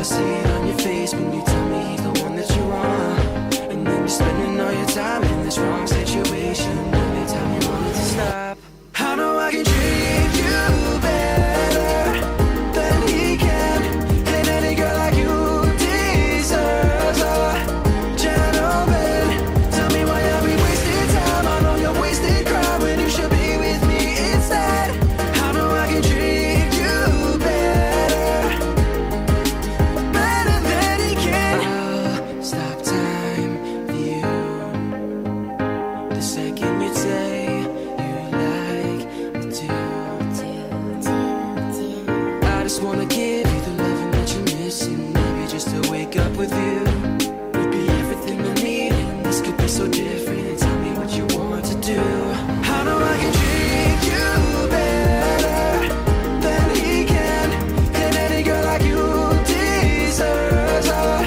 see it on your face when you tell me he's the one that you want. And then you're spending all your time in this wrong situation. Every time you want it to stop. I know I can treat you better than he can. And any girl like you deserves a gentleman. Tell me why I'll be wasting time. I know you're wasted cry when you should be with me instead. I know I can treat you better than he can. I'll stop time for you the second you say you like me too. I just wanna give you the loving that you're missing. Maybe just to wake up with you would be everything I need, and this could be so different. Tell me what you want to do. I know I can treat you better than he can. And any girl like you deserves a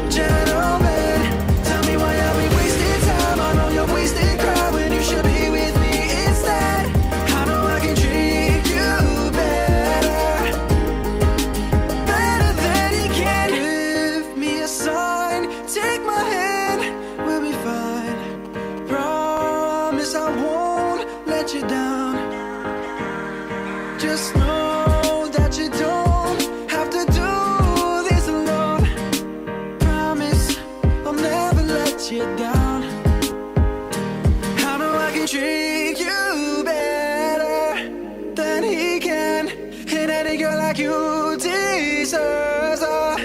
gentleman. Tell me why I'll be wasting time. I know you're wasted cry when you should be with me instead. I know I can treat you better than he can. Give me a sign, take my hand, we'll be fine. Promise I won't let you down. Just know that you don't have to do this alone. Promise I'll never let you down. I know I can treat you better than he can. And any girl like you deserves a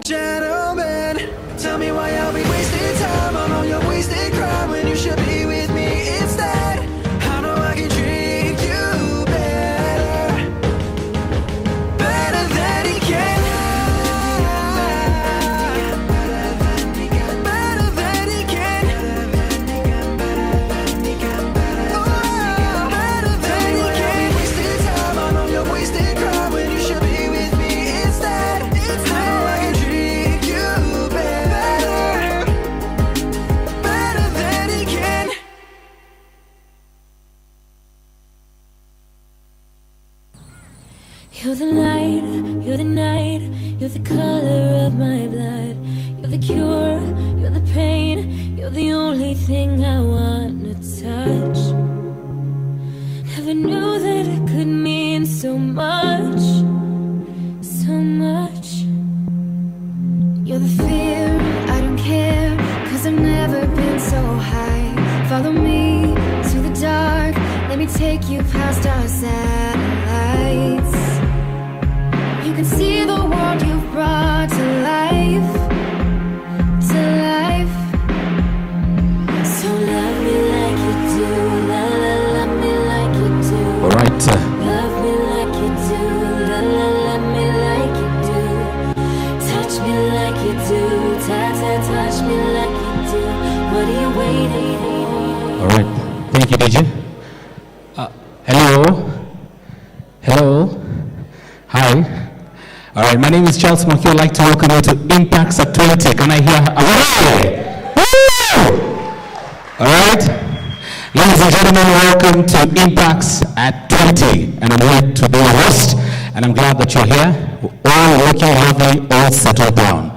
gentleman. Tell me why I'll be wasting time. I know you're wasted cry when you should be with me instead. I know I can treat you better than he can. Better than he can. Oh, better than he can. Wasted time. I know you're wasted cry when you should be with me instead. I know I can treat you better than he can. You're the light, you're the night, you're the color of my blood. You're the cure, you're the pain, you're the only thing I wanna touch. Never knew that it could mean so much, so much. You're the fear, I don't care, 'cause I've never been so high. Follow me to the dark, let me take you past our satellites. You can see the world you've brought to life, to life. So love me like you do, la la, love me like you do. All right. Love me like you do, la la, love me like you do. Touch me like you do, ta ta, touch me like you do. What are you waiting for? All right. Thank you, DJ. Hello. Hello. Hi. All right. My name is Charles Monkey. I'd like to welcome you to Impax at 20. Can I hear a hooray? Woo! All right. Ladies and gentlemen, welcome to Impax at 20. And I'm here to be your host. And I'm glad that you're here. All looking lovely, all settled down.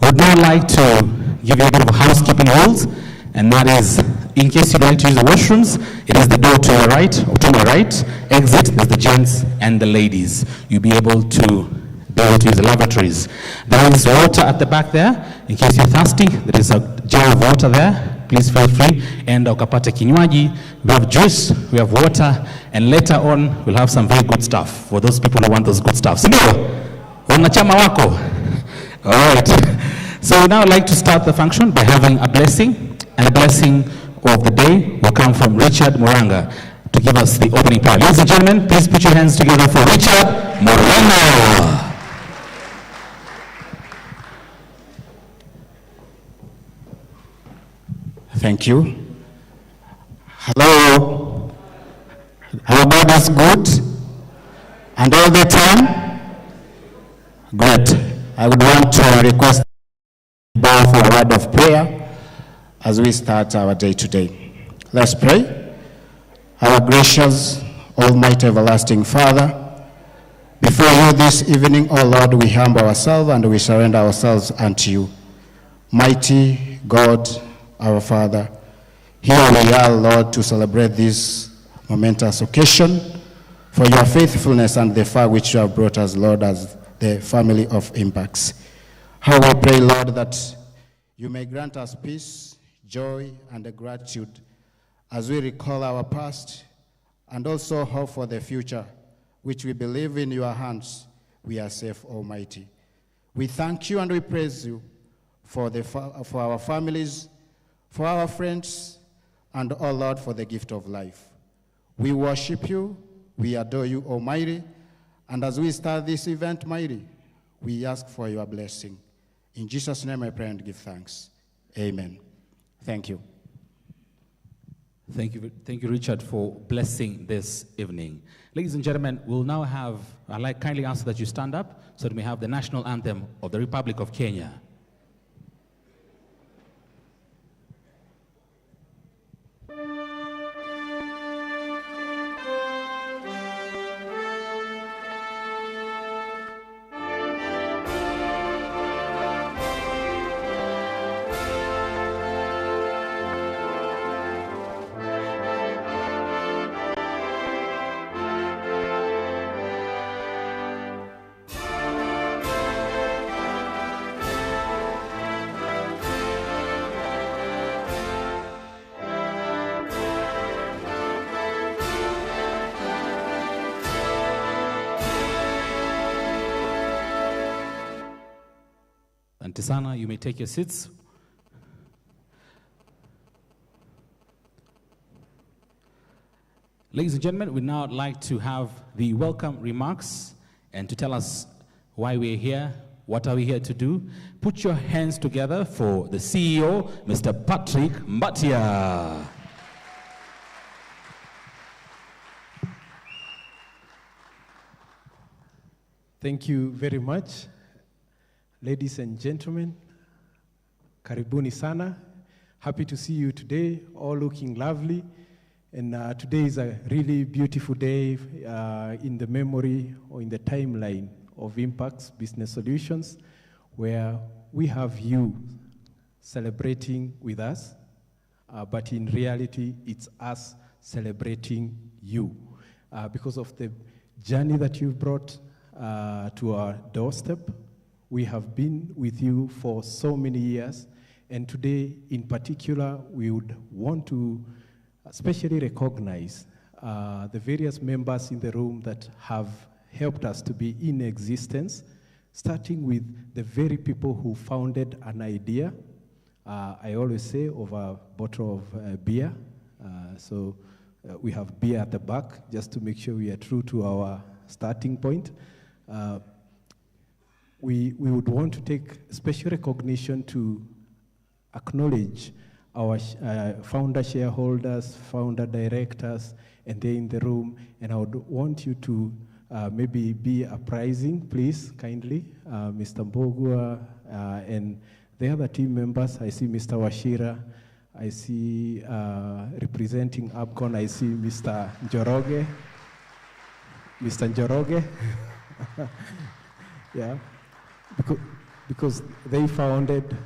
Would now like to give you a bit of housekeeping rules. And that is, in case you'd like to use the washrooms, it is the door to your right, or to my right. Exit, there's the gents and the ladies. You'll be able to use the lavatories. There is water at the back there. In case you're thirsty, there is a jar of water there. Please feel free. And ukapata kinywaji. We have juice, we have water, and later on, we'll have some very good stuff for those people who want those good stuff. Sindio? Wanachama wako? All right. So we now like to start the function by having a blessing. And the blessing of the day will come from Richard Moranga to give us the opening prayer. Ladies and gentlemen, please put your hands together for Richard Moranga. Thank you. Hello. Everybody's good? And all the time? Good. I would want to request bow for a word of prayer as we start our day today. Let's pray. Our gracious, almighty, everlasting Father, before you this evening, O Lord, we humble ourselves and we surrender ourselves unto you. Mighty God, our Father, here we are, Lord, to celebrate this momentous occasion for your faithfulness and the far which you have brought us, Lord, as the family of Impax. How we pray, Lord, that you may grant us peace, joy, and gratitude as we recall our past and also hope for the future, which we believe in your hands we are safe, Almighty. We thank you and we praise you for our families, for our friends, and, oh Lord, for the gift of life. We worship you, we adore you, Almighty, and as we start this event, Mighty, we ask for your blessing. In Jesus' name I pray and give thanks. Amen. Thank you. Thank you, Richard, for blessing this evening. Ladies and gentlemen, we'll now have, I'd like kindly ask that you stand up so that we have the national anthem of the Republic of Kenya. Tisana, you may take your seats. Ladies and gentlemen, we'd now like to have the welcome remarks and to tell us why we're here, what are we here to do. Put your hands together for the CEO, Mr. Patrick Mbatia. Thank you very much. Ladies and gentlemen, karibuni sana. Happy to see you today, all looking lovely. And today is a really beautiful day in the memory or in the timeline of Impax Business Solutions, where we have you celebrating with us, but in reality, it's us celebrating you because of the journey that you've brought to our doorstep. We have been with you for so many years, and today in particular, we would want to especially recognize the various members in the room that have helped us to be in existence, starting with the very people who founded an idea. I always say over a bottle of beer. So we have beer at the back, just to make sure we are true to our starting point. We would want to take special recognition to acknowledge our founder shareholders, founder directors, and they're in the room. And I would want you to maybe be apprising, please, kindly, Mr. Mbogua and the other team members. I see Mr. Washira. I see representing ABCON, I see Mr. Njoroge. Mr. Njoroge. Yeah. Because they founded,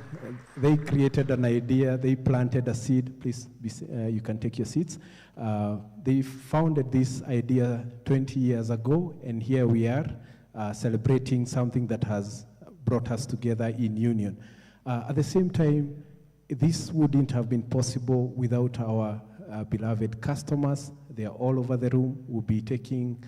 they created an idea, they planted a seed. Please, you can take your seats. They founded this idea 20 years ago, and here we are celebrating something that has brought us together in union. At the same time, this wouldn't have been possible without our beloved customers. They are all over the room. We'll be taking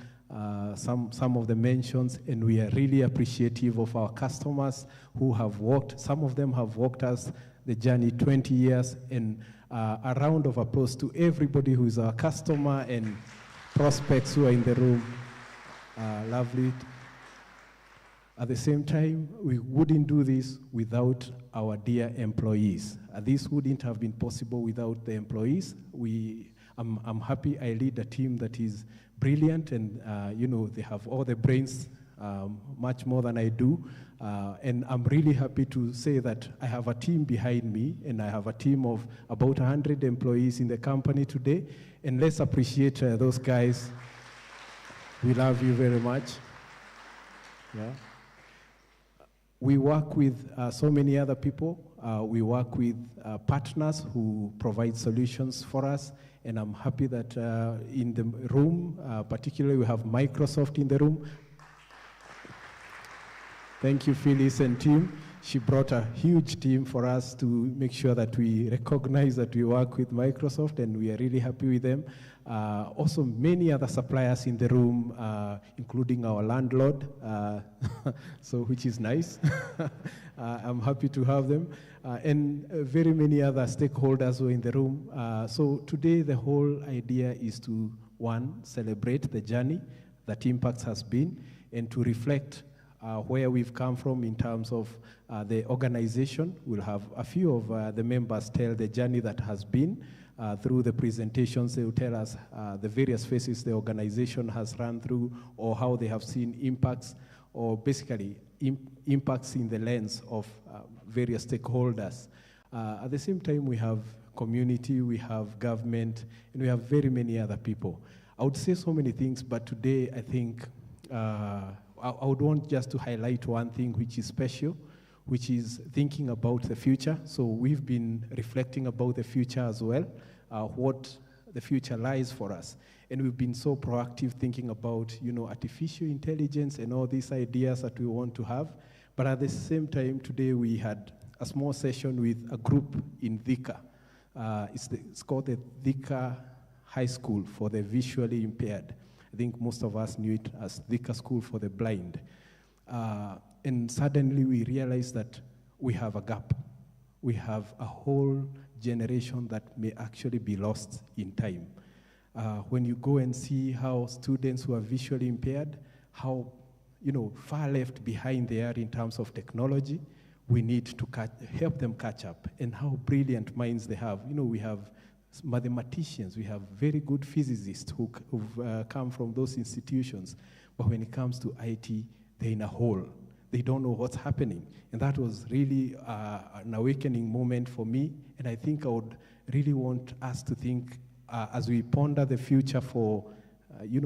some of the mentions, and we are really appreciative of our customers who have walked. Some of them have walked us the journey 20 years, and a round of applause to everybody who is our customer and prospects who are in the room. Lovely. At the same time, we wouldn't do this without our dear employees. This wouldn't have been possible without the employees. I'm happy I lead a team that is brilliant, and they have all the brains, much more than I do. And I'm really happy to say that I have a team behind me, and I have a team of about 100 employees in the company today. And let's appreciate those guys. We love you very much. Yeah. We work with so many other people. We work with partners who provide solutions for us. And I'm happy that in the room, particularly we have Microsoft in the room. Thank you, Phyllis and team. She brought a huge team for us to make sure that we recognize that we work with Microsoft, and we are really happy with them. Also, many other suppliers in the room, including our landlord, so which is nice. I'm happy to have them. And very many other stakeholders were in the room. So today, the whole idea is to, one, celebrate the journey that Impax has been, and to reflect where we've come from in terms of the organization. We'll have a few of the members tell the journey that has been. Through the presentations, they will tell us the various phases the organization has run through, or how they have seen impacts, or basically impacts in the lens of various stakeholders. At the same time, we have community, we have government, and we have very many other people. I would say so many things, but today I think I would want just to highlight one thing which is special, which is thinking about the future. So we've been reflecting about the future as well, what the future lies for us. And we've been so proactive thinking about, artificial intelligence and all these ideas that we want to have. But at the same time, today we had a small session with a group in Thika. It's called the Thika High School for the Visually Impaired. I think most of us knew it as Thika School for the Blind. And suddenly we realized that we have a gap. We have a whole generation that may actually be lost in time. When you go and see how students who are visually impaired, how far left behind they are in terms of technology, we need to help them catch up, and how brilliant minds they have. We have mathematicians, we have very good physicists who've come from those institutions, but when it comes to IT, they're in a hole. They don't know what's happening. And that was really an awakening moment for me, and I think I would really want us to think as we ponder the future for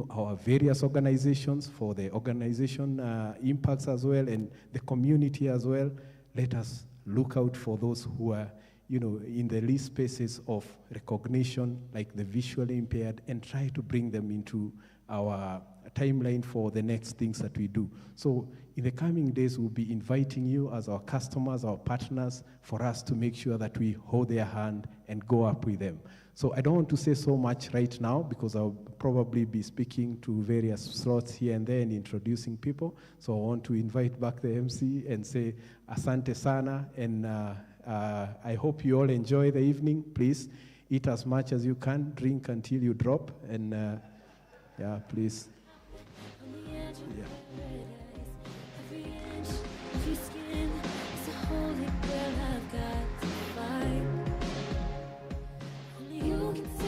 our various organizations, for the organization Impax as well, and the community as well. Let us look out for those who are in the least spaces of recognition, like the visually impaired, and try to bring them into our timeline for the next things that we do. So in the coming days, we'll be inviting you as our customers, our partners, for us to make sure that we hold their hand and go up with them. So I don't want to say so much right now, because I'll probably be speaking to various slots here and there and introducing people. So I want to invite back the MC and say asante sana, and I hope you all enjoy the evening. Please eat as much as you can, drink until you drop, and please. Yeah.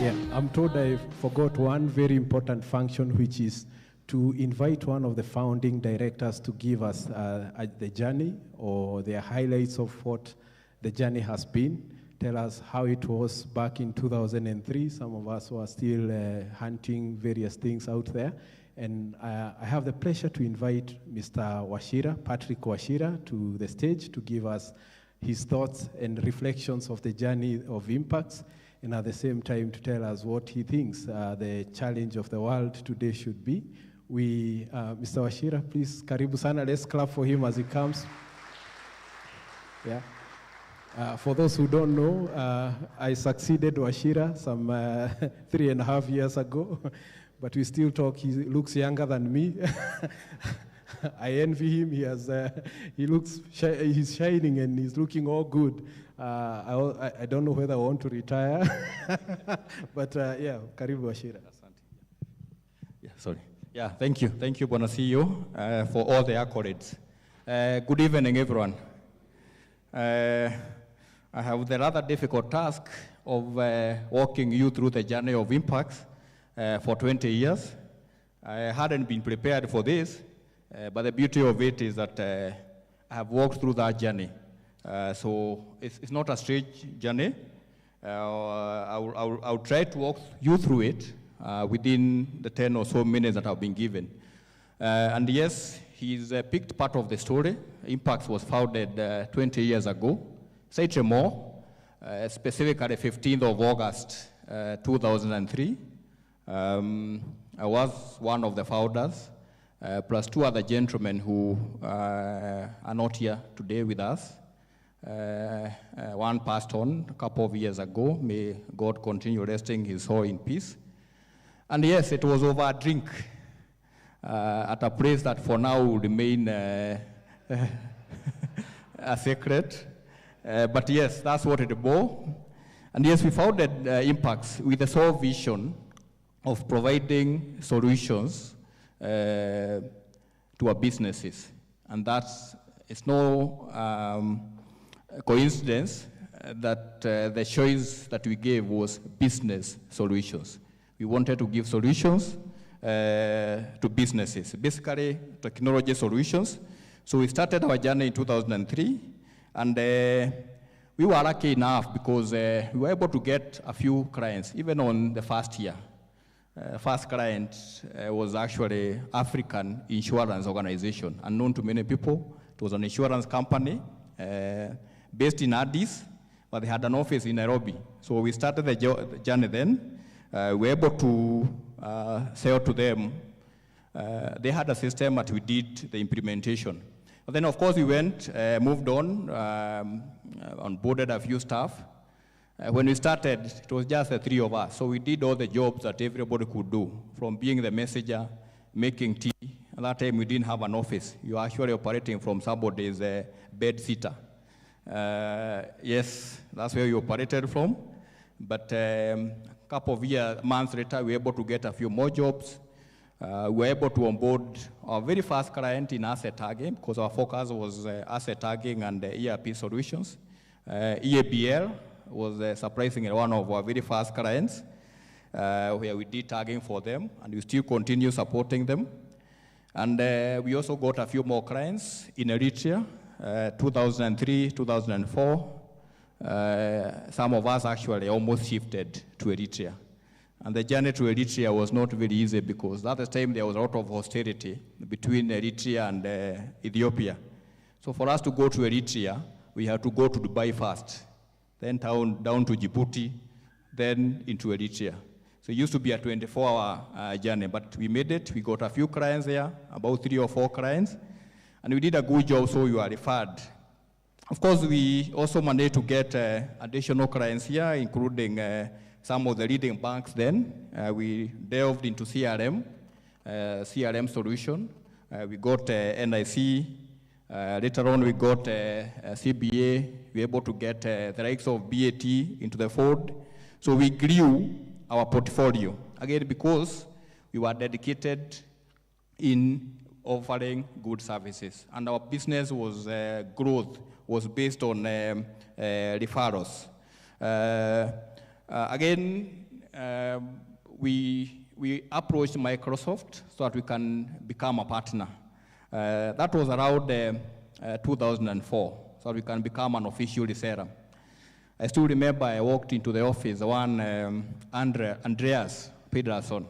Yeah, I'm told I forgot one very important function, which is to invite one of the founding directors to give us the journey, or their highlights of what the journey has been. Tell us how it was back in 2003. Some of us were still hunting various things out there. And I have the pleasure to invite Mr. Wachira, Patrick Wachira, to the stage to give us his thoughts and reflections of the journey of Impax, and at the same time to tell us what he thinks the challenge of the world today should be. Mr. Wachira, please, karibu sana. Let's clap for him as he comes. Yeah. For those who don't know, I succeeded Wachira some 3.5 years ago, but we still talk. He looks younger than me. I envy him. He's shining and he's looking all good. I don't know whether I want to retire, but karibu Wachira. Yeah, sorry. Yeah, thank you, Bwana CEO, for all the accolades. Good evening, everyone. I have the rather difficult task of walking you through the journey of Impax for 20 years. I hadn't been prepared for this, but the beauty of it is that I have walked through that journey. So it's not a straight journey. I'll try to walk you through it within the 10 or so minutes that I've been given. And yes, he's picked part of the story. Impax was founded 20 years ago, slightly more, specifically 15th of August 2003. I was one of the founders, plus two other gentlemen who are not here today with us. One passed on a couple of years ago. May God continue resting his soul in peace. And yes, it was over a drink at a place that for now will remain a secret. But yes, that's what it bore. And yes, we founded Impax with the sole vision of providing solutions to our businesses. And it's no coincidence that the choice that we gave was business solutions. We wanted to give solutions to businesses, basically technology solutions. So we started our journey in 2003, and we were lucky enough because we were able to get a few clients, even on the first year. First client was actually African Insurance Organization, unknown to many people. It was an insurance company based in Addis, but they had an office in Nairobi. So we started the journey then. We were able to sell to them. They had a system, but we did the implementation. But then, of course, we went, moved on, onboarded a few staff. When we started, it was just the three of us. So we did all the jobs that everybody could do, from being the messenger, making tea. At that time, we didn't have an office. You were actually operating from somebody's bed sitter. Yes, that's where we operated from. But a couple of months later, we were able to get a few more jobs. We were able to onboard our very first client in asset tagging, because our focus was asset tagging and ERP solutions. EABL was surprisingly one of our very first clients, where we did tagging for them, and we still continue supporting them. And we also got a few more clients in Eritrea, 2003, 2004. Some of us actually almost shifted to Eritrea. And the journey to Eritrea was not very easy because at the time there was a lot of hostility between Eritrea and Ethiopia. So for us to go to Eritrea, we had to go to Dubai first, then down to Djibouti, then into Eritrea. So it used to be a 24-hour journey, but we made it. We got a few clients there, about 3 or 4 clients, and we did a good job, so we were referred. Of course, we also managed to get additional clients here, including some of the leading banks then. We delved into CRM solution. We got NIC. Later on, we got CBA. We were able to get the likes of BAT into the fold. So we grew our portfolio, again, because we were dedicated in offering good services. And our business was growth was based on referrals. We approached Microsoft so that we can become a partner. That was around 2004, so we can become an official reseller. I still remember I walked into the office, Andreas Pedersen.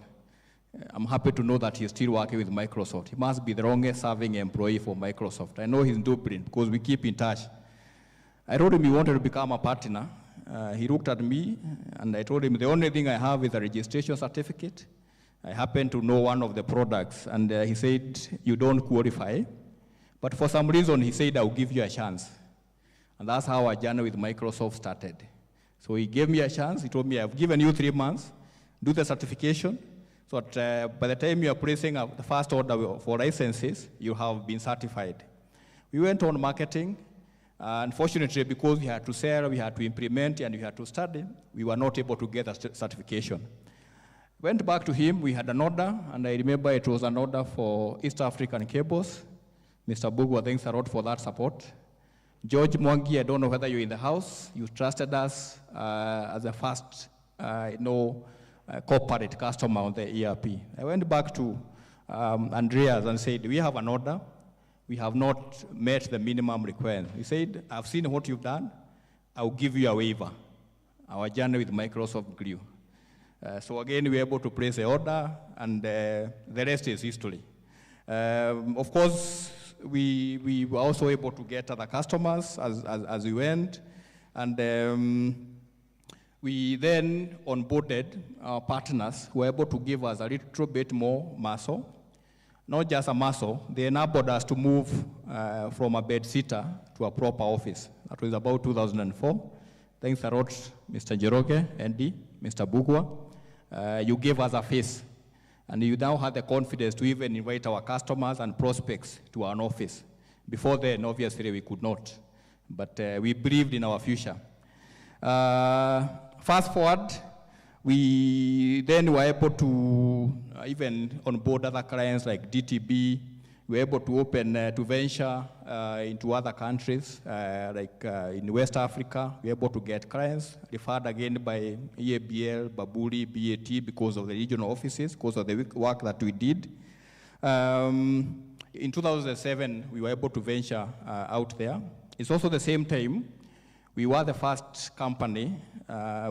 I'm happy to know that he's still working with Microsoft. He must be the longest serving employee for Microsoft. I know he's in Dublin because we keep in touch. I told him he wanted to become a partner. He looked at me and I told him the only thing I have is a registration certificate. I happen to know one of the products, and he said, you don't qualify. But for some reason, he said, I'll give you a chance. And that's how our journey with Microsoft started. So he gave me a chance. He told me, I've given you 3 months, do the certification, so that by the time you are placing the first order for licenses, you have been certified. We went on marketing. Unfortunately, because we had to sell, we had to implement, and we had to study, we were not able to get a certification. Went back to him, we had an order, and I remember it was an order for East African cables. Mr. Bugwa, thanks a lot for that support. George Mwangi, I don't know whether you're in the house. You trusted us as a first, corporate customer on the ERP. I went back to Andreas and said, we have an order. We have not met the minimum requirement. He said, I've seen what you've done. I'll give you a waiver. Our journey with Microsoft grew. So again, we were able to place the order, and the rest is history. Of course, we were also able to get other customers as we went, and we then onboarded our partners who were able to give us a little bit more muscle. Not just a muscle, they enabled us to move from a bed sitter to a proper office. That was about 2004. Thanks a lot, Mr. Jeroge, ND, Mr. Bugwa. You gave us a face, and you now have the confidence to even invite our customers and prospects to our office. Before then, obviously, we could not, but we believed in our future. Fast forward, we then were able to even onboard other clients like DTB. We were able to open, to venture into other countries, like in West Africa. We were able to get clients referred again by EABL, Baburi, BAT, because of the regional offices, because of the work that we did. In 2007, we were able to venture out there. It's also the same time we were the first company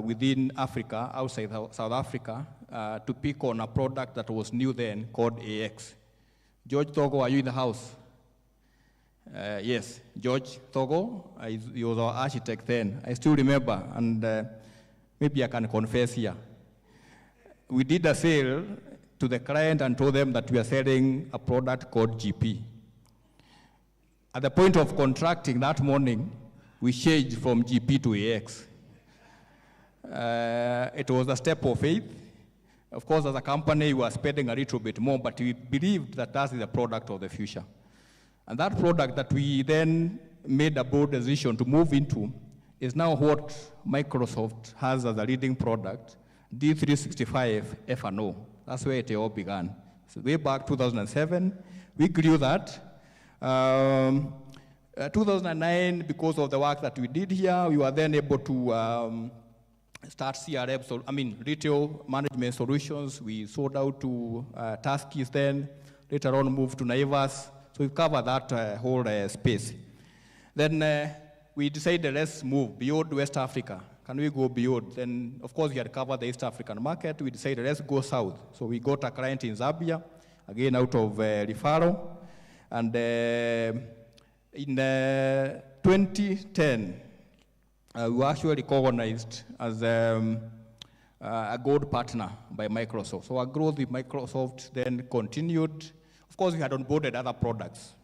within Africa, outside South Africa, to pick on a product that was new then called AX. George Togo, are you in the house? Yes, George Togo, he was our architect then. I still remember, and maybe I can confess here. We did a sale to the client and told them that we are selling a product called GP. At the point of contracting that morning, we changed from GP to AX. It was a step of faith. Of course, as a company, we were spending a little bit more, but we believed that that is the product of the future. And that product that we then made a bold decision to move into is now what Microsoft has as a leading product, D365 F&O. That's where it all began. So way back 2007, we grew that. 2009, because of the work that we did here, we were then able to start CRM, so, retail management solutions. We sold out to Taskis then, later on moved to Naivas. So we've covered that whole space. Then we decided, let's move beyond West Africa. Can we go beyond? Then, of course, we had covered the East African market. We decided, let's go south. So we got a client in Zambia, again out of referral. And in 2010, we were actually recognized as a gold partner by Microsoft. So our growth with Microsoft then continued. Of course, we had onboarded other products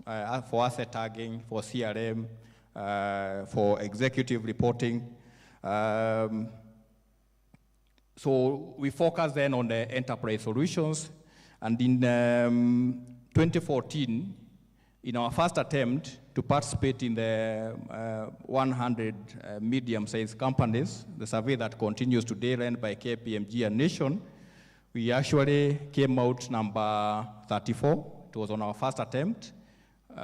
for asset tagging, for CRM, for executive reporting. So we focused then on the enterprise solutions. And in 2014, in our first attempt to participate in the 100 medium-sized companies, the survey that continues today, run by KPMG and Nation, we actually came out number 34. It was on our first attempt.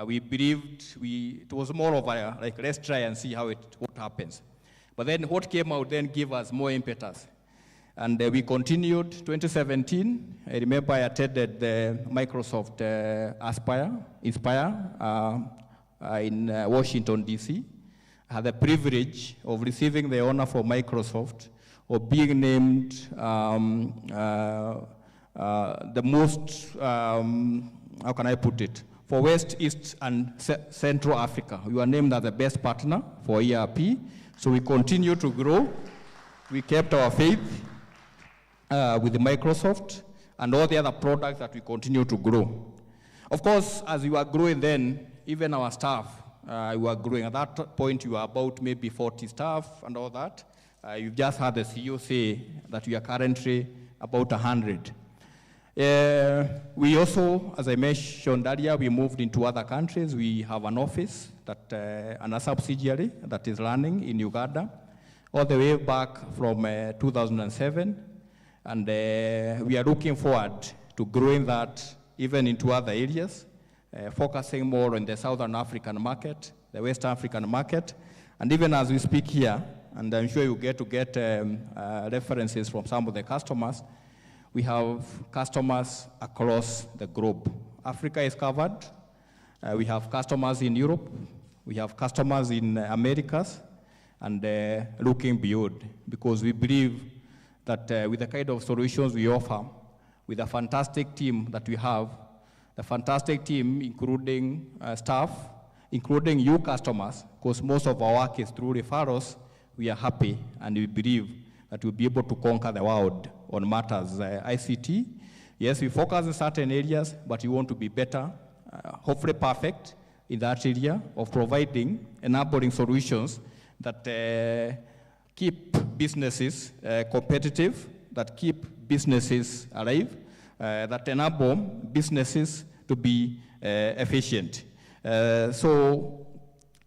We believed it was more of a, like, let's try and see what happens. But then what came out then gave us more impetus. And we continued 2017. I remember I attended the Microsoft Inspire in Washington, D.C. I had the privilege of receiving the honor for Microsoft of being named the most, how can I put it, for West, East, and Central Africa. We were named as the best partner for ERP. So we continue to grow. We kept our faith with the Microsoft and all the other products that we continue to grow. Of course, as we were growing then, even our staff, we were growing. At that point, you were about maybe 40 staff and all that. You've just had the CEO say that we are currently about 100. We also, as I mentioned earlier, we moved into other countries. We have an office, and a subsidiary that is running in Uganda, all the way back from 2007. And we are looking forward to growing that even into other areas, focusing more on the Southern African market, the West African market. And even as we speak here, and I'm sure you get references from some of the customers, we have customers across the globe. Africa is covered. We have customers in Europe. We have customers in Americas, and looking beyond, because we believe that with the kind of solutions we offer, with a fantastic team that we have, the fantastic team, including staff, including you customers, because most of our work is through referrals. We are happy and we believe that we'll be able to conquer the world on matters ICT. Yes, we focus in certain areas, but we want to be better, hopefully perfect in that area of providing enabling solutions that keep businesses competitive, that keep businesses alive, that enable businesses to be efficient. So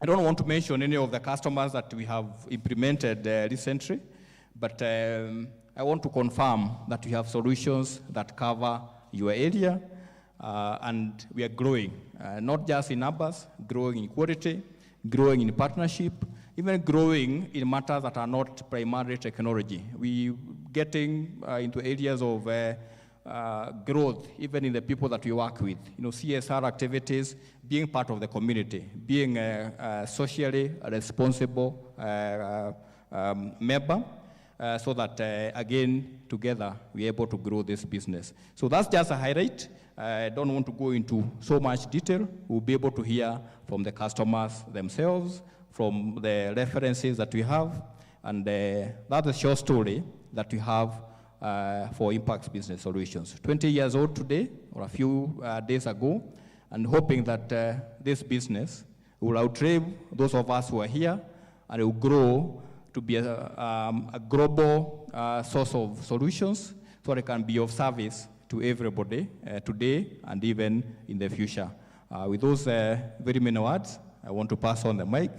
I don't want to mention any of the customers that we have implemented recently, but I want to confirm that we have solutions that cover your area, and we are growing, not just in numbers, growing in quality, growing in partnership, even growing in matters that are not primarily technology. We getting into areas of growth, even in the people that we work with. You know, CSR activities, being part of the community, being a socially responsible member, so that, again, together, we're able to grow this business. So that's just a highlight. I don't want to go into so much detail. We'll be able to hear from the customers themselves, from the references that we have, and that's a short story that we have for Impax Business Solutions. 20 years old today, or a few days ago, and hoping that this business will outlive those of us who are here, and it will grow to be a global source of solutions, so it can be of service to everybody today and even in the future. With those very many words, I want to pass on the mic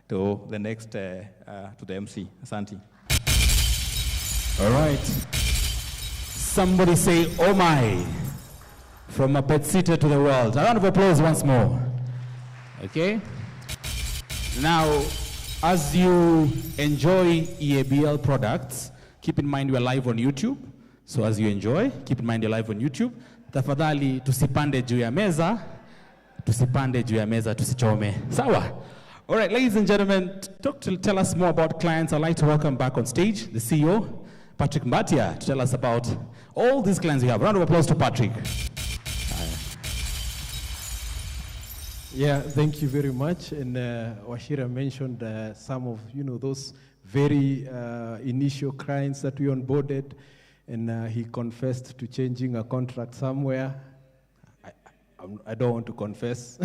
to the next, to the MC. Asante. All right. Somebody say, oh my, from a pet sitter to the world. A round of applause once more. Okay? Now, as you enjoy EABL products, keep in mind we're live on YouTube. So as you enjoy, keep in mind you're live on YouTube. Tafadhali tusipande juu ya meza, tusichome. Sawa? All right, ladies and gentlemen, tell us more about clients. I'd like to welcome back on stage the CEO, Patrick Mbatia, to tell us about all these clients we have. Round of applause to Patrick. Yeah, thank you very much. And Washira mentioned some of those very initial clients that we onboarded, and he confessed to changing a contract somewhere. I don't want to confess,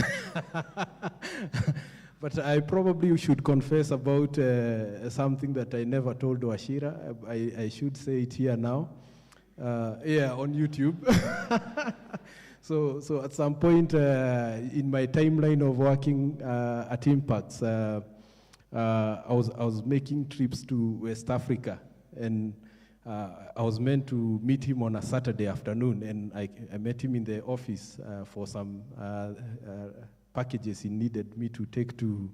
but I probably should confess about something that I never told Washira. I should say it here now. Yeah, on YouTube. So at some point in my timeline of working at Impax, I was making trips to West Africa, and I was meant to meet him on a Saturday afternoon, and I met him in the office for some packages he needed me to take to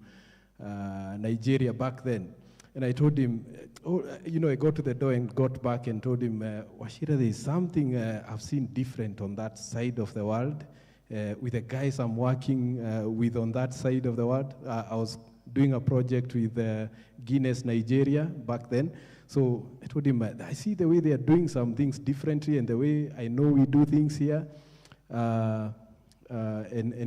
Nigeria back then. And I told him, I got to the door and got back and told him, Washira, there's something I've seen different on that side of the world with the guys I'm working with on that side of the world. I was doing a project with Guinness, Nigeria back then. So I told him, I see the way they are doing some things differently and the way I know we do things here. And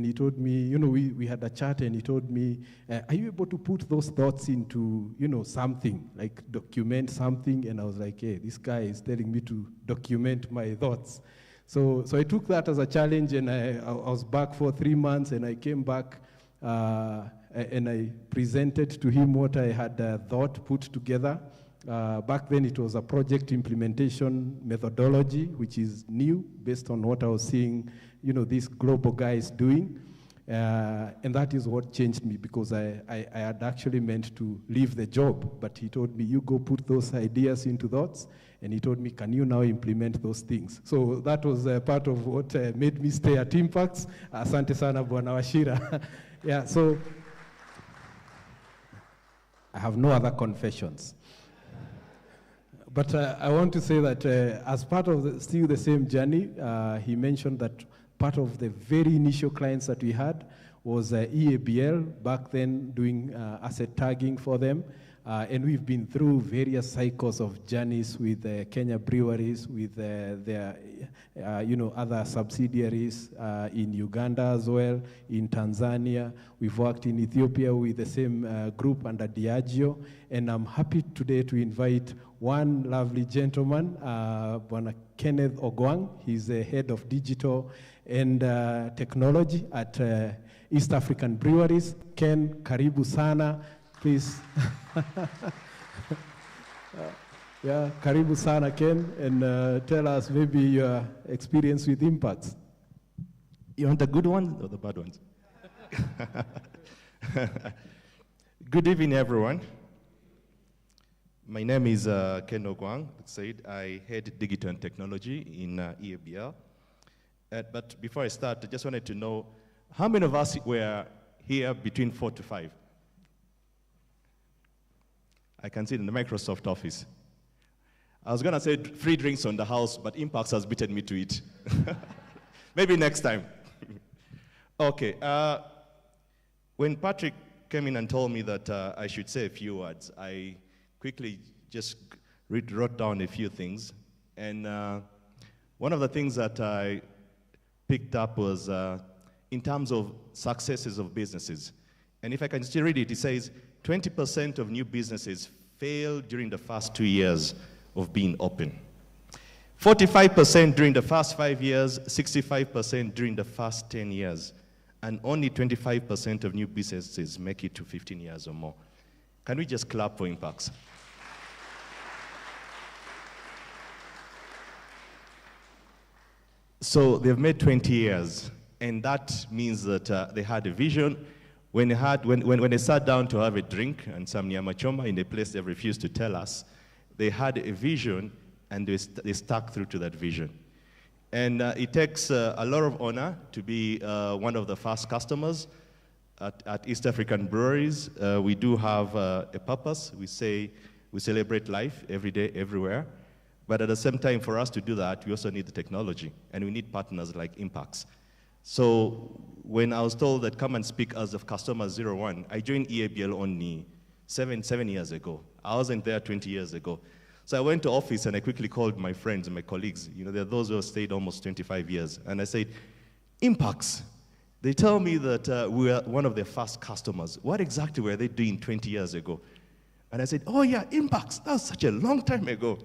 he told me, we had a chat, and he told me, are you able to put those thoughts into, something, like document something? And I was like, hey, this guy is telling me to document my thoughts. So I took that as a challenge, and I was back for 3 months, and I came back, and I presented to him what I had thought, put together. Back then it was a project implementation methodology, which is new based on what I was seeing, these global guys doing. And that is what changed me, because I had actually meant to leave the job, but he told me, you go put those ideas into thoughts, and he told me, can you now implement those things? So that was part of what made me stay at Impax. Asante sana Bwana Washira. Yeah, so I have no other confessions. But I want to say that as part of still the same journey, he mentioned that part of the very initial clients that we had was EABL, back then doing asset tagging for them. And we've been through various cycles of journeys with Kenya breweries, with their other subsidiaries in Uganda as well, in Tanzania. We've worked in Ethiopia with the same group under Diageo. And I'm happy today to invite one lovely gentleman, Bwana Kenneth Ogwang. He's the head of digital and technology at East African Breweries. Ken, karibu sana, please. Yeah, karibu sana, Ken, and tell us maybe your experience with Impax. You want the good ones or the bad ones? Good evening, everyone. My name is Ken Ogwang. I head digital and technology in EABL. But before I start, I just wanted to know how many of us were here between 4 to 5? I can see it in the Microsoft office. I was going to say free drinks on the house, but Impax has beaten me to it. Maybe next time. Okay. When Patrick came in and told me that I should say a few words, I quickly just wrote down a few things. And one of the things that I picked up was in terms of successes of businesses. And if I can still read it, it says 20% of new businesses fail during the first 2 years of being open. 45% during the first 5 years, 65% during the first 10 years. And only 25% of new businesses make it to 15 years or more. Can we just clap for Impax? So they've made 20 years, and that means that they had a vision. When they sat down to have a drink and some nyama choma in a place they refused to tell us, they had a vision, and they stuck through to that vision. And it takes a lot of honor to be one of the first customers at East African Breweries. We do have a purpose. We say we celebrate life every day, everywhere. But at the same time, for us to do that, we also need the technology, and we need partners like Impax. So when I was told that come and speak as of customer 01, I joined EABL only seven years ago. I wasn't there 20 years ago. So I went to office and I quickly called my friends and my colleagues. You know, there are those who have stayed almost 25 years. And I said, Impax, they tell me that we are one of their first customers. What exactly were they doing 20 years ago? And I said, oh yeah, Impax, that was such a long time ago.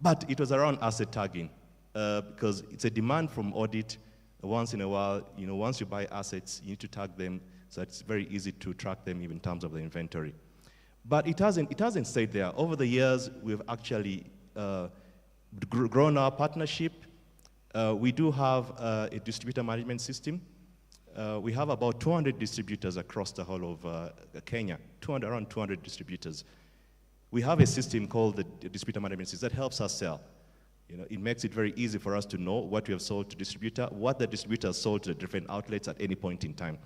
But it was around asset tagging because it's a demand from audit. Once in a while, you know, once you buy assets, you need to tag them, so it's very easy to track them even in terms of the inventory. But it hasn't stayed there. Over the years, we've actually grown our partnership. We do have a distributor management system. We have about 200 distributors across the whole of Kenya, around 200 distributors. We have a system called the distributor management system that helps us sell. You know, it makes it very easy for us to know what we have sold to distributor, what the distributor has sold to the different outlets at any point in time,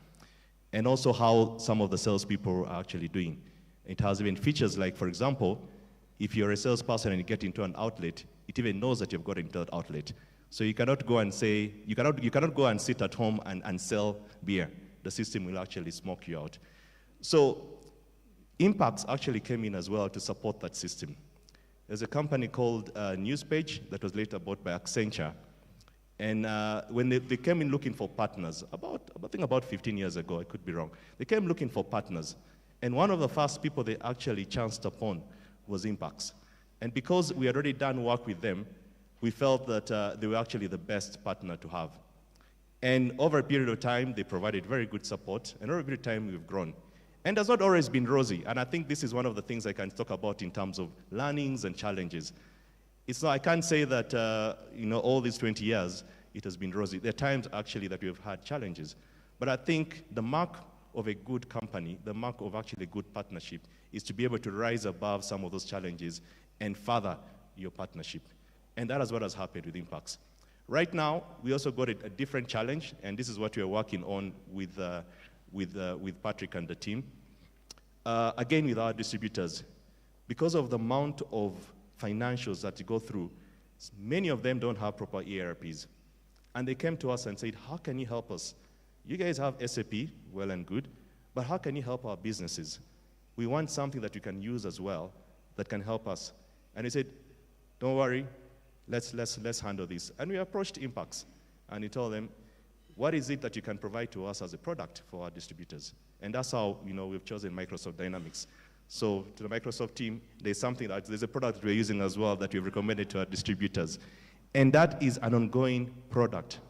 and also how some of the salespeople are actually doing. It has even features like, for example, if you're a salesperson and you get into an outlet, it even knows that you've got into that outlet. So you cannot go and say, you cannot go and sit at home and sell beer. The system will actually smoke you out. So Impax actually came in as well to support that system. There's a company called Newspage that was later bought by Accenture. And when they came in looking for partners, I think about 15 years ago, I could be wrong, they came looking for partners. And one of the first people they actually chanced upon was Impax. And because we had already done work with them, we felt that they were actually the best partner to have. And over a period of time, they provided very good support, and over a period of time, we've grown. And it's not always been rosy, and I think this is one of the things I can talk about in terms of learnings and challenges. I can't say that all these 20 years, it has been rosy. There are times actually that we've had challenges. But I think the mark of a good company, the mark of actually a good partnership, is to be able to rise above some of those challenges and further your partnership. And that is what has happened with Impax. Right now, we also got a different challenge, and this is what we are working on with Patrick and the team. Again, with our distributors, because of the amount of financials that you go through, many of them don't have proper ERPs. And they came to us and said, how can you help us? You guys have SAP, well and good, but how can you help our businesses? We want something that we can use as well that can help us. And he said, don't worry, let's handle this. And we approached Impax, and he told them, what is it that you can provide to us as a product for our distributors? And that's how, we've chosen Microsoft Dynamics. So to the Microsoft team, there's a product that we're using as well that we've recommended to our distributors. And that is an ongoing product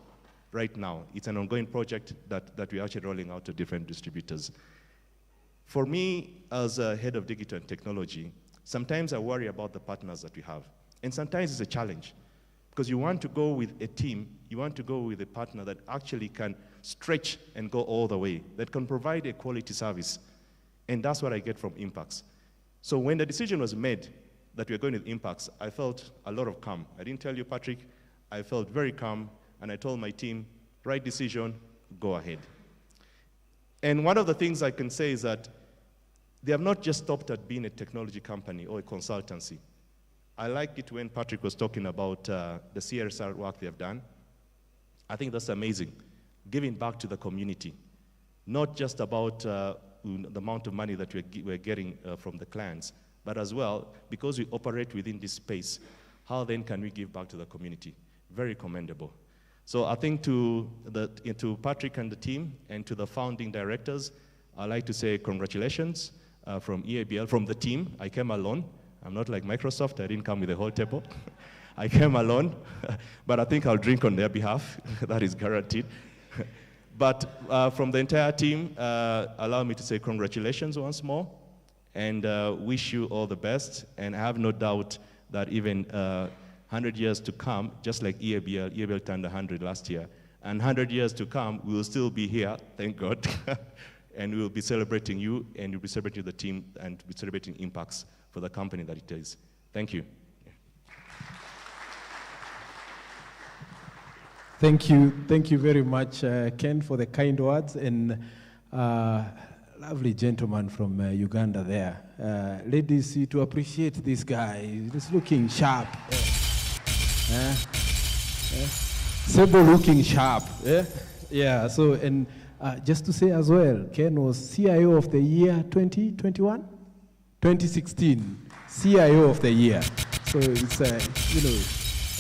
right now. It's an ongoing project that we're actually rolling out to different distributors. For me, as a head of digital and technology, sometimes I worry about the partners that we have. And sometimes it's a challenge, because you want to go with a team, you want to go with a partner that actually can stretch and go all the way, that can provide a quality service. And that's what I get from Impax. So when the decision was made that we're going with Impax, I felt a lot of calm. I didn't tell you, Patrick, I felt very calm, and I told my team, right decision, go ahead. And one of the things I can say is that they have not just stopped at being a technology company or a consultancy. I like it when Patrick was talking about the CSR work they have done. I think that's amazing. Giving back to the community, not just about the amount of money that we're getting from the clients, but as well, because we operate within this space, how then can we give back to the community? Very commendable. So I think to Patrick and the team, and to the founding directors, I'd like to say congratulations from EABL, from the team. I came alone. I'm not like Microsoft. I didn't come with the whole table. I came alone, but I think I'll drink on their behalf. That is guaranteed. But from the entire team, allow me to say congratulations once more, and wish you all the best. And I have no doubt that even 100 years to come, just like EABL turned 100 last year, and 100 years to come, we will still be here, thank God, and we will be celebrating you, and you'll be celebrating the team, and be celebrating Impax for the company that it is. Thank you. Thank you very much, Ken, for the kind words, and lovely gentleman from Uganda there. Ladies, see to appreciate this guy. He's looking sharp. Sebo looking sharp. Yeah, so, and just to say as well, Ken was CIO of the year 2021? 2016, CIO of the year. So it's,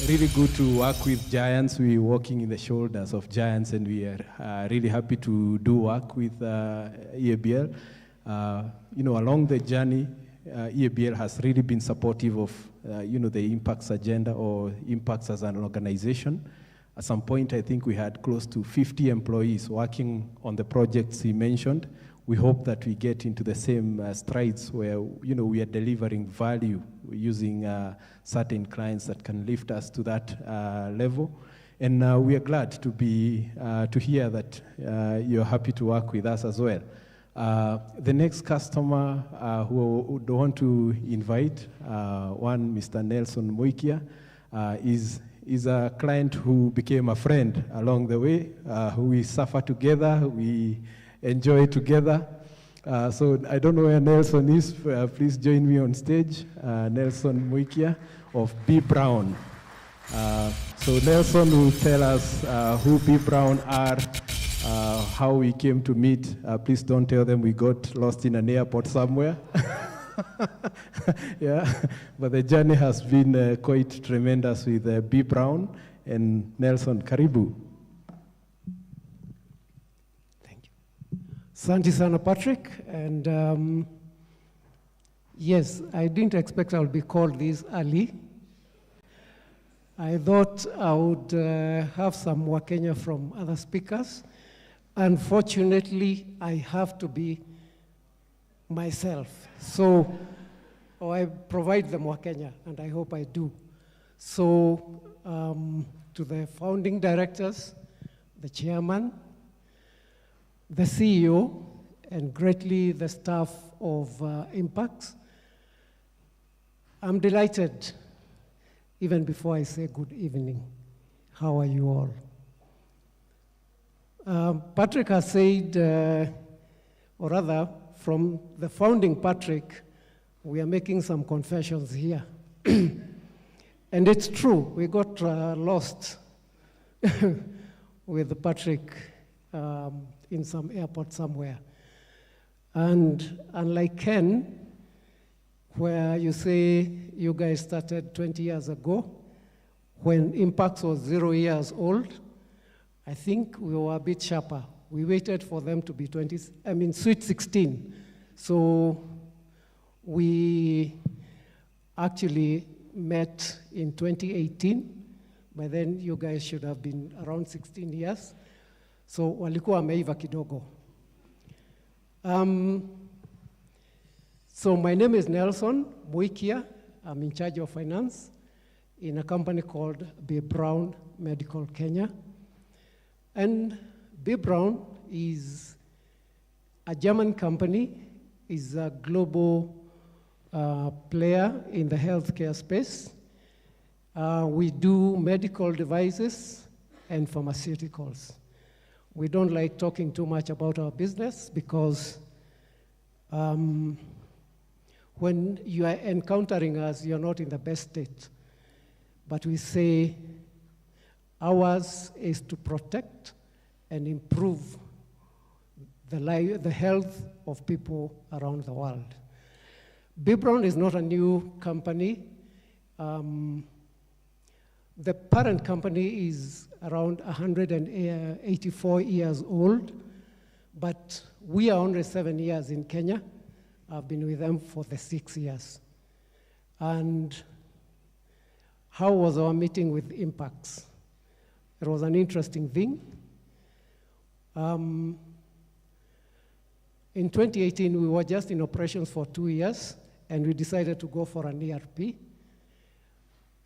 really good to work with giants. We're walking in the shoulders of giants, and we are really happy to do work with EABL. Along the journey, EABL has really been supportive of, the Impax agenda or Impax as an organization. At some point, I think we had close to 50 employees working on the projects he mentioned. We hope that we get into the same strides where, we are delivering value using certain clients that can lift us to that level. And we are glad to hear that you're happy to work with us as well. The next customer who would want to invite, one Mr. Nelson Moikia, is a client who became a friend along the way, who we suffer together, we enjoy together. So I don't know where Nelson is. Please join me on stage. Nelson Muikia of B. Brown. So Nelson will tell us who B. Brown are, how we came to meet. Please don't tell them we got lost in an airport somewhere. Yeah, but the journey has been quite tremendous with B. Brown and Nelson. Karibu. Asante sana, Patrick. And yes, I didn't expect I would be called this early. I thought I would have some Wakenya from other speakers. Unfortunately, I have to be myself. So I provide them Wakenya, and I hope I do. So to the founding directors, the chairman, the CEO, and greatly the staff of Impax, I'm delighted, even before I say good evening. How are you all? Patrick has said, or rather, from the founding Patrick, we are making some confessions here. And it's true, we got lost with Patrick in some airport somewhere. And unlike Ken, where you say you guys started 20 years ago, when Impax was 0 years old, I think we were a bit sharper. We waited for them to be sweet 16. So we actually met in 2018. By then, you guys should have been around 16 years. So walikuwa wameiva kidogo. So my name is Nelson Muikia. I'm in charge of finance in a company called B. Brown Medical Kenya. And B. Brown is a German company, is a global player in the healthcare space. We do medical devices and pharmaceuticals. We don't like talking too much about our business because when you are encountering us, you're not in the best state. But we say ours is to protect and improve the health of people around the world. B. Brown is not a new company. The parent company is around 184 years old, but we are only 7 years in Kenya. I've been with them for the 6 years. And how was our meeting with Impax? It was an interesting thing. In 2018, we were just in operations for 2 years, and we decided to go for an ERP.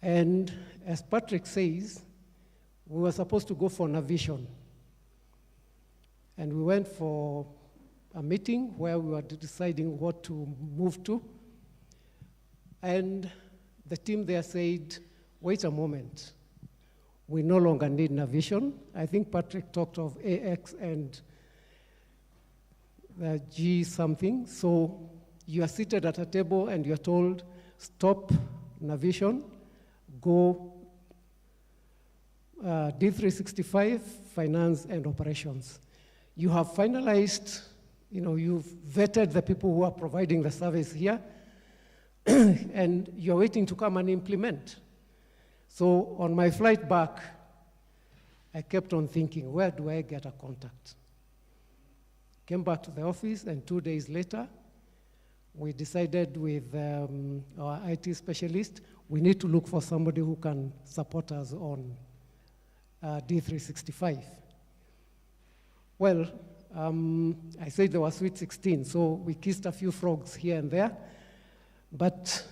And as Patrick says, we were supposed to go for Navision. And we went for a meeting where we were deciding what to move to. And the team there said, wait a moment, we no longer need Navision. I think Patrick talked of AX and G something. So you are seated at a table and you're told, stop Navision, go D365, finance and operations. You have finalized, you've vetted the people who are providing the service here, and you're waiting to come and implement. So on my flight back, I kept on thinking, where do I get a contact? Came back to the office, and 2 days later, we decided with our IT specialist, we need to look for somebody who can support us on D365. Well, I said there was sweet 16, so we kissed a few frogs here and there, but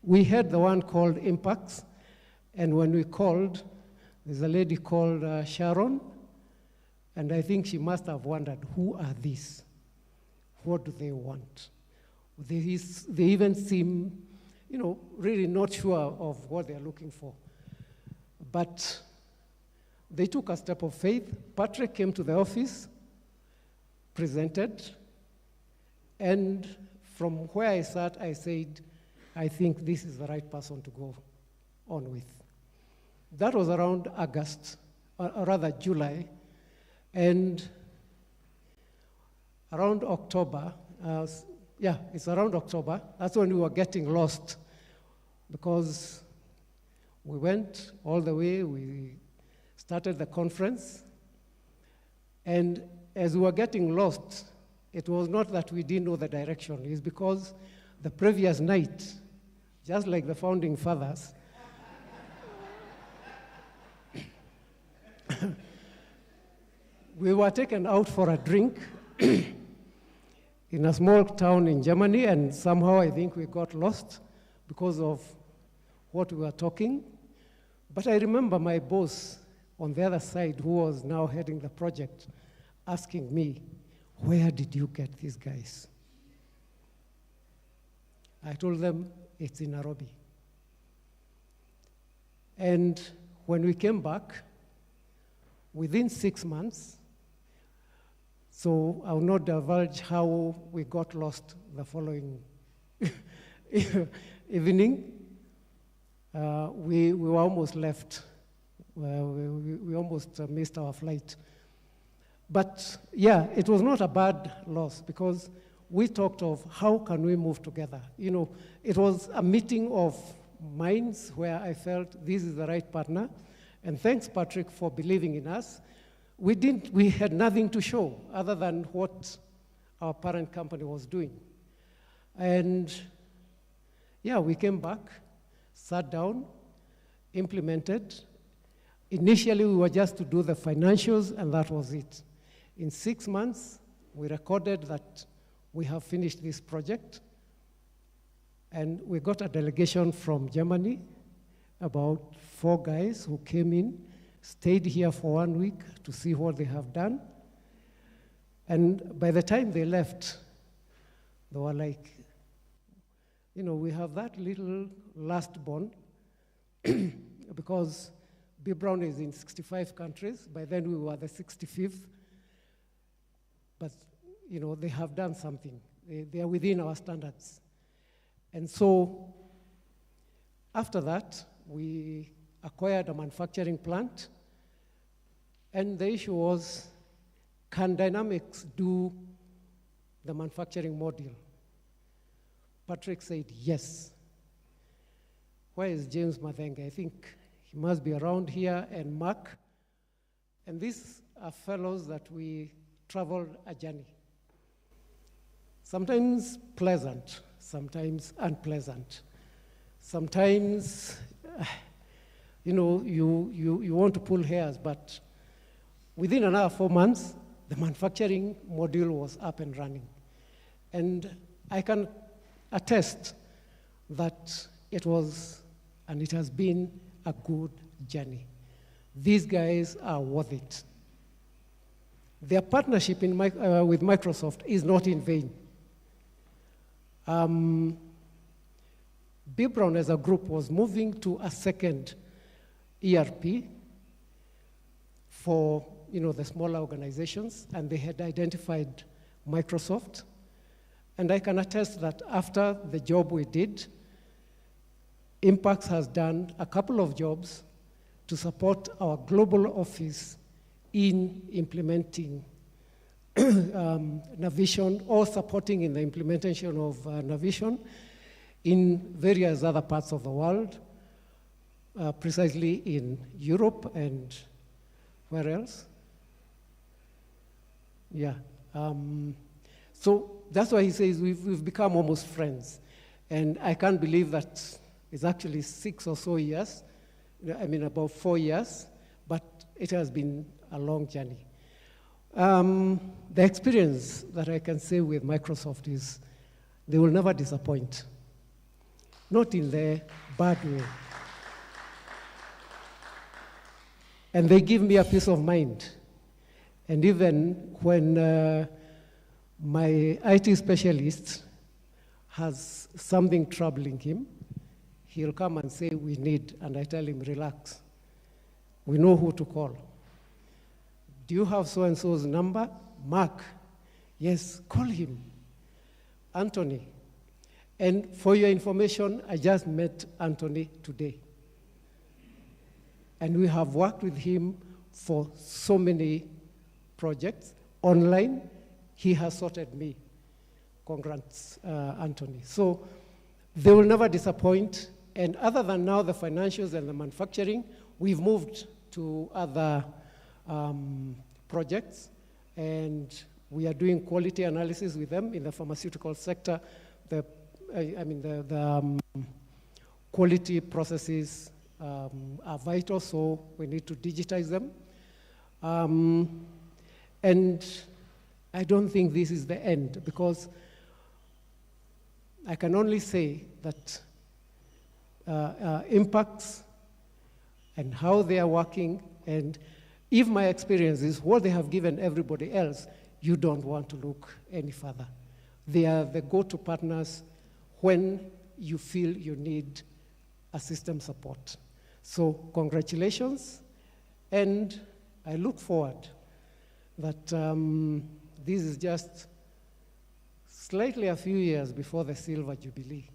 we had the one called Impax, and when we called, there's a lady called Sharon, and I think she must have wondered, who are these? What do they want? They even seem, really not sure of what they're looking for. But they took a step of faith. Patrick came to the office, presented, and from where I sat, I said, I think this is the right person to go on with. That was around August, or rather July, and around October, it's around October, that's when we were getting lost, because we went all the way, we started the conference, and as we were getting lost, it was not that we didn't know the direction, it's because the previous night, just like the founding fathers, we were taken out for a drink in a small town in Germany, and somehow I think we got lost because of what we were talking. But I remember my boss on the other side, who was now heading the project, asking me, where did you get these guys? I told them, it's in Nairobi. And when we came back, within 6 months, so I will not divulge how we got lost the following evening. We were almost left. We almost missed our flight. But yeah, it was not a bad loss because we talked of how can we move together. You know, it was a meeting of minds where I felt this is the right partner. And thanks, Patrick, for believing in us. We had nothing to show other than what our parent company was doing. And yeah, we came back, sat down, implemented. Initially, we were just to do the financials, and that was it. In 6 months, we recorded that we have finished this project, and we got a delegation from Germany, about 4 guys who came in, stayed here for 1 week to see what they have done. And by the time they left, they were like, you know, we have that little last born because B. Brown is in 65 countries. By then we were the 65th. But, you know, they have done something. They are within our standards. And so after that, we acquired a manufacturing plant. And the issue was, can Dynamics do the manufacturing module? Patrick said yes. Where is James Mathenge? I think he must be around here, and Mark. And these are fellows that we traveled a journey. Sometimes pleasant, sometimes unpleasant. Sometimes, you know, you want to pull hairs, but within another 4 months, the manufacturing module was up and running. And I can attest that it was, and it has been, a good journey. These guys are worth it. Their partnership with Microsoft is not in vain. B. Brown as a group was moving to a second ERP for, you know, the smaller organizations, and they had identified Microsoft. And I can attest that after the job we did, Impax has done a couple of jobs to support our global office in implementing Navision, or supporting in the implementation of Navision in various other parts of the world, precisely in Europe and where else? Yeah. So that's why he says we've become almost friends. And I can't believe that it's actually 6 or so years, I mean about 4 years, but it has been a long journey. The experience that I can say with Microsoft is they will never disappoint. Not in the bad way. And they give me a peace of mind. And even when my IT specialist has something troubling him, he'll come and say, we need, and I tell him, relax. We know who to call. Do you have so-and-so's number? Mark. Yes, call him. Anthony. And for your information, I just met Anthony today. And we have worked with him for so many projects. Online, he has sorted me. Congrats, Anthony. So they will never disappoint. And other than now the financials and the manufacturing, we've moved to other projects, and we are doing quality analysis with them in the pharmaceutical sector. The quality processes are vital, so we need to digitize them. And I don't think this is the end, because I can only say that Impax and how they are working, and if my experience is what they have given everybody else, you don't want to look any further. They are the go-to partners when you feel you need a system support. So congratulations, and I look forward that this is just slightly a few years before the Silver Jubilee.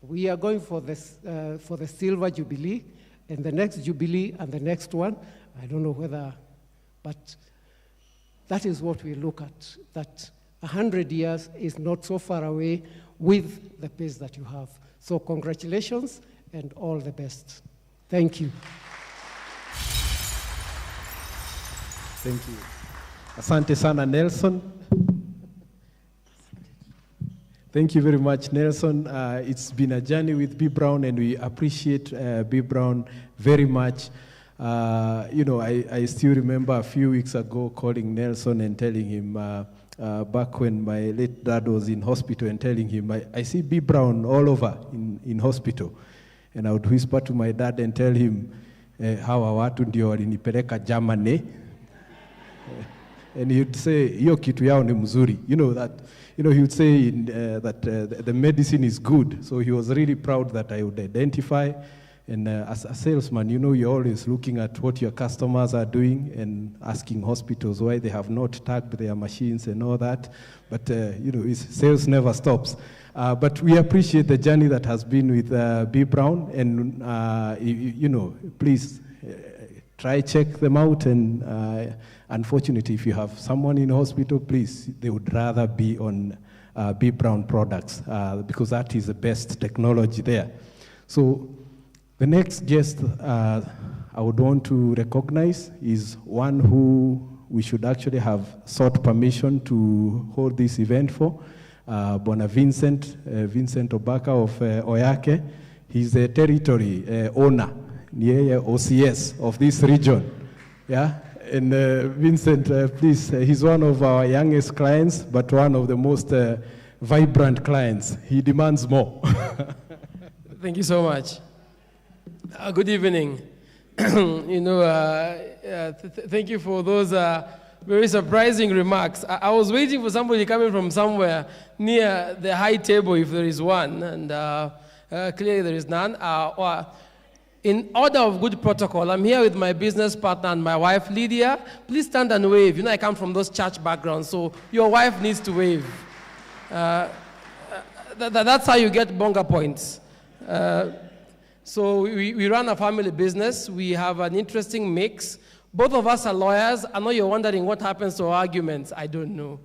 We are going for the Silver Jubilee, and the next Jubilee and the next one, I don't know whether, but That is what we look at, that 100 years is not so far away with the pace that you have. So congratulations and all the best. Thank you. Thank you. Asante sana, Nelson. Thank you very much, Nelson. It's been a journey with B. Brown, and we appreciate B. Brown very much. I still remember a few weeks ago calling Nelson and telling him, back when my late dad was in hospital, and telling him, I see B. Brown all over in hospital. And I would whisper to my dad and tell him, hawa watu ndio walinipeleka Germany. And he would say, hiyo kitu yao ni mzuri. He would say that the medicine is good. So he was really proud that I would identify. And as a salesman, you're always looking at what your customers are doing and asking hospitals why they have not tagged their machines and all that. But, sales never stops. But we appreciate the journey that has been with B. Brown. And, please try check them out. And unfortunately, if you have someone in hospital, please, they would rather be on B. Brown products because that is the best technology there. So the next guest I would want to recognize is one who we should actually have sought permission to hold this event for, Bona Vincent Obaka of Oyake. He's the territory owner, OCS of this region. Yeah. And Vincent, please, he's one of our youngest clients, but one of the most vibrant clients. He demands more. Thank you so much. Good evening. Thank you for those very surprising remarks. I was waiting for somebody coming from somewhere near the high table, if there is one, and clearly there is none. In order of good protocol, I'm here with my business partner and my wife, Lydia. Please stand and wave. I come from those church backgrounds, so your wife needs to wave. That's how you get bonga points. So we run a family business. We have an interesting mix. Both of us are lawyers. I know you're wondering what happens to our arguments. I don't know.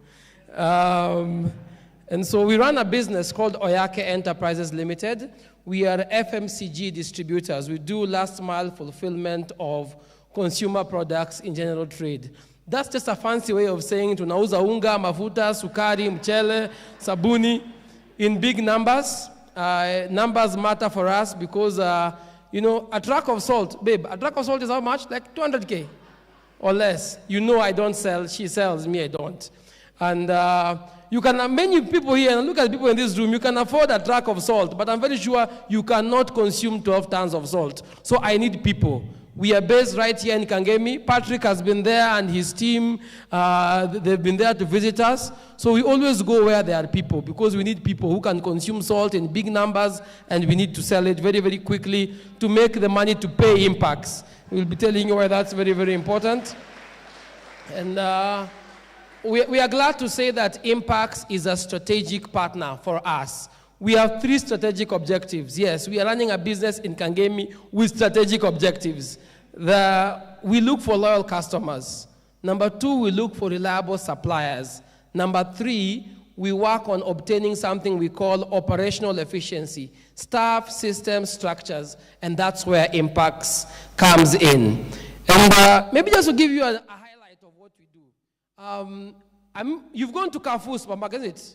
And so we run a business called Oyake Enterprises Limited. We are FMCG distributors. We do last mile fulfillment of consumer products in general trade. That's just a fancy way of saying tunauza unga, mafuta, sukari, mchele, sabuni in big numbers. Numbers matter for us because, a truck of salt, babe, a truck of salt is how much? Like 200K or less. I don't sell, she sells, me I don't. And you can, many people here, and look at the people in this room, you can afford a truck of salt, but I'm very sure you cannot consume 12 tons of salt. So I need people. We are based right here in Kangemi. Patrick has been there and his team, they've been there to visit us. So we always go where there are people because we need people who can consume salt in big numbers and we need to sell it very, very quickly to make the money to pay Impax. We'll be telling you why that's very, very important. And we are glad to say that Impax is a strategic partner for us. We have 3 strategic objectives. Yes, we are running a business in Kangemi with strategic objectives. We look for loyal customers. Number 2, we look for reliable suppliers. Number 3, we work on obtaining something we call operational efficiency, staff, systems, structures, and that's where Impax comes in. And maybe just to give you a highlight of what we do. You've gone to Carrefour supermarket, isn't it?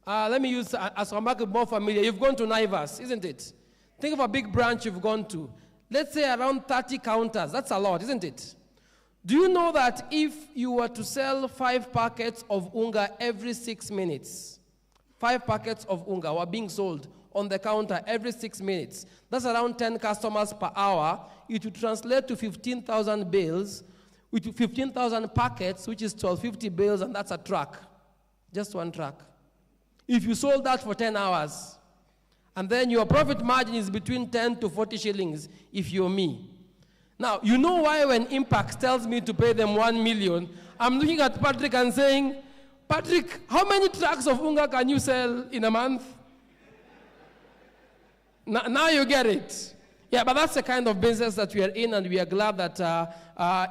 Let me use a supermarket more familiar. You've gone to Naivas, isn't it? Think of a big branch you've gone to. Let's say around 30 counters. That's a lot, isn't it? Do you know that if you were to sell 5 packets of unga every 6 minutes, 5 packets of unga were being sold on the counter every 6 minutes, that's around 10 customers per hour. It would translate to 15,000 bills, with 15,000 packets, which is 1,250 bills, and that's a truck, just one truck. If you sold that for 10 hours, and then your profit margin is between 10 to 40 shillings if you're me. Now, you know why when Impax tells me to pay them 1 million, I'm looking at Patrick and saying, Patrick, how many trucks of unga can you sell in a month? Now you get it. Yeah, but that's the kind of business that we are in, and we are glad that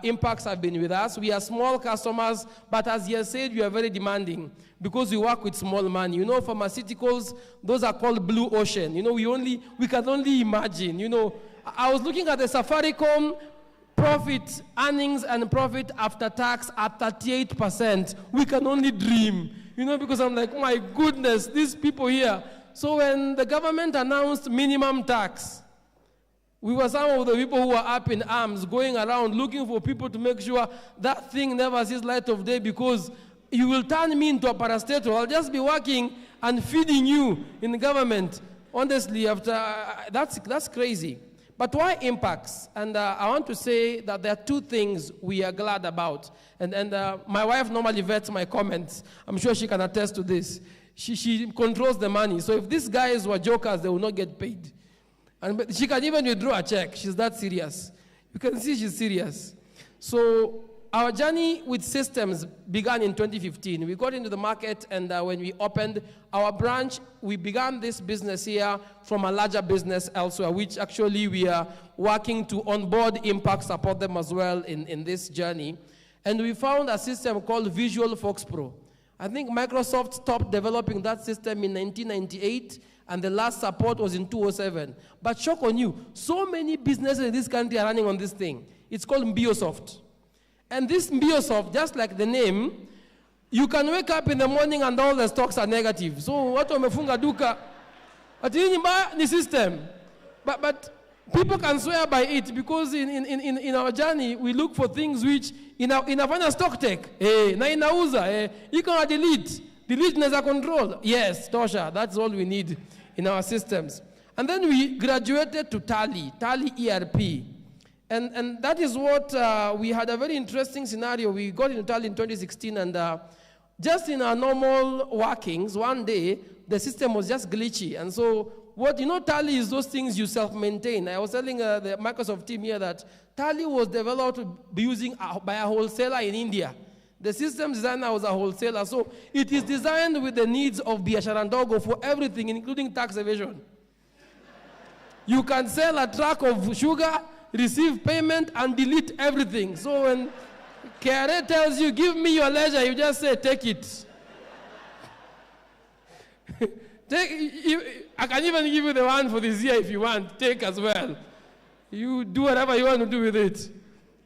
Impax have been with us. We are small customers, but as you said, we are very demanding because we work with small money. You know, pharmaceuticals, those are called blue ocean. You know, we can only imagine. You know, I was looking at the Safaricom profit, earnings and profit after tax at 38%. We can only dream. You know, because I'm like, oh my goodness, these people here. So when the government announced minimum tax, we were some of the people who were up in arms, going around looking for people to make sure that thing never sees light of day, because you will turn me into a parastatal. I'll just be working and feeding you in the government. Honestly, after that's crazy. But why Impax? And I want to say that there are two things we are glad about. And my wife normally vets my comments. I'm sure she can attest to this. She controls the money. So if these guys were jokers, they will not get paid. And she can even withdraw a check. She's that serious. You can see she's serious. So our journey with systems began in 2015. We got into the market, and when we opened our branch, we began this business here from a larger business elsewhere, which actually we are working to onboard Impact, support them as well in this journey. And we found a system called Visual Fox Pro. I think Microsoft stopped developing that system in 1998, and the last support was in 2007. But shock on you, so many businesses in this country are running on this thing. It's called Mbiosoft. And this Mbiosoft, just like the name, you can wake up in the morning and all the stocks are negative. So what wamefunga duka, ati hii ni system. But people can swear by it, because in our journey, we look for things which inafanya stock take. Na inauza. You can delete neza control. Yes, Tosha, that's all we need in our systems. And then we graduated to Tally ERP. And that is what, we had a very interesting scenario. We got into Tally in 2016, and just in our normal workings, one day, the system was just glitchy. And so Tally is those things you self-maintain. I was telling the Microsoft team here that Tally was developed by a wholesaler in India. The system designer was a wholesaler. So it is designed with the needs of Biashara Ndogo for everything, including tax evasion. You can sell a truck of sugar, receive payment, and delete everything. So when KRA tells you, give me your ledger, you just say, take it. I can even give you the one for this year if you want. Take as well. You do whatever you want to do with it,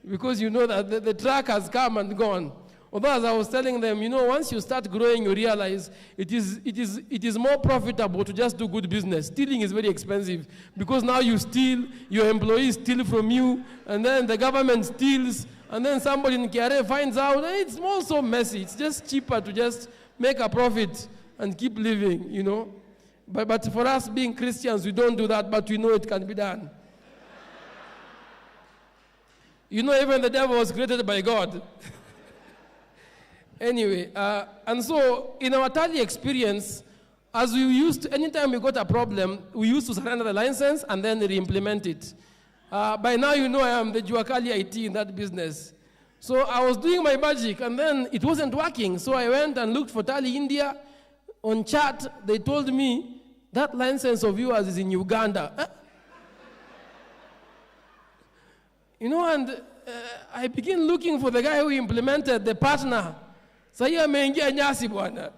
because you know that the truck has come and gone. Although, as I was telling them, once you start growing, you realize it is more profitable to just do good business. Stealing is very expensive, because now you steal, your employees steal from you, and then the government steals, and then somebody in KRA finds out, and it's all so messy. It's just cheaper to just make a profit and keep living, But for us being Christians, we don't do that, but we know it can be done. Even the devil was created by God. Anyway, and so in our Tally experience, as anytime we got a problem, we used to surrender the license and then re-implement it. By now, I am the Juakali IT in that business. So I was doing my magic, and then it wasn't working. So I went and looked for Tally India. On chat, they told me, that license of yours is in Uganda. And I began looking for the guy who implemented the partner. So here ameingia nyasi bwana.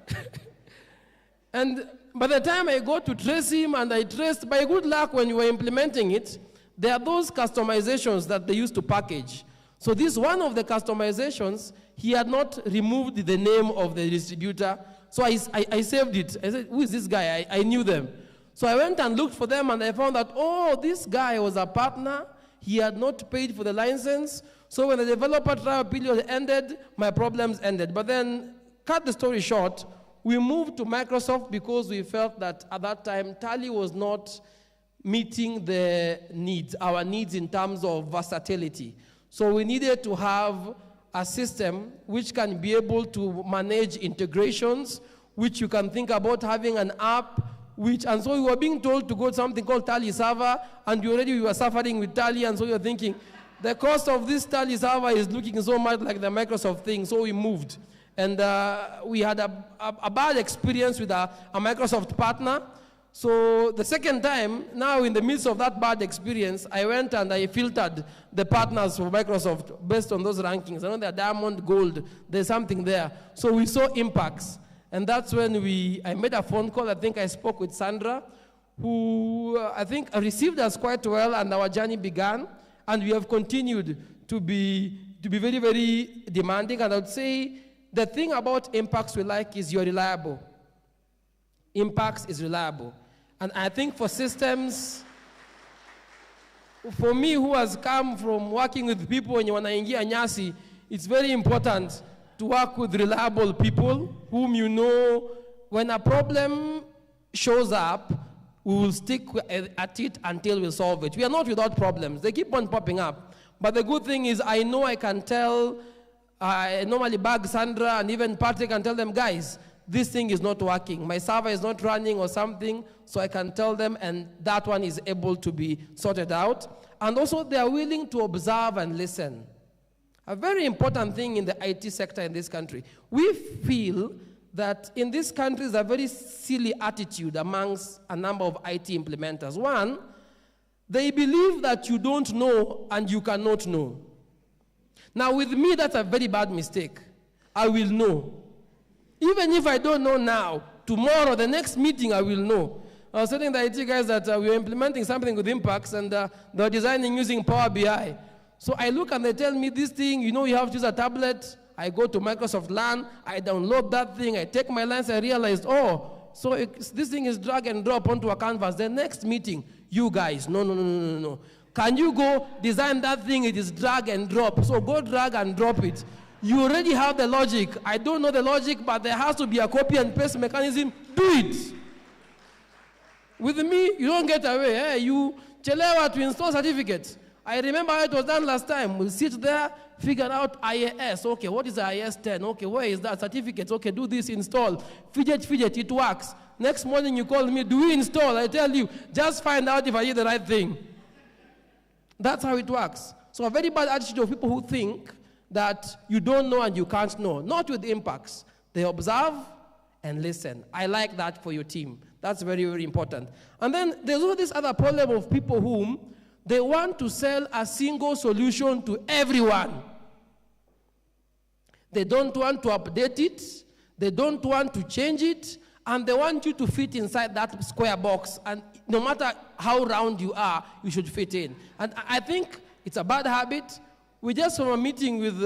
And by the time I got to trace him, and I traced, by good luck, when you were implementing it, there are those customizations that they used to package. So this one of the customizations, he had not removed the name of the distributor. So I saved it. I said, who is this guy? I knew them. So I went and looked for them, and I found that, this guy was a partner. He had not paid for the license. So when the developer trial period ended, my problems ended. But then, cut the story short, we moved to Microsoft because we felt that at that time, Tally was not meeting our needs in terms of versatility. So we needed to have a system which can be able to manage integrations, which you can think about having an app, and so we were being told to go to something called Tally Server, and we were suffering with Tally, and so you're thinking, the cost of this Tally Server is looking so much like the Microsoft thing, so we moved. And we had a bad experience with a Microsoft partner. So the second time, now in the midst of that bad experience, I went and I filtered the partners for Microsoft based on those rankings. I know they're diamond, gold, there's something there. So we saw Impax. And that's when I made a phone call. I think I spoke with Sandra, who I think received us quite well, and our journey began. And we have continued to be very, very demanding. And I would say the thing about Impax we like is you're reliable. Impax is reliable. And I think for systems, for me who has come from working with people when you want to ingia nyasi, it's very important to work with reliable people whom you know when a problem shows up, we will stick at it until we solve it. We are not without problems. They keep on popping up. But the good thing is I know I can tell, I normally bug Sandra and even Patrick and tell them, guys, this thing is not working. My server is not running or something, so I can tell them, and that one is able to be sorted out. And also they are willing to observe and listen. A very important thing in the IT sector in this country. We feel that in this country is a very silly attitude amongst a number of IT implementers. One, they believe that you don't know and you cannot know. Now with me, that's a very bad mistake. I will know. Even if I don't know now, tomorrow, the next meeting, I will know. I was telling the IT guys that we were implementing something with Impax, and they're designing using Power BI. So I look and they tell me this thing, you know, you have to use a tablet. I go to Microsoft LAN, I download that thing, I take my lens, I realized, so this thing is drag and drop onto a canvas. The next meeting, you guys, no. Can you go design that thing? It is drag and drop. So go drag and drop it. You already have the logic. I don't know the logic, but there has to be a copy and paste mechanism. Do it. With me, you don't get away. Hey, you chelewa to install certificates. I remember how it was done last time. We'll sit there, figure out IAS. Okay, what is IAS 10? Okay, where is that? Certificates. Okay, do this, install. Fidget, it works. Next morning you call me, do we install? I tell you, just find out if I did the right thing. That's how it works. So a very bad attitude of people who think that you don't know and you can't know. Not with Impax. They observe and listen. I like that for your team. That's very, very important. And then there's also this other problem of people whom they want to sell a single solution to everyone. They don't want to update it. They don't want to change it. And they want you to fit inside that square box. And no matter how round you are, you should fit in. And I think it's a bad habit. We just from a meeting with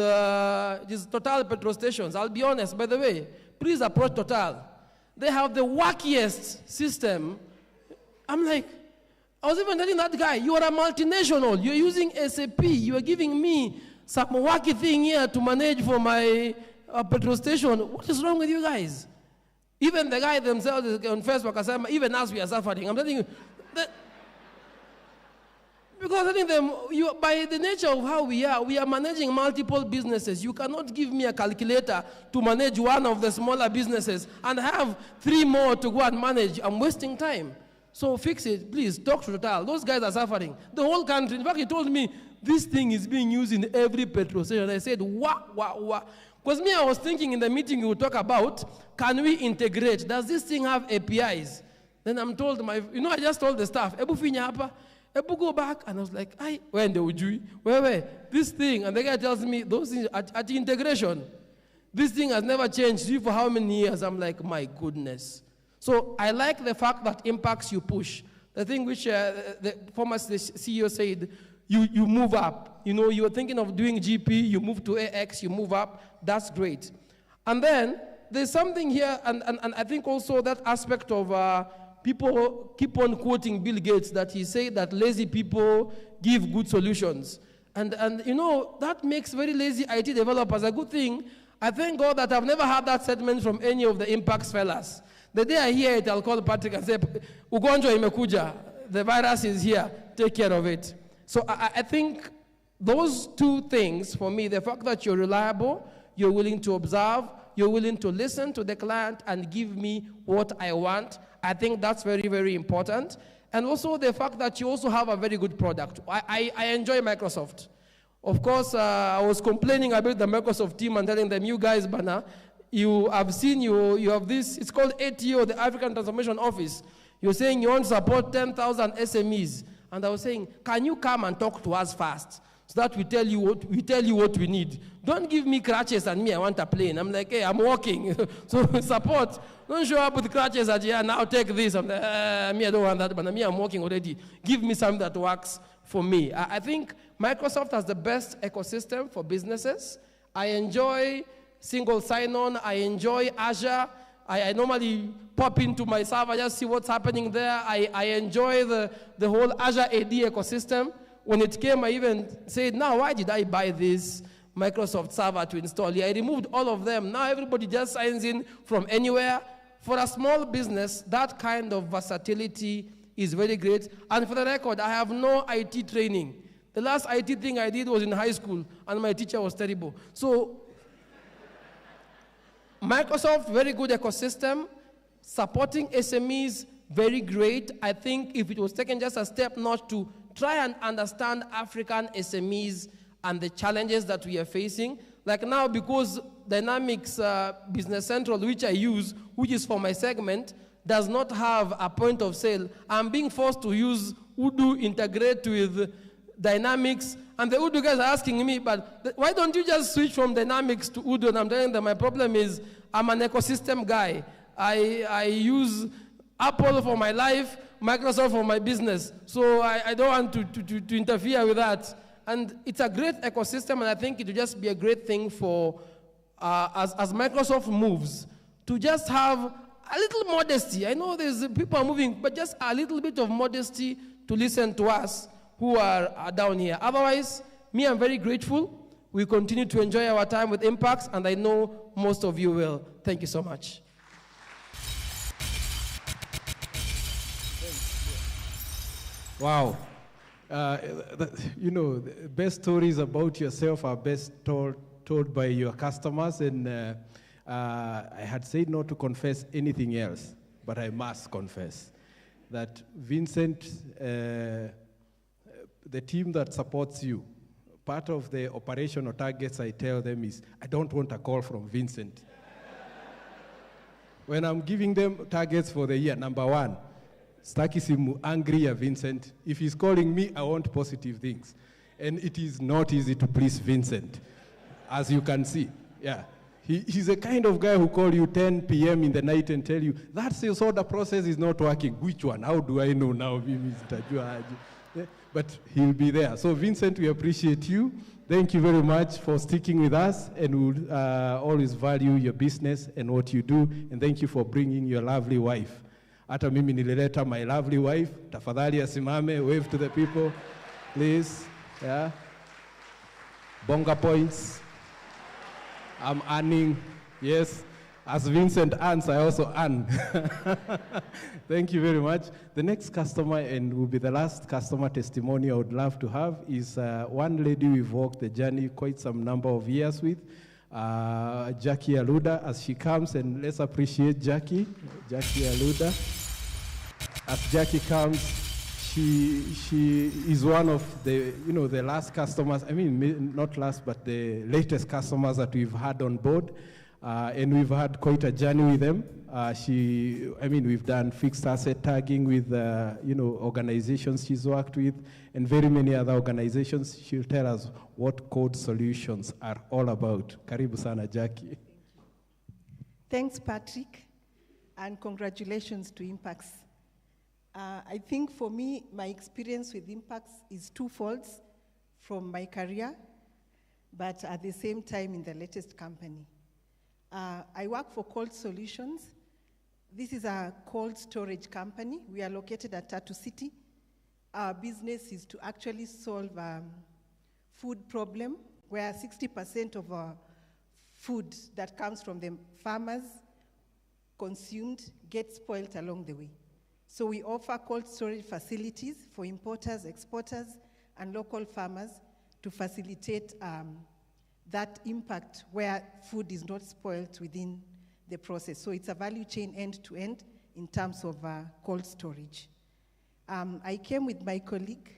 these Total petrol stations. I'll be honest, by the way, please approach Total. They have the wackiest system. I'm like, I was even telling that guy, you are a multinational. You're using SAP. You are giving me some wacky thing here to manage for my petrol station. What is wrong with you guys? Even the guy themselves on Facebook, even as we are suffering. I'm telling you, because I think by the nature of how we are managing multiple businesses. You cannot give me a calculator to manage one of the smaller businesses and have 3 more to go and manage. I'm wasting time. So fix it, please. Talk to Total. Those guys are suffering. The whole country. In fact, he told me this thing is being used in every petrol station. I said, wah. Because me, I was thinking in the meeting we would talk about, can we integrate? Does this thing have APIs? Then I'm told, I just told the staff, Ebu finya hapa, Ebu go back. And I was like, when the ujui? Where? This thing. And the guy tells me, those things at the integration. This thing has never changed. See for how many years? I'm like, my goodness. So I like the fact that Impax you push. The thing which the former CEO said, you move up. You know, you were thinking of doing GP, you move to AX, you move up. That's great. And then there's something here, and I think also that aspect of people keep on quoting Bill Gates, that he said that lazy people give good solutions. And you know, that makes very lazy IT developers a good thing. I thank God that I've never had that statement from any of the Impax fellas. The day I hear it, I'll call Patrick and say, ugonjwa imekuja, the virus is here, take care of it. So I think those 2 things, for me, the fact that you're reliable, you're willing to observe, you're willing to listen to the client and give me what I want, I think that's very, very important. And also the fact that you also have a very good product. I enjoy Microsoft. Of course, I was complaining about the Microsoft team and telling them, you guys, Bana, you have this, it's called ATO, the African Transformation Office. You're saying you want to support 10,000 SMEs. And I was saying, can you come and talk to us first? So that we tell you what we need. Don't give me crutches and me, I want a plane. I'm like, hey, I'm walking. So support. Don't show up with crutches and yeah, now take this. I'm like, me, I don't want that, but me, I'm walking already. Give me something that works for me. I think Microsoft has the best ecosystem for businesses. I enjoy single sign-on. I enjoy Azure. I normally pop into my server, just see what's happening there. I enjoy the whole Azure AD ecosystem. When it came, I even said, now, why did I buy this Microsoft server to install? I removed all of them. Now everybody just signs in from anywhere. For a small business, that kind of versatility is very great. And for the record, I have no IT training. The last IT thing I did was in high school, and my teacher was terrible. So Microsoft, very good ecosystem. Supporting SMEs, very great. I think if it was taken just a step not to try and understand African SMEs and the challenges that we are facing. Like now, because Dynamics Business Central, which I use, which is for my segment, does not have a point of sale, I'm being forced to use Odoo integrate with Dynamics. And the Odoo guys are asking me, but why don't you just switch from Dynamics to Odoo? And I'm telling them my problem is I'm an ecosystem guy. I use Apple for my life, Microsoft for my business. So I don't want to interfere with that. And it's a great ecosystem, and I think it will just be a great thing for, as Microsoft moves, to just have a little modesty. I know there's people are moving, but just a little bit of modesty to listen to us who are down here. Otherwise, me, I'm very grateful. We continue to enjoy our time with Impax, and I know most of you will. Thank you so much. Wow. You know, the best stories about yourself are best told by your customers. And I had said not to confess anything else, but I must confess that Vincent, the team that supports you, part of the operational targets I tell them is, I don't want a call from Vincent. When I'm giving them targets for the year, number one, Staki simu angry ya Vincent. If he's calling me, I want positive things. And it is not easy to please Vincent, as you can see. Yeah. He's the kind of guy who call you 10 p.m. in the night and tell you, that sales order process is not working. Which one? How do I know now? Yeah, but he'll be there. So Vincent, we appreciate you. Thank you very much for sticking with us, and we'll always value your business and what you do. And thank you for bringing your lovely wife. Hata mimi nilileta my lovely wife. Tafadhali asimame, wave to the people, please. Yeah. Bonga points. I'm earning. Yes. As Vincent earns, I also earn. Thank you very much. The next customer, and will be the last customer testimony I would love to have, is one lady we've walked the journey quite some number of years with, Jackie Aluda, as she comes, and let's appreciate Jackie Aluda. As Jackie comes, she is one of the, the last customers, I mean, not last, but the latest customers that we've had on board. And we've had quite a journey with them. We've done fixed asset tagging with, organizations she's worked with, and very many other organizations. She'll tell us what code solutions are all about. Karibu sana, Jackie. Thanks, Patrick, and congratulations to Impax. I think for me, my experience with Impax is twofold from my career, but at the same time in the latest company. I work for Cold Solutions. This is a cold storage company. We are located at Tatu City. Our business is to actually solve a food problem where 60% of our food that comes from the farmers consumed gets spoiled along the way. So we offer cold storage facilities for importers, exporters, and local farmers to facilitate that impact where food is not spoiled within the process. So it's a value chain end-to-end in terms of cold storage. I came with my colleague,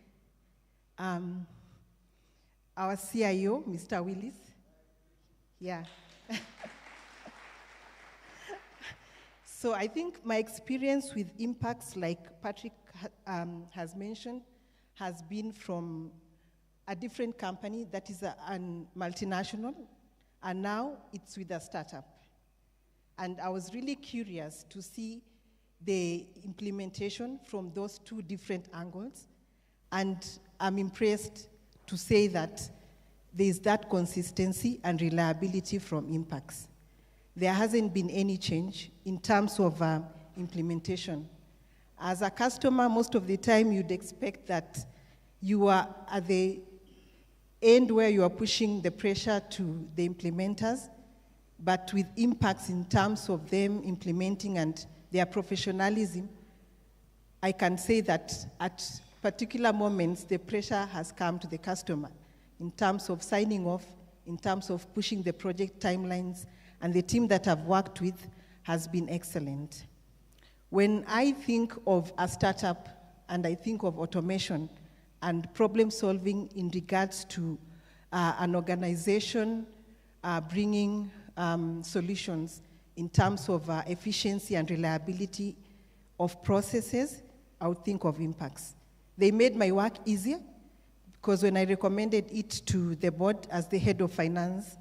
our CIO, Mr. Willis. Yeah. So I think my experience with Impax, like Patrick has mentioned, has been from a different company that is a multinational, and now it's with a startup. And I was really curious to see the implementation from those two different angles. And I'm impressed to say that there's that consistency and reliability from Impax. There hasn't been any change in terms of implementation. As a customer, most of the time you'd expect that you are at the end where you are pushing the pressure to the implementers, but with Impax in terms of them implementing and their professionalism, I can say that at particular moments, the pressure has come to the customer in terms of signing off, in terms of pushing the project timelines, and the team that I've worked with has been excellent. When I think of a startup and I think of automation and problem solving in regards to an organization bringing solutions in terms of efficiency and reliability of processes, I would think of Impax. They made my work easier because when I recommended it to the board as the head of finance,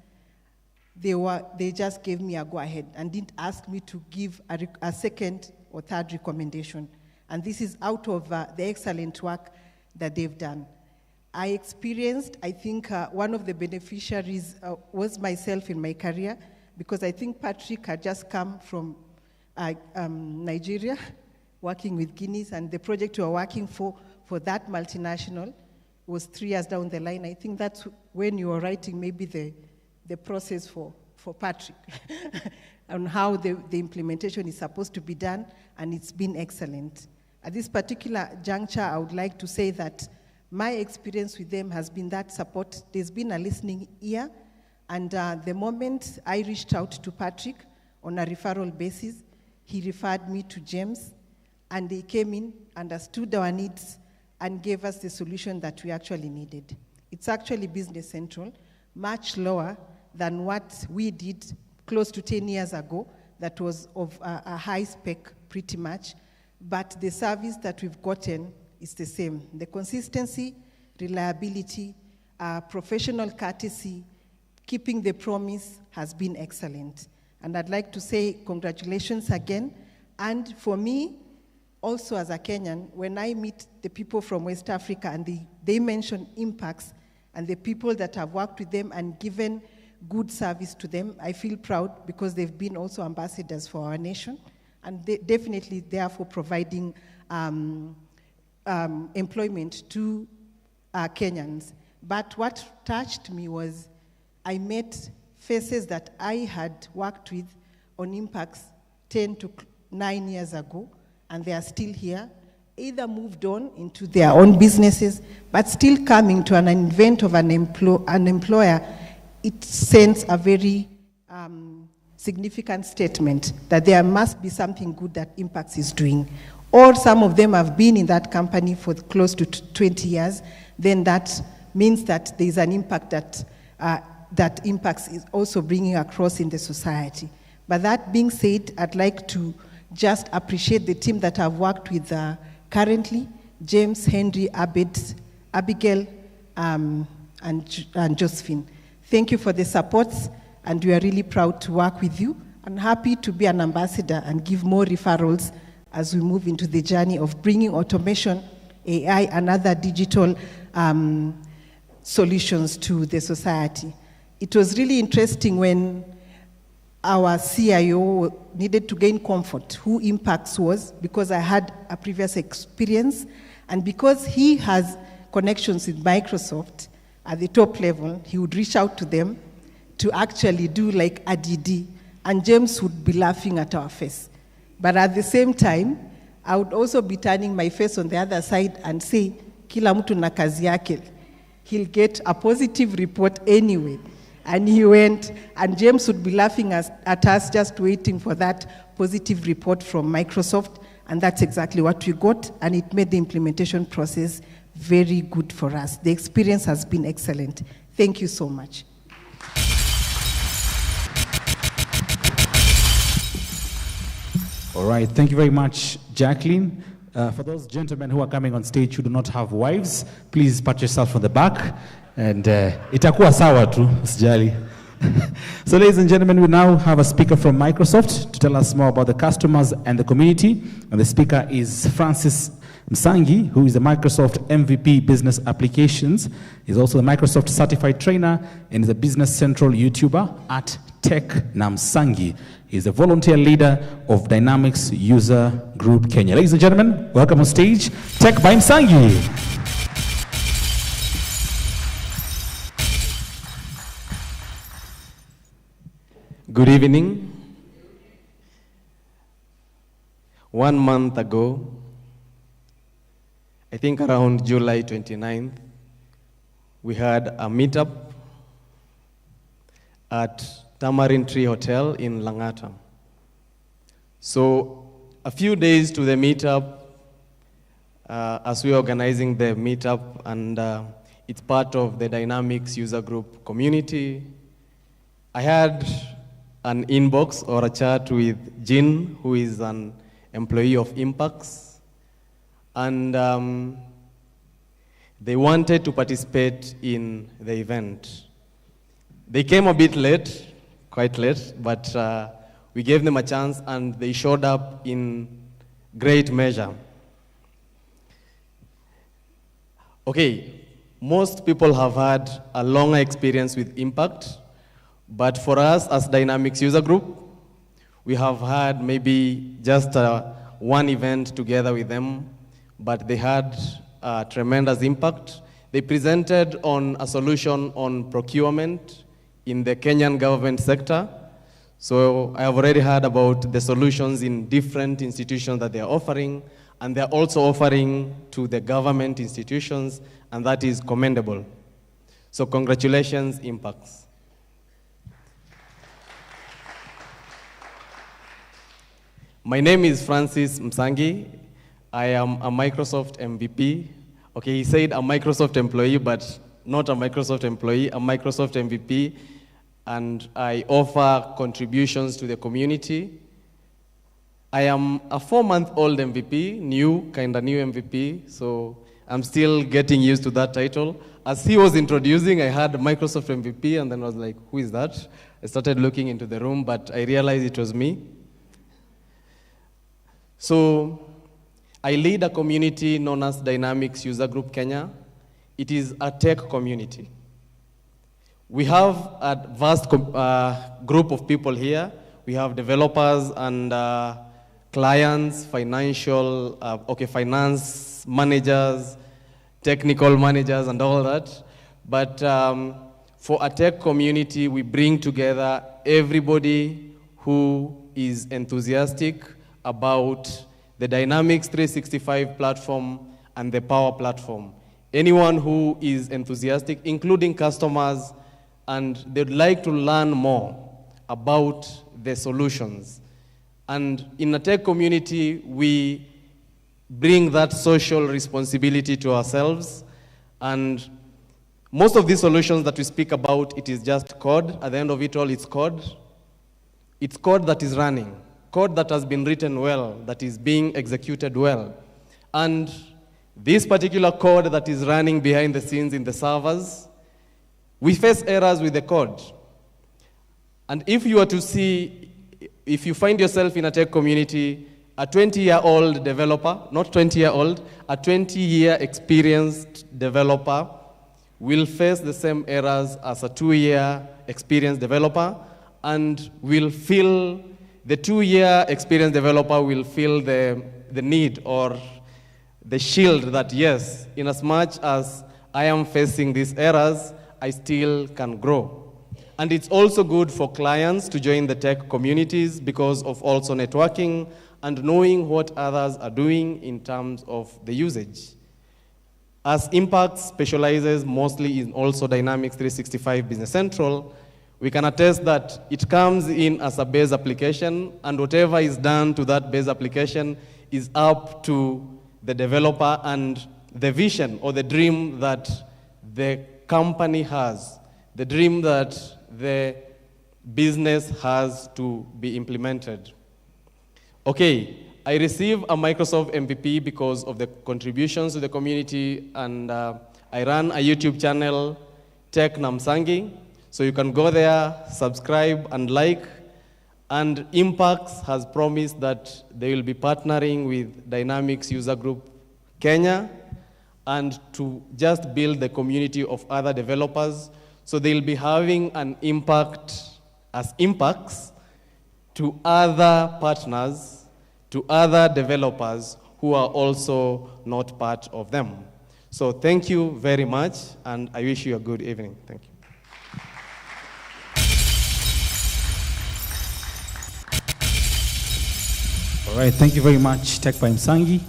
they just gave me a go-ahead and didn't ask me to give a second or third recommendation. And this is out of the excellent work that they've done. I experienced, I think, one of the beneficiaries was myself in my career, because I think Patrick had just come from Nigeria, working with Guineas, and the project we were working for that multinational was 3 years down the line. I think that's when you were writing maybe the process for Patrick on how the implementation is supposed to be done, and it's been excellent. At this particular juncture, I would like to say that my experience with them has been that support. There's been a listening ear, and the moment I reached out to Patrick on a referral basis, he referred me to James, and they came in, understood our needs, and gave us the solution that we actually needed. It's actually Business Central, much lower than what we did close to 10 years ago, that was of a high spec pretty much, but the service that we've gotten is the same. The consistency, reliability, professional courtesy, keeping the promise has been excellent. And I'd like to say congratulations again. And for me, also as a Kenyan, when I meet the people from West Africa and they mention Impax and the people that have worked with them and given good service to them, I feel proud because they've been also ambassadors for our nation, and they definitely therefore providing employment to Kenyans. But what touched me was I met faces that I had worked with on Impax 10 to 9 years ago, and they are still here, either moved on into their own businesses, but still coming to an event of an employer. It sends a very significant statement that there must be something good that Impax is doing. Or some of them have been in that company for close to 20 years, then that means that there is an impact that Impax is also bringing across in the society. But that being said, I'd like to just appreciate the team that I've worked with currently, James, Henry, Abigail, and Josephine. Thank you for the support, and we are really proud to work with you. I'm happy to be an ambassador and give more referrals as we move into the journey of bringing automation, AI, and other digital solutions to the society. It was really interesting when our CIO needed to gain comfort who Impax was, because I had a previous experience, and because he has connections with Microsoft at the top level, he would reach out to them to actually do like a DD, and James would be laughing at our face. But at the same time, I would also be turning my face on the other side and say, kila mtu na kazi yake. He'll get a positive report anyway. And he went, and James would be laughing at us, just waiting for that positive report from Microsoft, and that's exactly what we got, and it made the implementation process very good for us. The experience has been excellent. Thank you so much. All right, thank you very much, Jacqueline. For those gentlemen who are coming on stage who do not have wives, please pat yourself on the back, and itakuwa sawa tu, usijali. So ladies and gentlemen, we now have a speaker from Microsoft to tell us more about the customers and the community. And the speaker is Francis Msangi, who is a Microsoft MVP Business Applications. He's also a Microsoft Certified Trainer and is a Business Central YouTuber at Tech na Msangi. He's a volunteer leader of Dynamics User Group Kenya. Ladies and gentlemen, welcome on stage, Tech by Msangi. Good evening. 1 month ago, I think around July 29th, we had a meetup at Tamarind Tree Hotel in Langata. So a few days to the meetup, as we are organizing the meetup, and it's part of the Dynamics User Group community, I had an inbox or a chat with Jin, who is an employee of Impax, and they wanted to participate in the event. They came a bit late, quite late, but we gave them a chance and they showed up in great measure. Okay, most people have had a longer experience with Impact, but for us as Dynamics User Group, we have had maybe just one event together with them, but they had a tremendous impact. They presented on a solution on procurement in the Kenyan government sector. So I have already heard about the solutions in different institutions that they are offering, and they're also offering to the government institutions, and that is commendable. So congratulations, Impax. My name is Francis Msangi. I am a Microsoft MVP. Okay, he said a Microsoft employee, but not a Microsoft employee, a Microsoft MVP. And I offer contributions to the community. I am a 4-month-old MVP, kind of new MVP, so I'm still getting used to that title. As he was introducing, I had Microsoft MVP, and then I was like, who is that? I started looking into the room, but I realized it was me. So I lead a community known as Dynamics User Group Kenya. It is a tech community. We have a vast group of people here. We have developers and clients, finance managers, technical managers, and all that. But for a tech community, we bring together everybody who is enthusiastic about the Dynamics 365 platform and the Power Platform. Anyone who is enthusiastic, including customers, and they'd like to learn more about the solutions. And in a tech community, we bring that social responsibility to ourselves. And most of these solutions that we speak about, it is just code. At the end of it all, it's code. It's code that is running, code that has been written well, that is being executed well. And this particular code that is running behind the scenes in the servers, we face errors with the code. And if you were to see, if you find yourself in a tech community, a 20-year-old developer, not 20-year-old, a 20-year experienced developer will face the same errors as a 2-year experienced developer, and will feel, the 2-year experienced developer will feel the need or the shield that, yes, in as much as I am facing these errors, I still can grow. And it's also good for clients to join the tech communities because of also networking and knowing what others are doing in terms of the usage. As Impax specializes mostly in also Dynamics 365 Business Central, we can attest that it comes in as a base application, and whatever is done to that base application is up to the developer and the vision or the dream that the company has, the dream that the business has to be implemented. Okay, I received a Microsoft MVP because of the contributions to the community, and I run a YouTube channel, Tech Namsangi. So you can go there, subscribe, and like. And Impax has promised that they will be partnering with Dynamics User Group Kenya and to just build the community of other developers. So they'll be having an impact as Impax to other partners, to other developers who are also not part of them. So thank you very much, and I wish you a good evening. Thank you. All right, thank you very much, Tech by Msangi.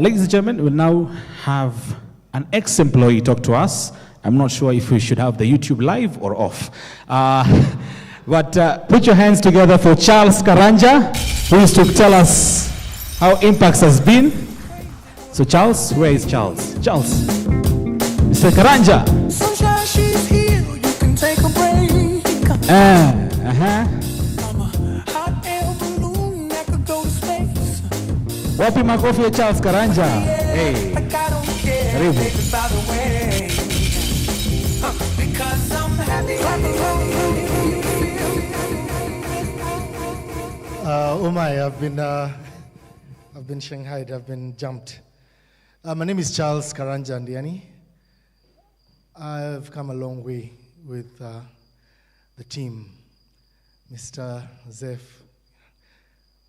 Ladies and gentlemen, we'll now have an ex-employee talk to us. I'm not sure if we should have the YouTube live or off. But put your hands together for Charles Karanja, who is to tell us how Impax has been. So Charles, where is Charles? Charles, Mr. Karanja. Sunshine, she's here, you can take a break. Hot air balloon that could go to space. Wapi makofi ya Charles Karanja? Hey, Like I don't care, karibu. baby, by the way. Because I'm happy. Oh my, I've been shanghaied, I've been jumped. My name is Charles Karanja Ndiani. I've come a long way with the team. Mr. Zeph,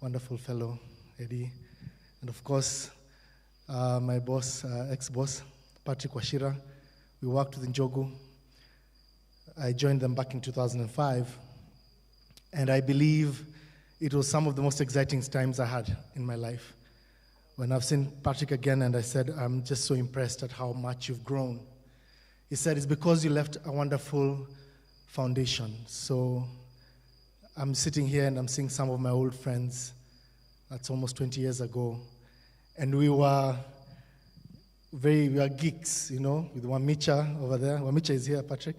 wonderful fellow, Eddie, and of course, my boss, ex-boss, Patrick Washira. We worked with Njogu. I joined them back in 2005, and I believe it was some of the most exciting times I had in my life. When I've seen Patrick again, and I said, I'm just so impressed at how much you've grown. He said, it's because you left a wonderful foundation. So I'm sitting here and I'm seeing some of my old friends. That's almost 20 years ago. And we were geeks, you know, with Wamicha over there. Wamicha is here, Patrick,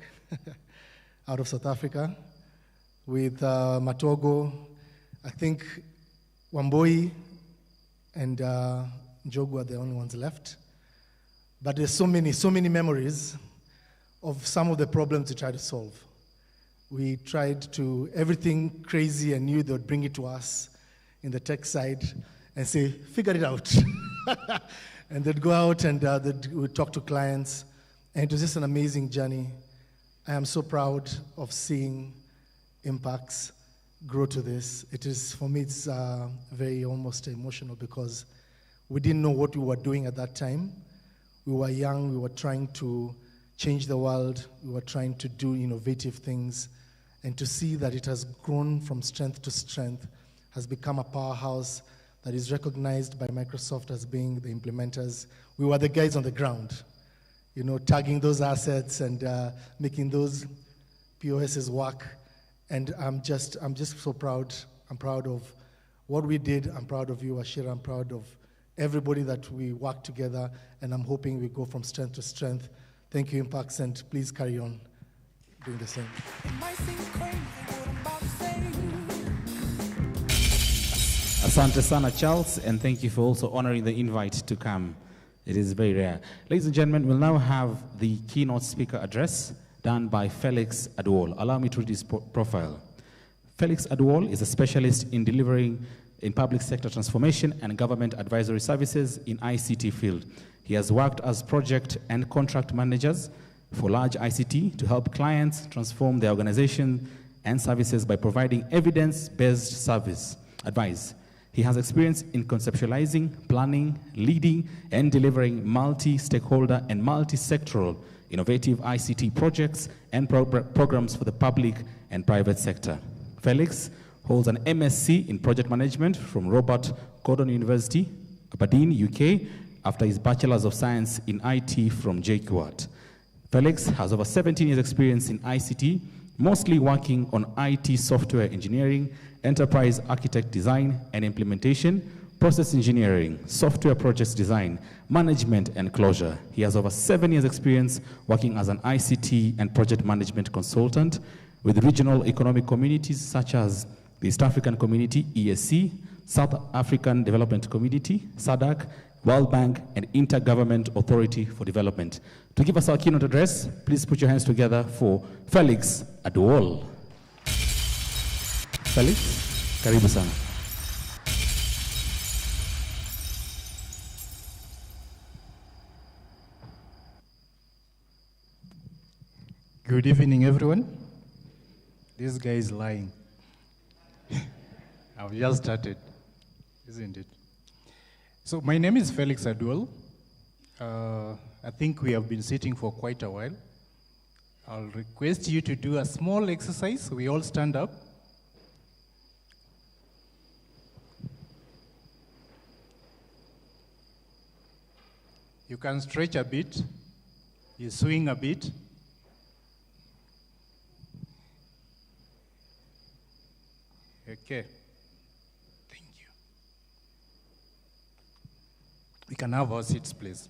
out of South Africa. With Matogo, I think Wamboi and Njogu are the only ones left. But there's so many memories of some of the problems we tried to solve. We tried to, everything crazy and new, they would bring it to us in the tech side and say, figure it out. And they'd go out and we'd talk to clients. And it was just an amazing journey. I am so proud of seeing Impax grow to this. It is, for me, it's very almost emotional because we didn't know what we were doing at that time. We were young, we were trying to change the world, we were trying to do innovative things, and to see that it has grown from strength to strength, has become a powerhouse that is recognized by Microsoft as being the implementers. We were the guys on the ground, you know, tagging those assets and making those POSs work. And I'm just so proud. I'm proud of what we did. I'm proud of you, Ashira. I'm proud of everybody that we work together. And I'm hoping we go from strength to strength. Thank you, Impax, and please carry on doing the same. It might seem crazy what I'm about to say. Asante sana, Charles, and thank you for also honoring the invite to come. It is very rare. Ladies and gentlemen, we'll now have the keynote speaker address done by Felix Aduol. Allow me to read his profile. Felix Aduol is a specialist in delivering in public sector transformation and government advisory services in ICT field. He has worked as project and contract managers for large ICT to help clients transform their organization and services by providing evidence-based service advice. He has experience in conceptualizing, planning, leading, and delivering multi-stakeholder and multi-sectoral innovative ICT projects and programs for the public and private sector. Felix holds an MSc in project management from Robert Gordon University, Aberdeen, UK, after his Bachelor's of Science in IT from JQuat. Felix has over 17 years experience in ICT, mostly working on IT software engineering, enterprise architect design and implementation, process engineering, software projects design, management, and closure. He has over 7 years experience working as an ICT and project management consultant with regional economic communities such as the East African Community, ESC, South African Development Community, SADC, World Bank, and Intergovernment Authority for Development. To give us our keynote address, please put your hands together for Felix Aduol. Felix, karibu sana. Good evening, everyone. This guy is lying. I've just started, isn't it? So my name is Felix Aduol. I think we have been sitting for quite a while. I'll request you to do a small exercise. We all stand up. You can stretch a bit. You swing a bit. Okay. Thank you. We can have our seats, please.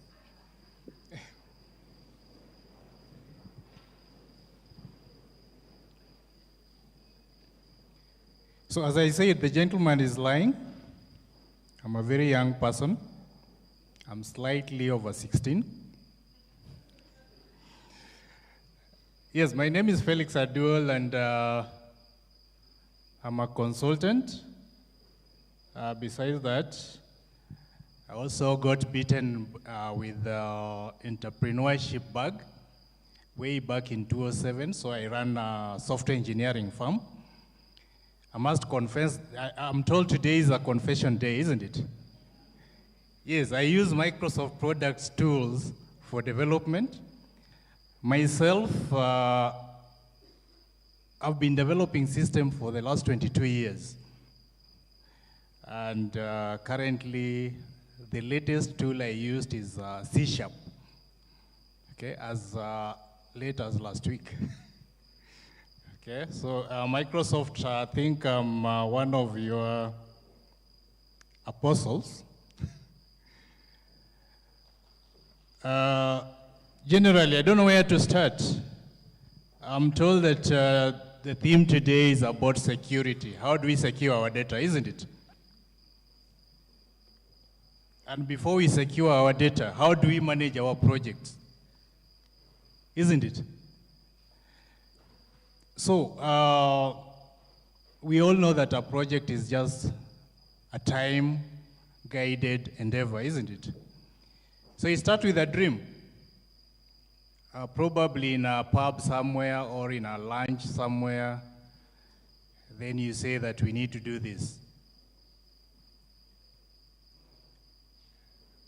So as I said, the gentleman is lying. I'm a very young person. I'm slightly over 16. Yes, my name is Felix Aduol, and I'm a consultant. Besides that, I also got bitten with the entrepreneurship bug way back in 2007, so I ran a software engineering firm. I must confess, I'm told today is a confession day, isn't it? Yes, I use Microsoft products tools for development. Myself, I've been developing systems for the last 22 years. And currently, the latest tool I used is C#, okay, as late as last week. Okay, so Microsoft, I think I'm one of your apostles. Generally, I don't know where to start. I'm told that the theme today is about security. How do we secure our data, isn't it? And before we secure our data, how do we manage our projects? Isn't it? So, we all know that a project is just a time-guided endeavor, isn't it? So you start with a dream. Probably in a pub somewhere or in a lunch somewhere, then you say that we need to do this.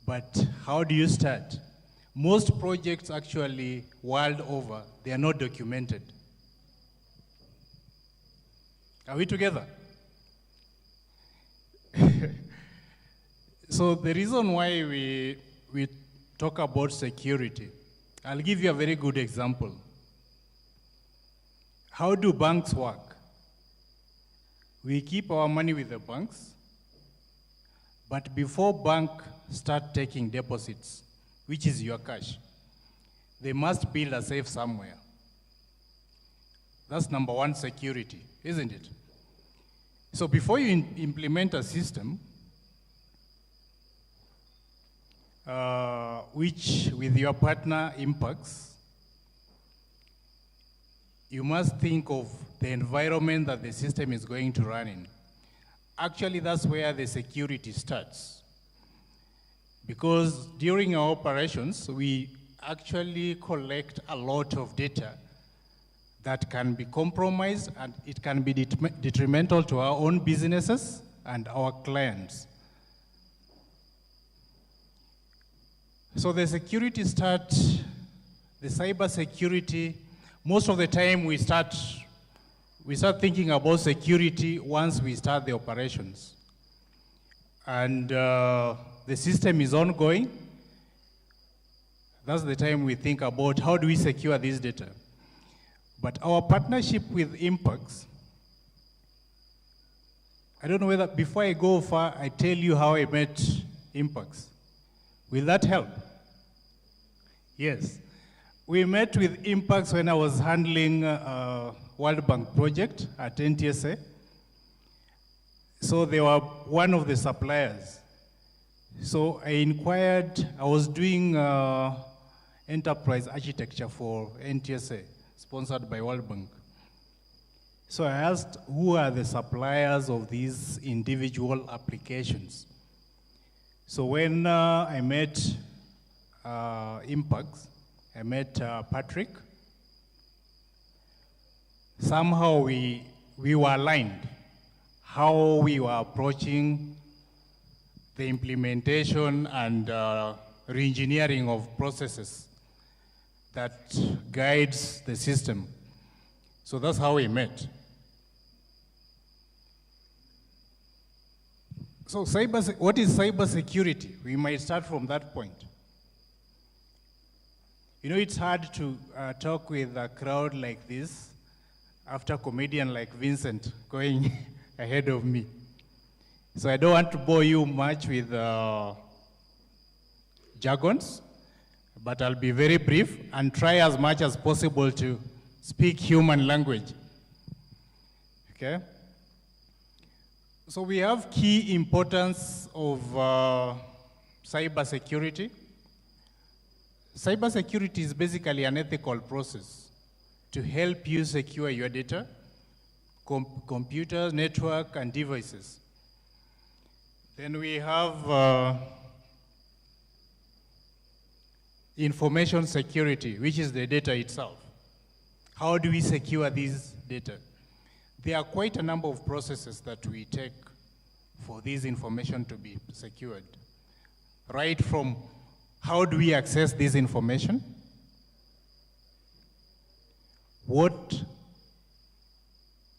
But how do you start? Most projects actually, world over, they are not documented. Are we together? So the reason why we talk about security, I'll give you a very good example. How do banks work? We keep our money with the banks, but before bank start taking deposits, which is your cash, they must build a safe somewhere. That's number one, security, isn't it? So before you implement a system, which with your partner Impax, you must think of the environment that the system is going to run in. Actually, that's where the security starts. Because during our operations, we actually collect a lot of data that can be compromised, and it can be detrimental to our own businesses and our clients. So the security starts, the cyber security, most of the time we start thinking about security once we start the operations. And the system is ongoing. That's the time we think about how do we secure this data. But our partnership with Impax, I don't know whether, before I go far, I tell you how I met Impax. Will that help? Yes. We met with Impax when I was handling World Bank project at NTSA. So they were one of the suppliers. So I inquired, I was doing enterprise architecture for NTSA, sponsored by World Bank. So I asked, who are the suppliers of these individual applications? So when I met Impax, I met Patrick. Somehow we were aligned, how we were approaching the implementation and re-engineering of processes that guides the system. So that's how we met. So what is cybersecurity? We might start from that point. You know, it's hard to talk with a crowd like this after a comedian like Vincent going ahead of me. So I don't want to bore you much with jargons, but I'll be very brief and try as much as possible to speak human language. Okay? So we have key importance of cybersecurity. Cybersecurity is basically an ethical process to help you secure your data, computers, network, and devices. Then we have information security, which is the data itself. How do we secure these data? There are quite a number of processes that we take for this information to be secured. Right from how do we access this information?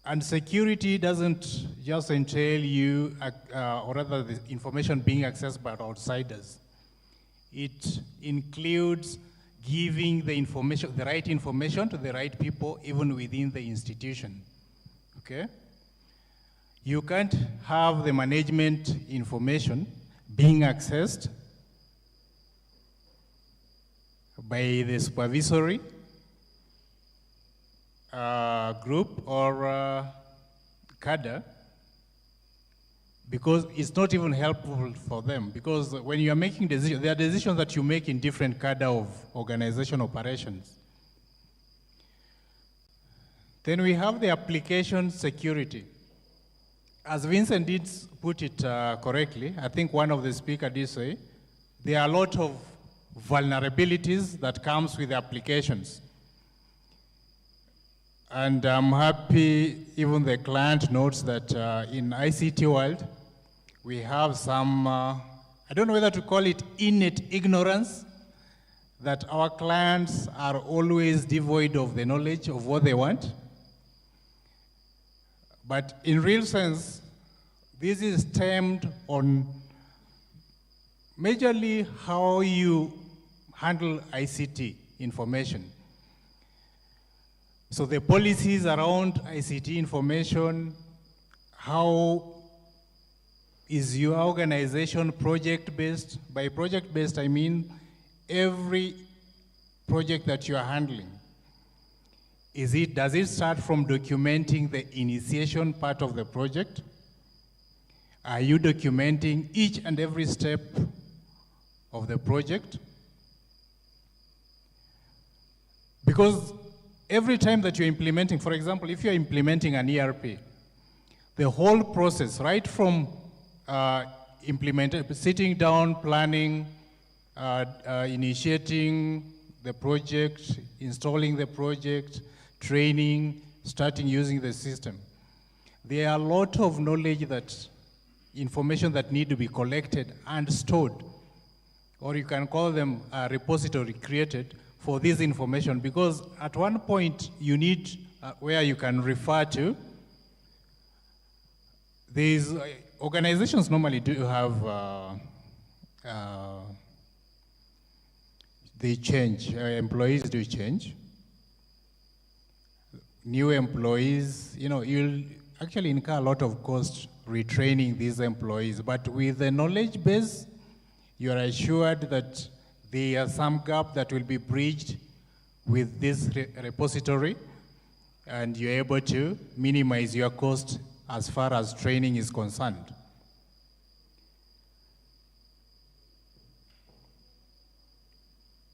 And security doesn't just entail you, or rather the information being accessed by outsiders. It includes giving the information, the right information to the right people, even within the institution. Okay? You can't have the management information being accessed by the supervisory group or cadre, because it's not even helpful for them. Because when you are making decisions, there are decisions that you make in different cadre of organization operations. Then we have the application security. As Vincent did put it correctly, I think one of the speakers did say, there are a lot of vulnerabilities that comes with the applications. And I'm happy even the client notes that in ICT world, we have some, I don't know whether to call it innate ignorance, that our clients are always devoid of the knowledge of what they want. But in real sense, this is stemmed on majorly how you handle ICT information. So the policies around ICT information, how is your organization project-based? By project-based, I mean every project that you are handling. Does it start from documenting the initiation part of the project? Are you documenting each and every step of the project? Because every time that you're implementing, for example, if you're implementing an ERP, the whole process, right from sitting down, planning, initiating the project, installing the project, training, starting using the system. There are a lot of knowledge information that need to be collected and stored, or you can call them a repository created for this information, because at one point you need where you can refer to. These organizations normally do have, they change, employees do change. New employees, you'll actually incur a lot of cost retraining these employees, but with the knowledge base, you are assured that there are some gap that will be bridged with this repository, and you're able to minimize your cost as far as training is concerned.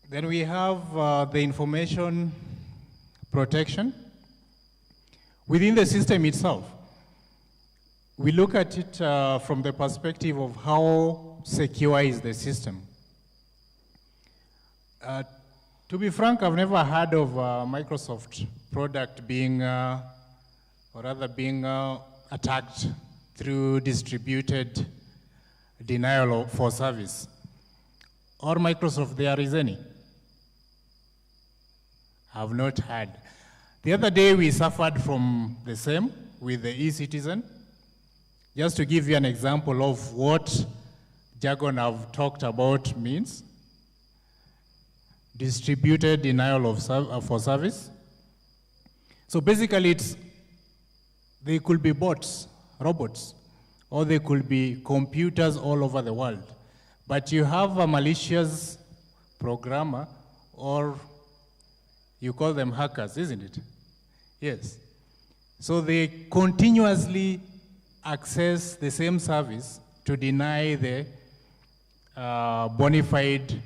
Then we have the information protection within the system itself. We look at it from the perspective of how secure is the system. To be frank, I've never heard of a Microsoft product being, or rather being attacked through distributed denial for service. Or Microsoft, there is any? I've not heard. The other day we suffered from the same with the e-citizen. Just to give you an example of what jargon I've talked about means. Distributed denial of for service. So basically they could be bots, robots, or they could be computers all over the world. But you have a malicious programmer, or you call them hackers, isn't it? Yes. So they continuously access the same service to deny the bona fide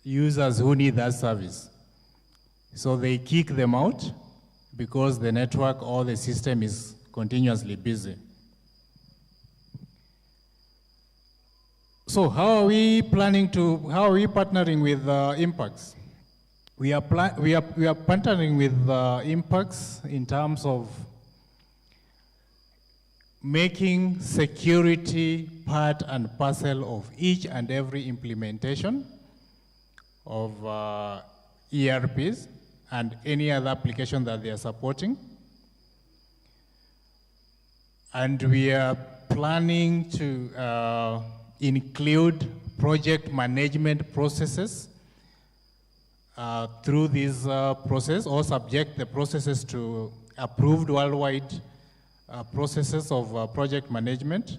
users who need that service. So they kick them out because the network or the system is continuously busy. So how are we partnering with Impax? We are partnering with Impax in terms of making security part and parcel of each and every implementation of ERPs and any other application that they are supporting. And we are planning to include project management processes through this process, or subject the processes to approved worldwide processes of project management.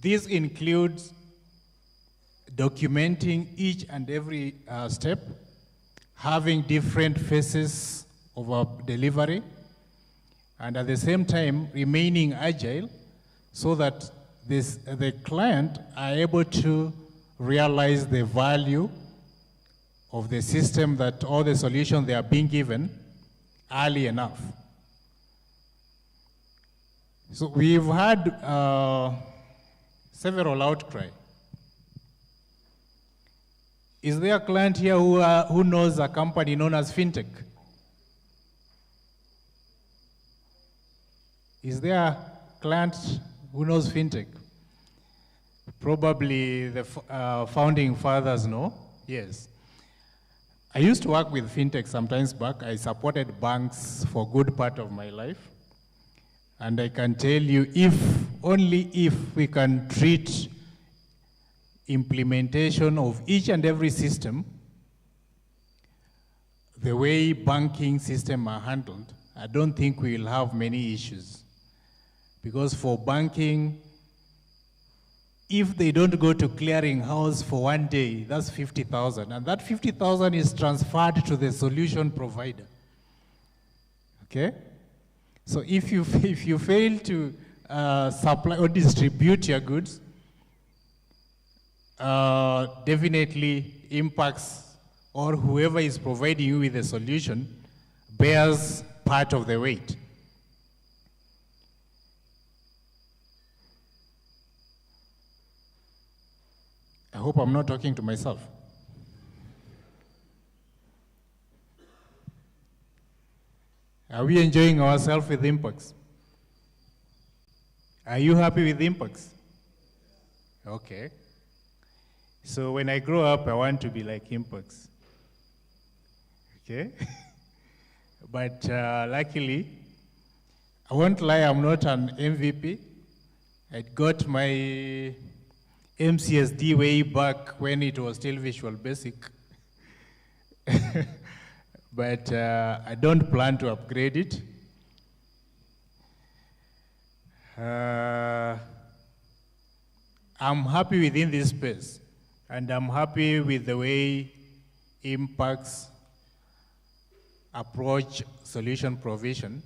This includes documenting each and every step, having different phases of delivery, and at the same time remaining agile so that the client are able to realize the value of the system that all the solutions they are being given early enough. So we've had several outcry. Is there a client here who knows a company known as FinTech? Is there a client who knows FinTech? Probably the founding fathers know, yes. I used to work with FinTech sometimes back. I supported banks for a good part of my life. And I can tell you, only if we can treat implementation of each and every system the way banking systems are handled, I don't think we will have many issues. Because for banking, if they don't go to clearing house for one day, that's 50,000. And that 50,000 is transferred to the solution provider. Okay? So if you fail to supply or distribute your goods, definitely Impax or whoever is providing you with a solution bears part of the weight. I hope I'm not talking to myself. Are we enjoying ourselves with Impax? Are you happy with Impax? Okay. So when I grow up, I want to be like Impax. Okay? But luckily, I won't lie, I'm not an MVP. I got my MCSD way back when it was still Visual Basic. But I don't plan to upgrade it. I'm happy within this space, and I'm happy with the way Impax approach solution provision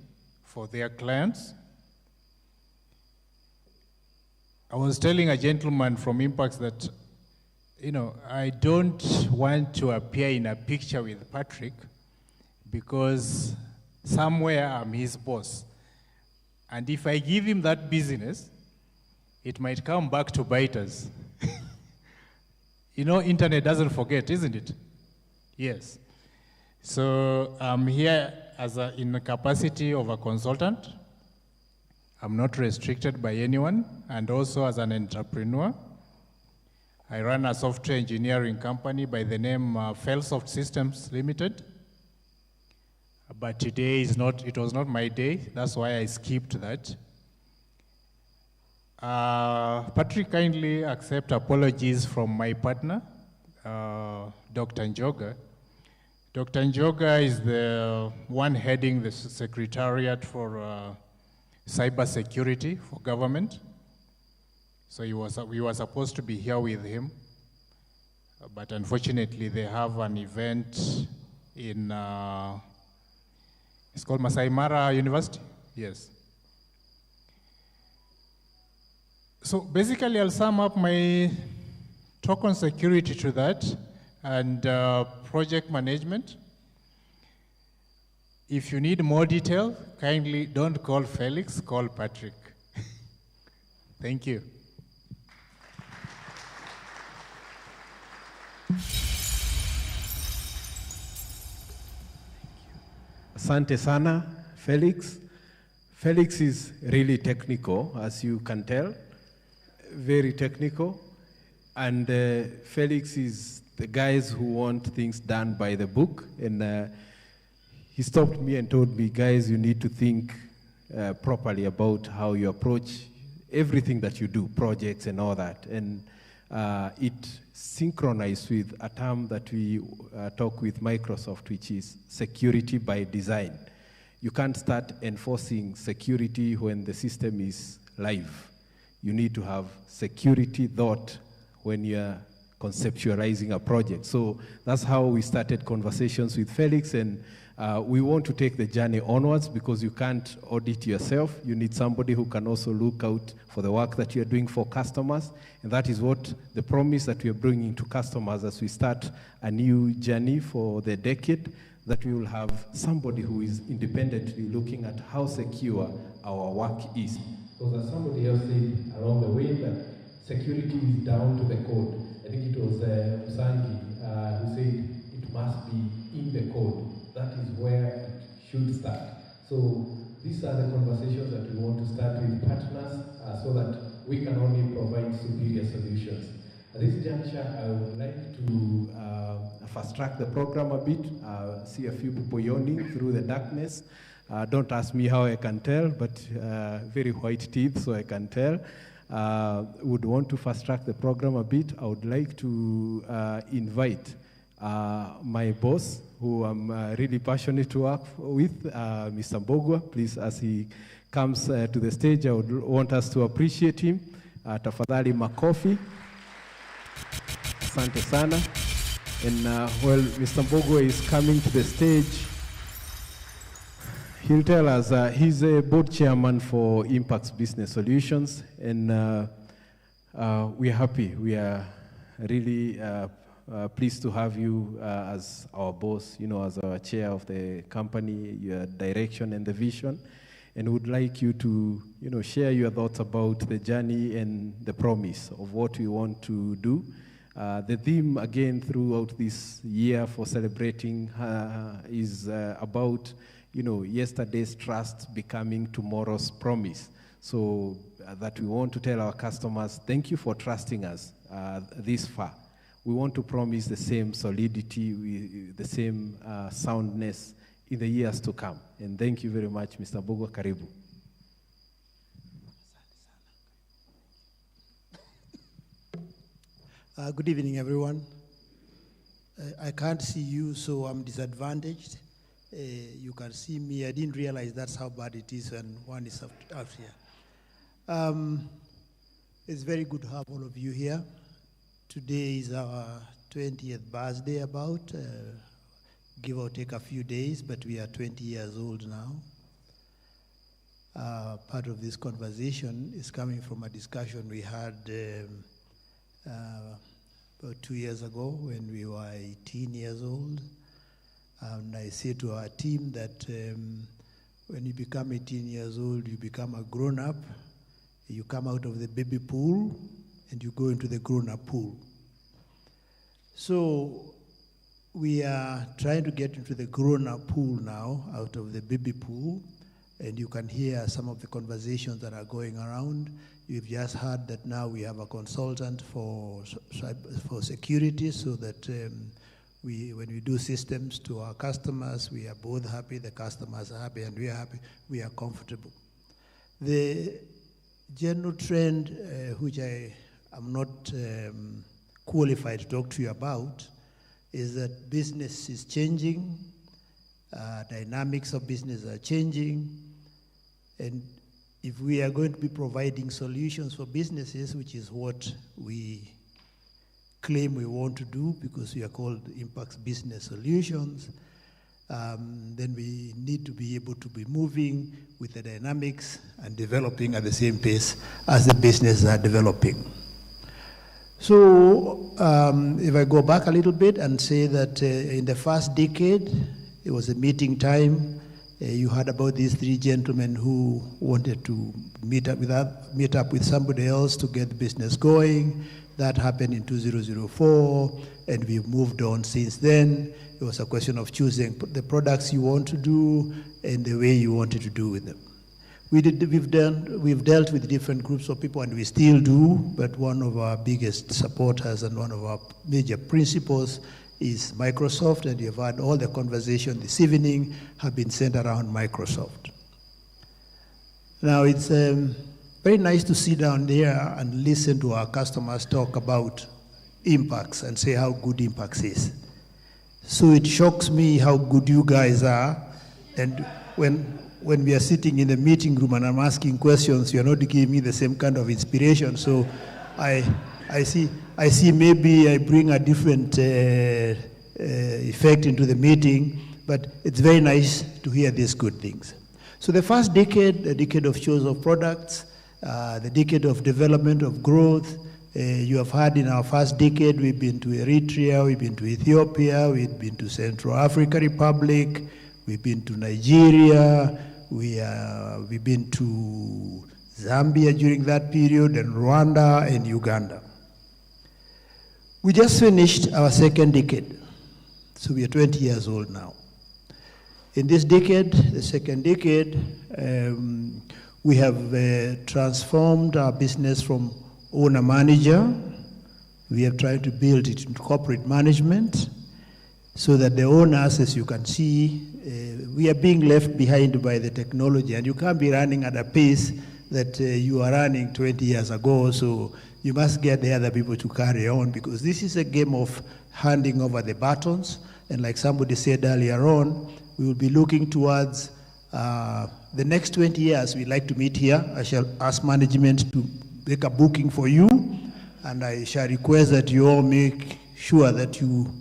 for their clients. I was telling a gentleman from Impax that, I don't want to appear in a picture with Patrick because somewhere I'm his boss. And if I give him that business, it might come back to bite us. Internet doesn't forget, isn't it? Yes. So I'm here in the capacity of a consultant. I'm not restricted by anyone, and also as an entrepreneur. I run a software engineering company by the name Felsoft Systems Limited. But today it was not my day, that's why I skipped that. Patrick, kindly accept apologies from my partner, Dr. Njoga. Dr. Njoga is the one heading the Secretariat for Cybersecurity for government. So we were supposed to be here with him, but unfortunately they have an event in, it's called Masai Mara University, yes. So basically I'll sum up my talk on security to that and project management. If you need more detail, kindly don't call Felix, call Patrick. Thank you. Asante sana, Felix. Felix is really technical, as you can tell, very technical. And Felix is the guys who want things done by the book. And he stopped me and told me, guys, you need to think properly about how you approach everything that you do, projects and all that. And it synchronized with a term that we talk with Microsoft, which is security by design. You can't start enforcing security when the system is live. You need to have security thought when you're conceptualizing a project. So that's how we started conversations with Felix, and we want to take the journey onwards because you can't audit yourself. You need somebody who can also look out for the work that you're doing for customers, and that is what the promise that we are bringing to customers as we start a new journey for the decade, that we will have somebody who is independently looking at how secure our work is. Because as somebody else said along the way, that security is down to the code. I think it was Musangi who said it must be in the code. That is where it should start. So these are the conversations that we want to start with partners so that we can only provide superior solutions. At this juncture, I would like to fast track the program a bit. See a few people yawning through the darkness. Don't ask me how I can tell, but very white teeth, so I can tell. Would want to fast track the program a bit. I would like to invite my boss, who I'm really passionate to work with, Mr. Mbogwa. Please, as he comes to the stage, I would want us to appreciate him. Tafadhali makofi. Asante sana. And while Mr. Mbogwa is coming to the stage, he'll tell us, he's a board chairman for Impax Business Solutions, and we are happy. We are really pleased to have you as our boss, as our chair of the company, your direction and the vision, and would like you to, share your thoughts about the journey and the promise of what we want to do. The theme, again, throughout this year for celebrating is about, yesterday's trust becoming tomorrow's promise. So that we want to tell our customers, thank you for trusting us this far. We want to promise the same solidity, the same soundness in the years to come. And thank you very much, Mr. Mbogwa. Karibu. Good evening, everyone. I can't see you, so I'm disadvantaged. You can see me. I didn't realize that's how bad it is when one is out here. It's very good to have all of you here. Today is our 20th birthday give or take a few days, but we are 20 years old now. part of this conversation is coming from a discussion we had about 2 years ago when we were 18 years old. And I say to our team that when you become 18 years old, you become a grown-up. You come out of the baby pool and you go into the grown-up pool. So we are trying to get into the grown-up pool now, out of the baby pool, and you can hear some of the conversations that are going around. You've just heard that now we have a consultant for security, so that when we do systems to our customers, we are both happy, the customers are happy, and we are happy, we are comfortable. The general trend, which I am not qualified to talk to you about, is that business is changing, dynamics of business are changing, and if we are going to be providing solutions for businesses, which is what we claim we want to do because we are called Impax Business Solutions, then we need to be able to be moving with the dynamics and developing at the same pace as the businesses are developing. So if I go back a little bit and say that in the first decade, it was a meeting time. You heard about these three gentlemen who wanted to meet up with somebody else to get the business going. That happened in 2004, and we've moved on since then. It was a question of choosing the products you want to do and the way you wanted to do with them. We've dealt with different groups of people, and we still do, but one of our biggest supporters and one of our major principles is Microsoft, and you've had all the conversation this evening have been centered around Microsoft. Now, it's very nice to sit down there and listen to our customers talk about Impax and say how good Impax is. So it shocks me how good you guys are, and when we are sitting in the meeting room and I'm asking questions, you're not giving me the same kind of inspiration. So I see maybe I bring a different effect into the meeting, but it's very nice to hear these good things. So the first decade, the decade of choice of products, the decade of development of growth, you have heard in our first decade, we've been to Eritrea, we've been to Ethiopia, we've been to Central African Republic, we've been to Nigeria, we've been to Zambia during that period, and Rwanda and Uganda. We just finished our second decade, so we are 20 years old now. In this decade, the second decade, we have transformed our business from owner-manager. We have tried to build it into corporate management so that the owners, as you can see, we are being left behind by the technology, and you can't be running at a pace that you are running 20 years ago, so you must get the other people to carry on, because this is a game of handing over the batons, and like somebody said earlier on, we will be looking towards the next 20 years. We'd like to meet here. I shall ask management to make a booking for you, and I shall request that you all make sure that you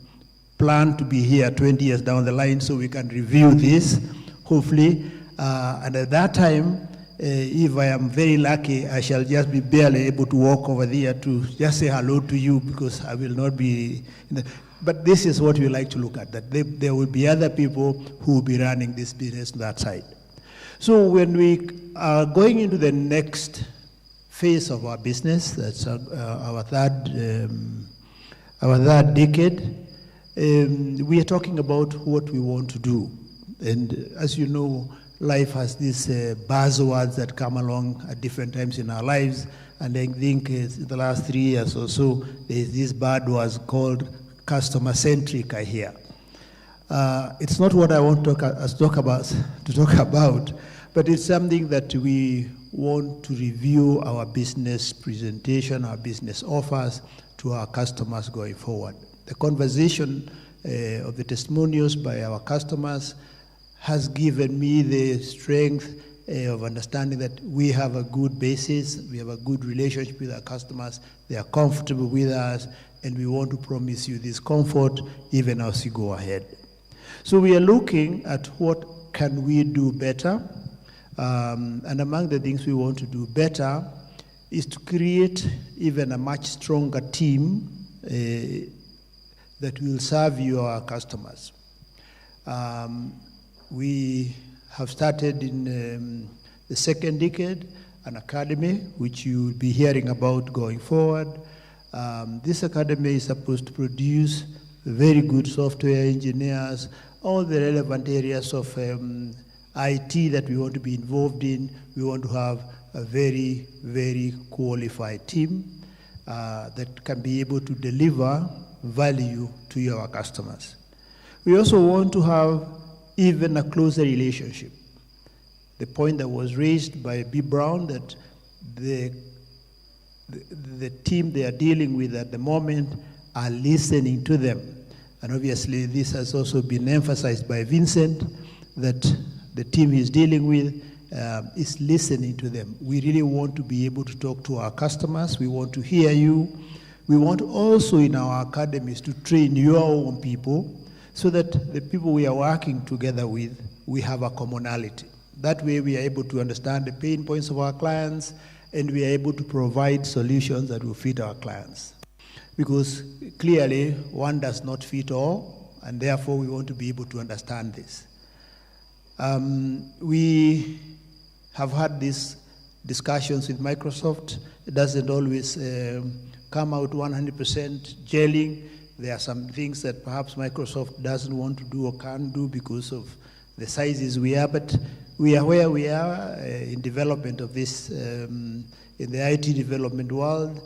plan to be here 20 years down the line so we can review this, hopefully. And at that time, if I am very lucky, I shall just be barely able to walk over there to just say hello to you, because I will not be in the, but this is what we like to look at, that there will be other people who will be running this business on that side. So when we are going into the next phase of our business, that's our third decade, we are talking about what we want to do. And as you know, life has these buzzwords that come along at different times in our lives. And I think in the last 3 years or so, there's this buzzword called customer-centric, I hear. It's not what I want to talk about, but it's something that we want to review our business presentation, our business offers to our customers going forward. The conversation of the testimonials by our customers has given me the strength of understanding that we have a good basis, we have a good relationship with our customers, they are comfortable with us, and we want to promise you this comfort even as we go ahead. So we are looking at what can we do better, And among the things we want to do better is to create even a much stronger team that will serve your customers. We have started in the second decade an academy, which you will be hearing about going forward. This academy is supposed to produce very good software engineers, all the relevant areas of IT that we want to be involved in. We want to have a very, very qualified team that can be able to deliver value to your customers. We also want to have even a closer relationship. The point that was raised by B. Brown that the team they are dealing with at the moment are listening to them. And obviously this has also been emphasized by Vincent, that the team he's dealing with is listening to them. We really want to be able to talk to our customers. We want to hear you. We want also in our academies to train your own people so that the people we are working together with, we have a commonality. That way we are able to understand the pain points of our clients and we are able to provide solutions that will fit our clients. Because clearly one does not fit all, and therefore we want to be able to understand this. We have had these discussions with Microsoft. It doesn't always come out 100% gelling. There are some things that perhaps Microsoft doesn't want to do or can't do because of the sizes we are, but we are where we are in development of this, in the IT development world.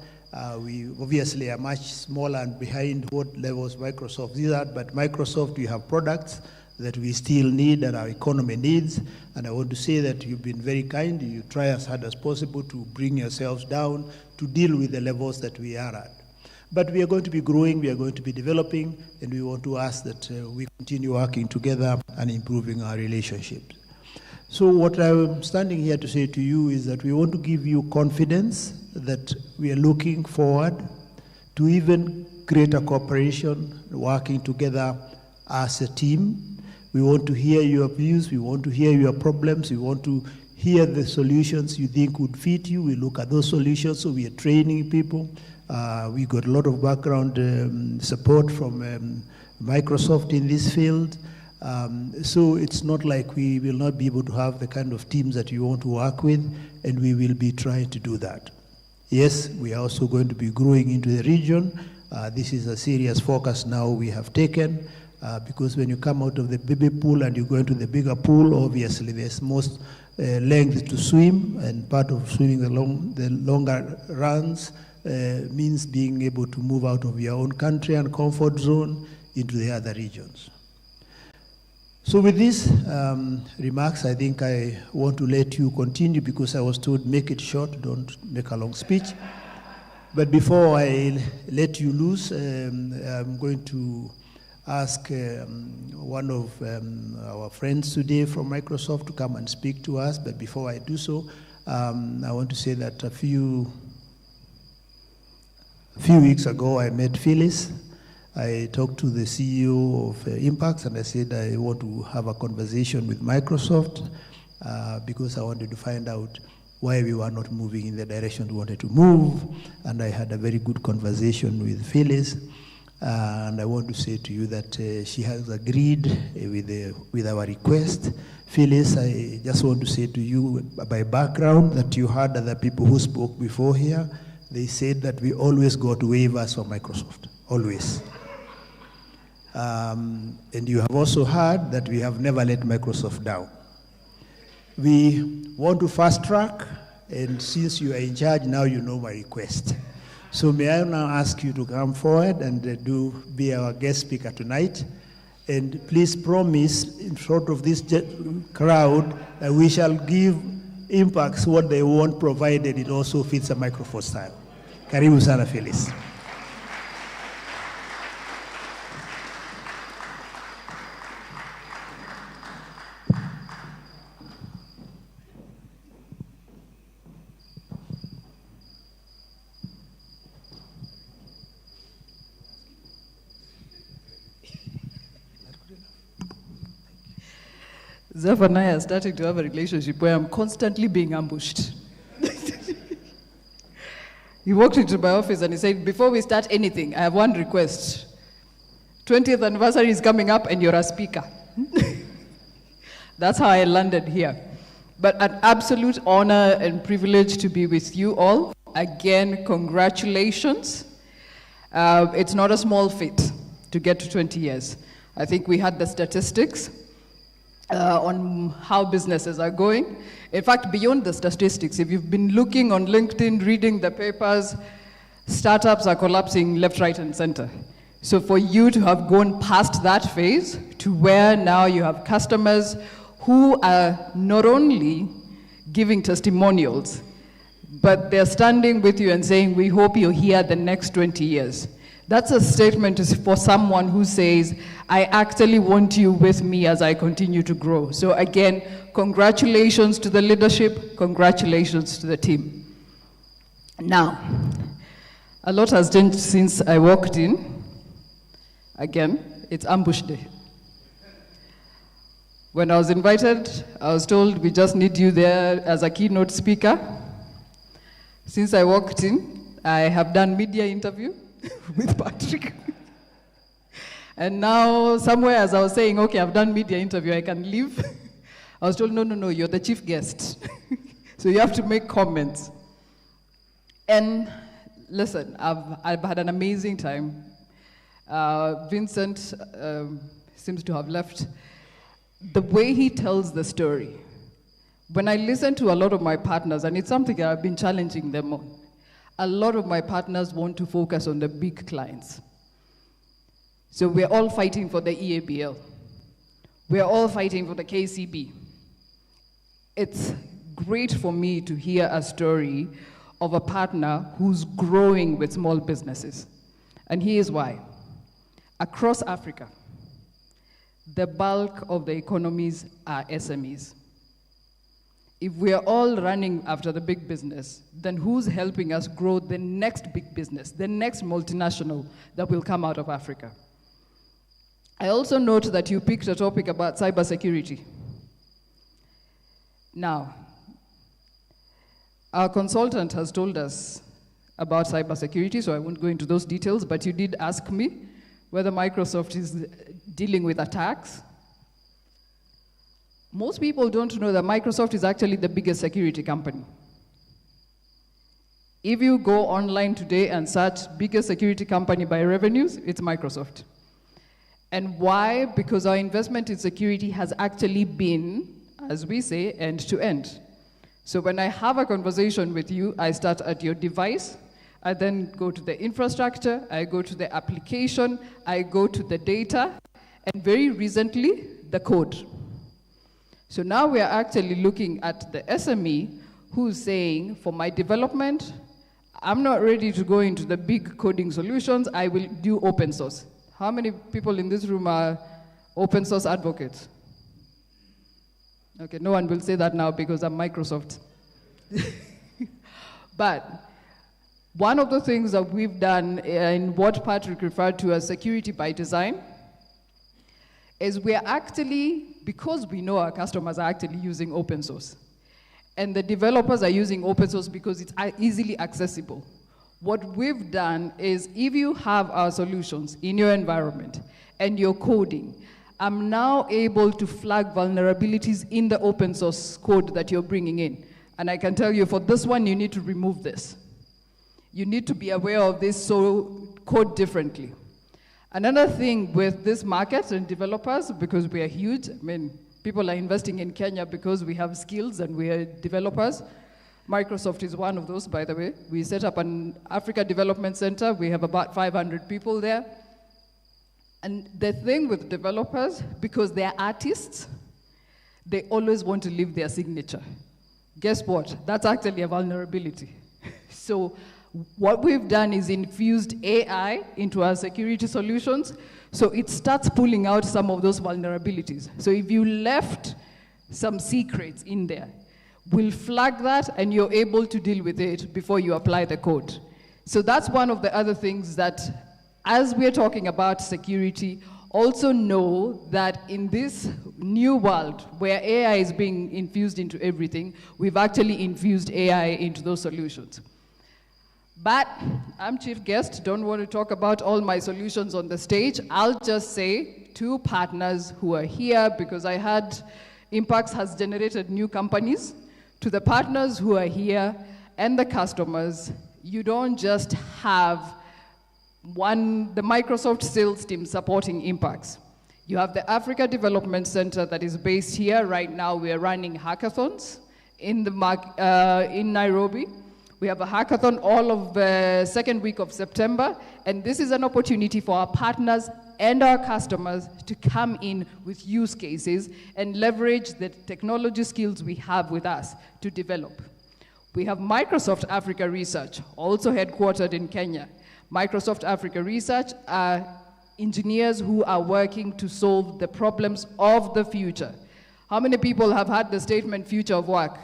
We obviously are much smaller and behind what levels Microsoft is at, but Microsoft, we have products that we still need, that our economy needs, and I want to say that you've been very kind. You try as hard as possible to bring yourselves down to deal with the levels that we are at. But we are going to be growing, we are going to be developing, and we want to ask that we continue working together and improving our relationships. So what I'm standing here to say to you is that we want to give you confidence that we are looking forward to even greater cooperation, working together as a team. We want to hear your views, we want to hear your problems, we want to hear the solutions you think would fit you. We look at those solutions, so we are training people. We got a lot of background support from Microsoft in this field. So it's not like we will not be able to have the kind of teams that you want to work with, and we will be trying to do that. Yes, we are also going to be growing into the region. This is a serious focus now we have taken, because when you come out of the baby pool and you go into the bigger pool, obviously there's most length to swim, and part of swimming the longer runs means being able to move out of your own country and comfort zone into the other regions. So with these remarks, I think I want to let you continue because I was told make it short, don't make a long speech. But before I let you loose, I'm going to ask one of our friends today from Microsoft to come and speak to us. But before I do so, I want to say that a few weeks ago I met Phyllis. I talked to the CEO of Impax and I said I want to have a conversation with Microsoft because I wanted to find out why we were not moving in the direction we wanted to move. And I had a very good conversation with Phyllis. And I want to say to you that she has agreed with our request. Phyllis, I just want to say to you by background that you heard other people who spoke before here. They said that we always got waivers from Microsoft, always. And you have also heard that we have never let Microsoft down. We want to fast track, and since you are in charge, now you know my request. So may I now ask you to come forward and be our guest speaker tonight. And please promise in front of this crowd that we shall give Impax what they want, provided it also fits a microphone style. Karibu sana, Phyllis. Zeph and I are starting to have a relationship where I'm constantly being ambushed. He walked into my office and he said, before we start anything, I have one request. 20th anniversary is coming up and you're a speaker. That's how I landed here. But an absolute honor and privilege to be with you all. Again, congratulations. It's not a small feat to get to 20 years. I think we had the statistics on how businesses are going. In fact, beyond the statistics, if you've been looking on LinkedIn, reading the papers, startups are collapsing left, right, and center. So for you to have gone past that phase to where now you have customers who are not only giving testimonials, but they're standing with you and saying, we hope you're here the next 20 years. That's a statement for someone who says, I actually want you with me as I continue to grow. So again, congratulations to the leadership, congratulations to the team. Now, a lot has changed since I walked in. Again, it's ambush day. When I was invited, I was told we just need you there as a keynote speaker. Since I walked in, I have done media interview with Patrick. And now, somewhere as I was saying, okay, I've done media interview, I can leave. I was told, no, you're the chief guest. So you have to make comments. And listen, I've had an amazing time. Vincent seems to have left. The way he tells the story, when I listen to a lot of my partners, and it's something that I've been challenging them on, a lot of my partners want to focus on the big clients. So we're all fighting for the EABL. We're all fighting for the KCB. It's great for me to hear a story of a partner who's growing with small businesses. And here's why. Across Africa, the bulk of the economies are SMEs. If we're all running after the big business, then who's helping us grow the next big business, the next multinational that will come out of Africa? I also note that you picked a topic about cybersecurity. Now, our consultant has told us about cybersecurity, so I won't go into those details, but you did ask me whether Microsoft is dealing with attacks. Most people don't know that Microsoft is actually the biggest security company. If you go online today and search biggest security company by revenues, it's Microsoft. And why? Because our investment in security has actually been, as we say, end to end. So when I have a conversation with you, I start at your device, I then go to the infrastructure, I go to the application, I go to the data, and very recently, the code. So now we are actually looking at the SME who's saying, for my development, I'm not ready to go into the big coding solutions, I will do open source. How many people in this room are open source advocates? Okay, no one will say that now because I'm Microsoft. But one of the things that we've done in what Patrick referred to as security by design is we are actually, because we know our customers are actually using open source, and the developers are using open source because it's easily accessible. What we've done is if you have our solutions in your environment and you're coding, I'm now able to flag vulnerabilities in the open source code that you're bringing in. And I can tell you for this one, you need to remove this. You need to be aware of this, so code differently. Another thing with this market and developers, because we are huge, I mean, people are investing in Kenya because we have skills and we are developers. Microsoft is one of those, by the way. We set up an Africa Development Center. We have about 500 people there. And the thing with developers, because they're artists, they always want to leave their signature. Guess what? That's actually a vulnerability. So what we've done is infused AI into our security solutions, so it starts pulling out some of those vulnerabilities. So if you left some secrets in there, we'll flag that and you're able to deal with it before you apply the code. So that's one of the other things that, as we're talking about security, also know that in this new world where AI is being infused into everything, we've actually infused AI into those solutions. But I'm chief guest, don't want to talk about all my solutions on the stage. I'll just say 2 partners who are here, because I had Impax has generated new companies. To the partners who are here and the customers, you don't just have the Microsoft sales team supporting Impax. You have the Africa Development Center that is based here. Right now, we are running hackathons in Nairobi. We have a hackathon all of the second week of September, and this is an opportunity for our partners and our customers to come in with use cases and leverage the technology skills we have with us to develop. We have Microsoft Africa Research, also headquartered in Kenya. Microsoft Africa Research are engineers who are working to solve the problems of the future. How many people have had the statement, future of work?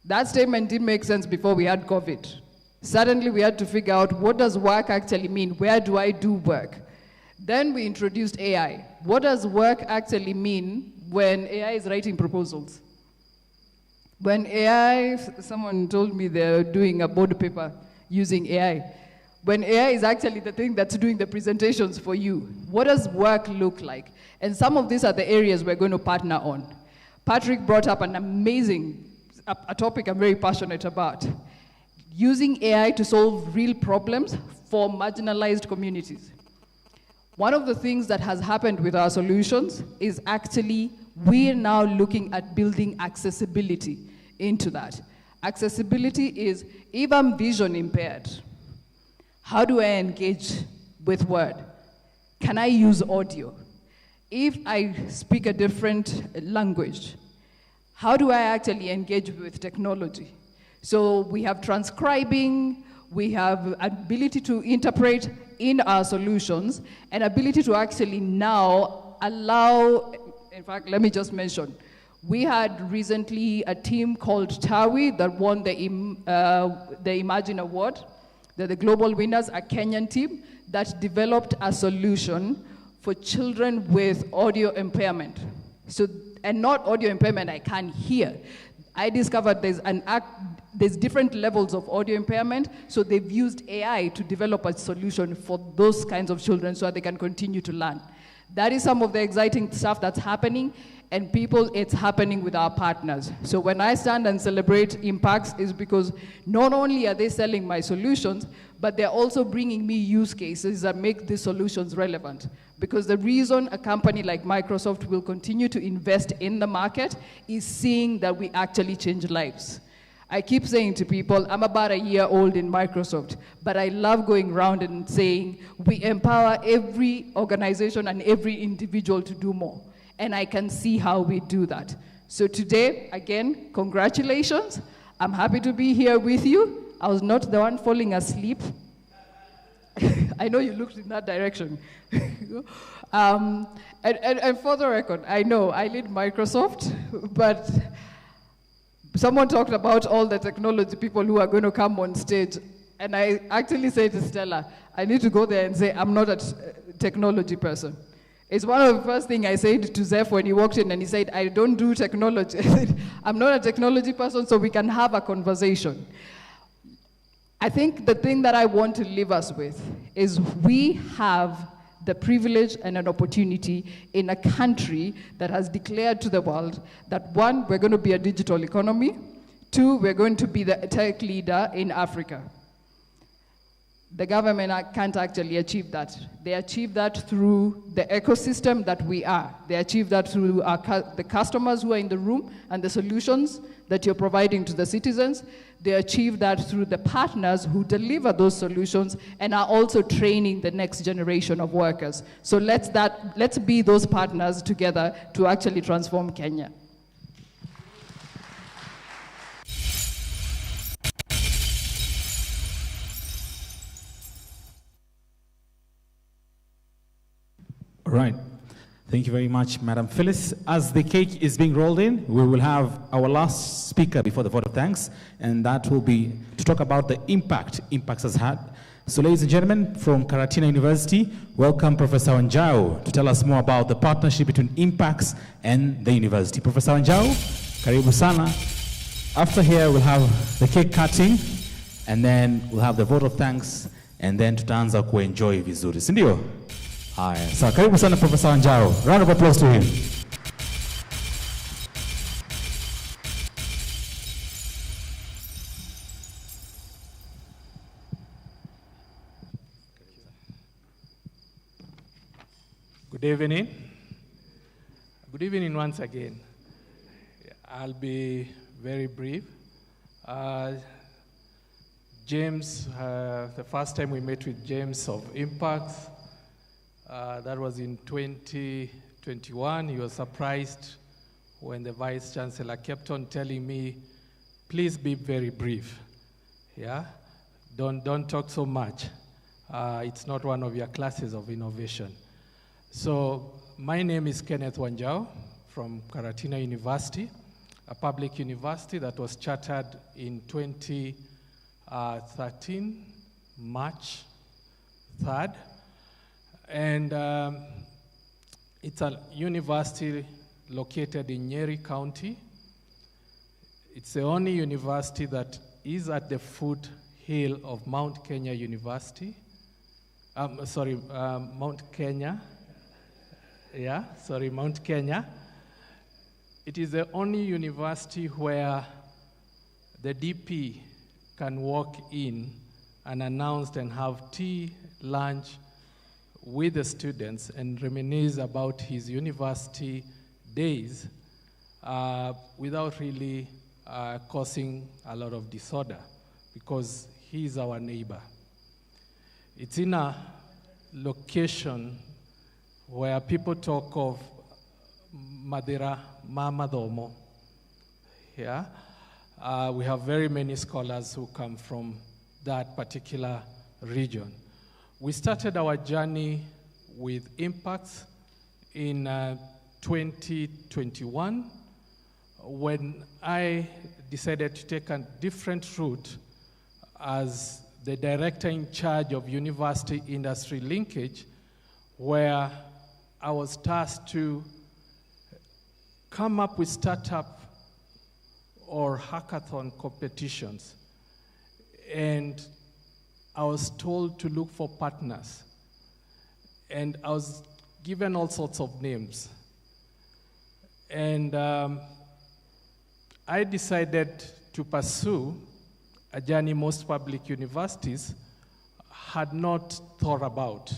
That statement didn't make sense before we had COVID. Suddenly we had to figure out, what does work actually mean? Where do I do work? Then we introduced AI. What does work actually mean when AI is writing proposals? When AI, someone told me they're doing a board paper using AI. When AI is actually the thing that's doing the presentations for you, what does work look like? And some of these are the areas we're going to partner on. Patrick brought up an amazing a topic I'm very passionate about. Using AI to solve real problems for marginalized communities. One of the things that has happened with our solutions is actually we're now looking at building accessibility into that. Accessibility is, if I'm vision impaired, how do I engage with word? Can I use audio? If I speak a different language, how do I actually engage with technology? So we have transcribing, we have ability to interpret in our solutions, and ability to actually now allow, in fact, let me just mention, we had recently a team called TAWI that won the Imagine Award. They're the global winners, a Kenyan team that developed a solution for children with audio impairment. So, and not audio impairment, I can't hear. I discovered there's different levels of audio impairment, so they've used AI to develop a solution for those kinds of children so that they can continue to learn. That is some of the exciting stuff that's happening, and people, it's happening with our partners. So when I stand and celebrate Impax, is because not only are they selling my solutions, but they're also bringing me use cases that make these solutions relevant. Because the reason a company like Microsoft will continue to invest in the market is seeing that we actually change lives. I keep saying to people, I'm about a year old in Microsoft, but I love going around and saying, we empower every organization and every individual to do more. And I can see how we do that. So today, again, congratulations. I'm happy to be here with you. I was not the one falling asleep. I know you looked in that direction. And for the record, I know I lead Microsoft, but someone talked about all the technology people who are going to come on stage. And I actually said to Stella, I need to go there and say, I'm not a technology person. It's one of the first things I said to Zeph when he walked in and he said, I don't do technology. I said, I'm not a technology person, so we can have a conversation. I think the thing that I want to leave us with is we have the privilege and an opportunity in a country that has declared to the world that 1, we're going to be a digital economy, 2, we're going to be the tech leader in Africa. The government can't actually achieve that. They achieve that through the ecosystem that we are. They achieve that through the customers who are in the room and the solutions that you're providing to the citizens. They achieve that through the partners who deliver those solutions and are also training the next generation of workers. So let's be those partners together to actually transform Kenya. Right. Thank you very much, Madam Phyllis. As the cake is being rolled in, we will have our last speaker before the vote of thanks, and that will be to talk about the impact Impax has had. So, ladies and gentlemen, from Karatina University, welcome Professor Wanjau to tell us more about the partnership between Impax and the university. Professor Wanjau, karibu sana. After here, we'll have the cake cutting, and then we'll have the vote of thanks, and then tutaanza kuenjoy vizuri, si ndio? Haya, sawa, karibu sana Professor Wanjau. Round of applause to him. Good evening. Good evening once again. I'll be very brief. James, the first time we met with James of Impax, that was in 2021. He was surprised when the Vice Chancellor kept on telling me, please be very brief. Yeah? Don't talk so much. It's not one of your classes of innovation. So my name is Kenneth Wanjau from Karatina University, a public university that was chartered in 2013, March 3rd. And it's a university located in Nyeri County. It's the only university that is at the foothill of Mount Kenya University. Mount Kenya. Yeah, sorry, Mount Kenya. It is the only university where the DP can walk in unannounced and have tea, lunch with the students and reminisce about his university days without really causing a lot of disorder, because he is our neighbor. It's in a location where people talk of Madera Mamadomo. Yeah? We have very many scholars who come from that particular region. We started our journey with Impax in 2021 when I decided to take a different route as the director in charge of university industry linkage, where I was tasked to come up with startup or hackathon competitions. And I was told to look for partners. And I was given all sorts of names. And I decided to pursue a journey most public universities had not thought about.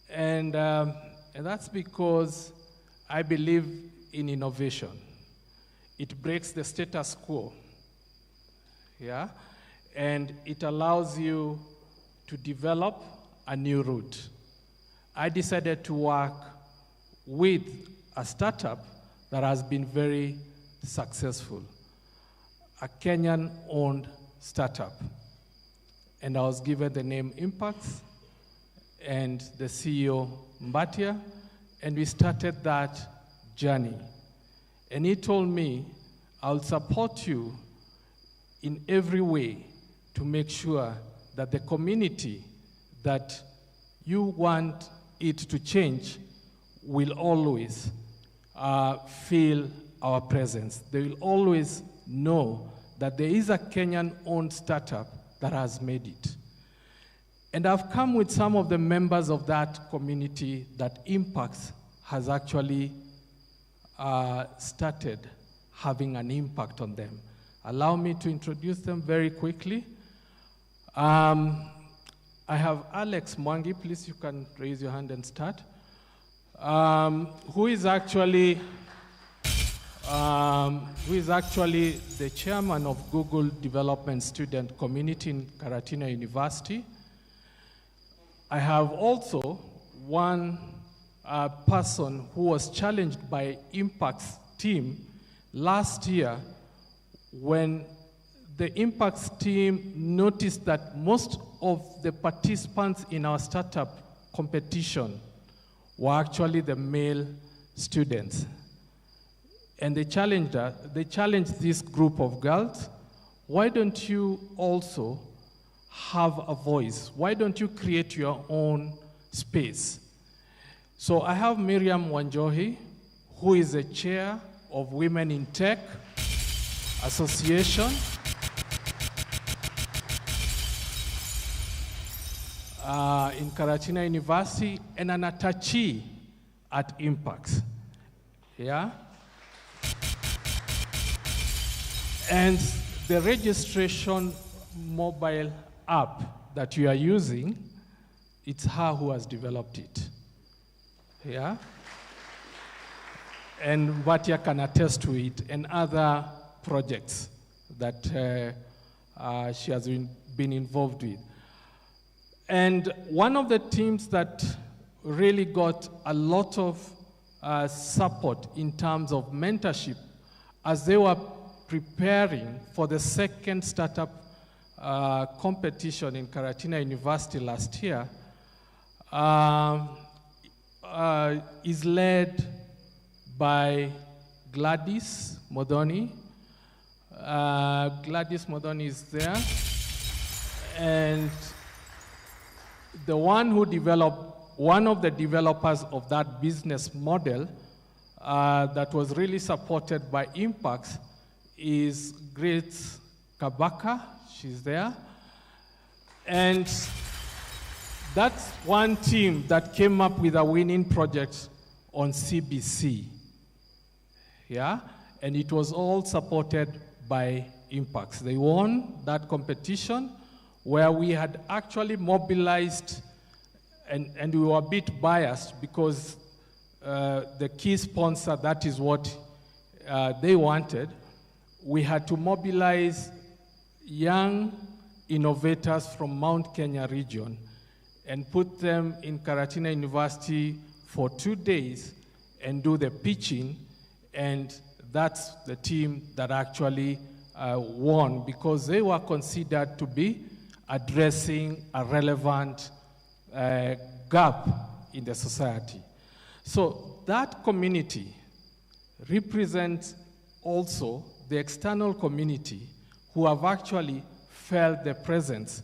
And that's because I believe in innovation. It breaks the status quo, yeah? And it allows you to develop a new route. I decided to work with a startup that has been very successful, a Kenyan-owned startup. And I was given the name Impax, and the CEO, Mbatia, and we started that journey. And he told me, I'll support you in every way to make sure that the community that you want it to change will always feel our presence. They will always know that there is a Kenyan-owned startup that has made it. And I've come with some of the members of that community that Impax has actually started having an impact on them. Allow me to introduce them very quickly. I have Alex Mwangi. Please, you can raise your hand and start. Who is actually the chairman of Google Development Student Community in Karatina University. I have also one person who was challenged by Impax team last year when the Impax team noticed that most of the participants in our startup competition were actually the male students. And they challenged this group of girls, why don't you also have a voice? Why don't you create your own space? So I have Miriam Wanjohi, who is the chair of Women in Tech Association. In Karatina University, and an attachee at Impax. Yeah? And the registration mobile app that you are using, it's her who has developed it. Yeah? And Vatia can attest to it, and other projects that she has been involved with. And one of the teams that really got a lot of support in terms of mentorship as they were preparing for the second startup competition in Karatina University last year is led by Gladys Modoni. Gladys Modoni is there. And the one who developed, one of the developers of that business model that was really supported by Impax is Grace Kabaka. She's there. And that's one team that came up with a winning project on CBC. Yeah? And it was all supported by Impax. They won that competition where we had actually mobilized, and we were a bit biased because the key sponsor, that is what they wanted. We had to mobilize young innovators from Mount Kenya region and put them in Karatina University for 2 days and do the pitching, and that's the team that actually won because they were considered to be addressing a relevant gap in the society. So that community represents also the external community who have actually felt the presence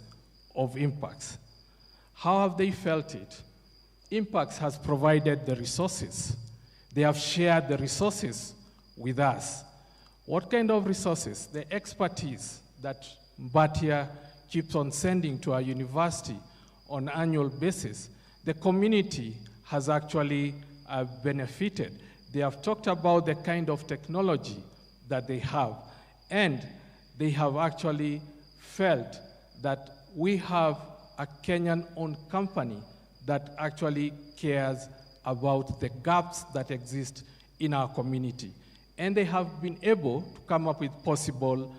of Impax. How have they felt it? Impax has provided the resources. They have shared the resources with us. What kind of resources? The expertise that Mbatia keeps on sending to our university on an annual basis. The community has actually benefited. They have talked about the kind of technology that they have, and they have actually felt that we have a Kenyan-owned company that actually cares about the gaps that exist in our community. And they have been able to come up with possible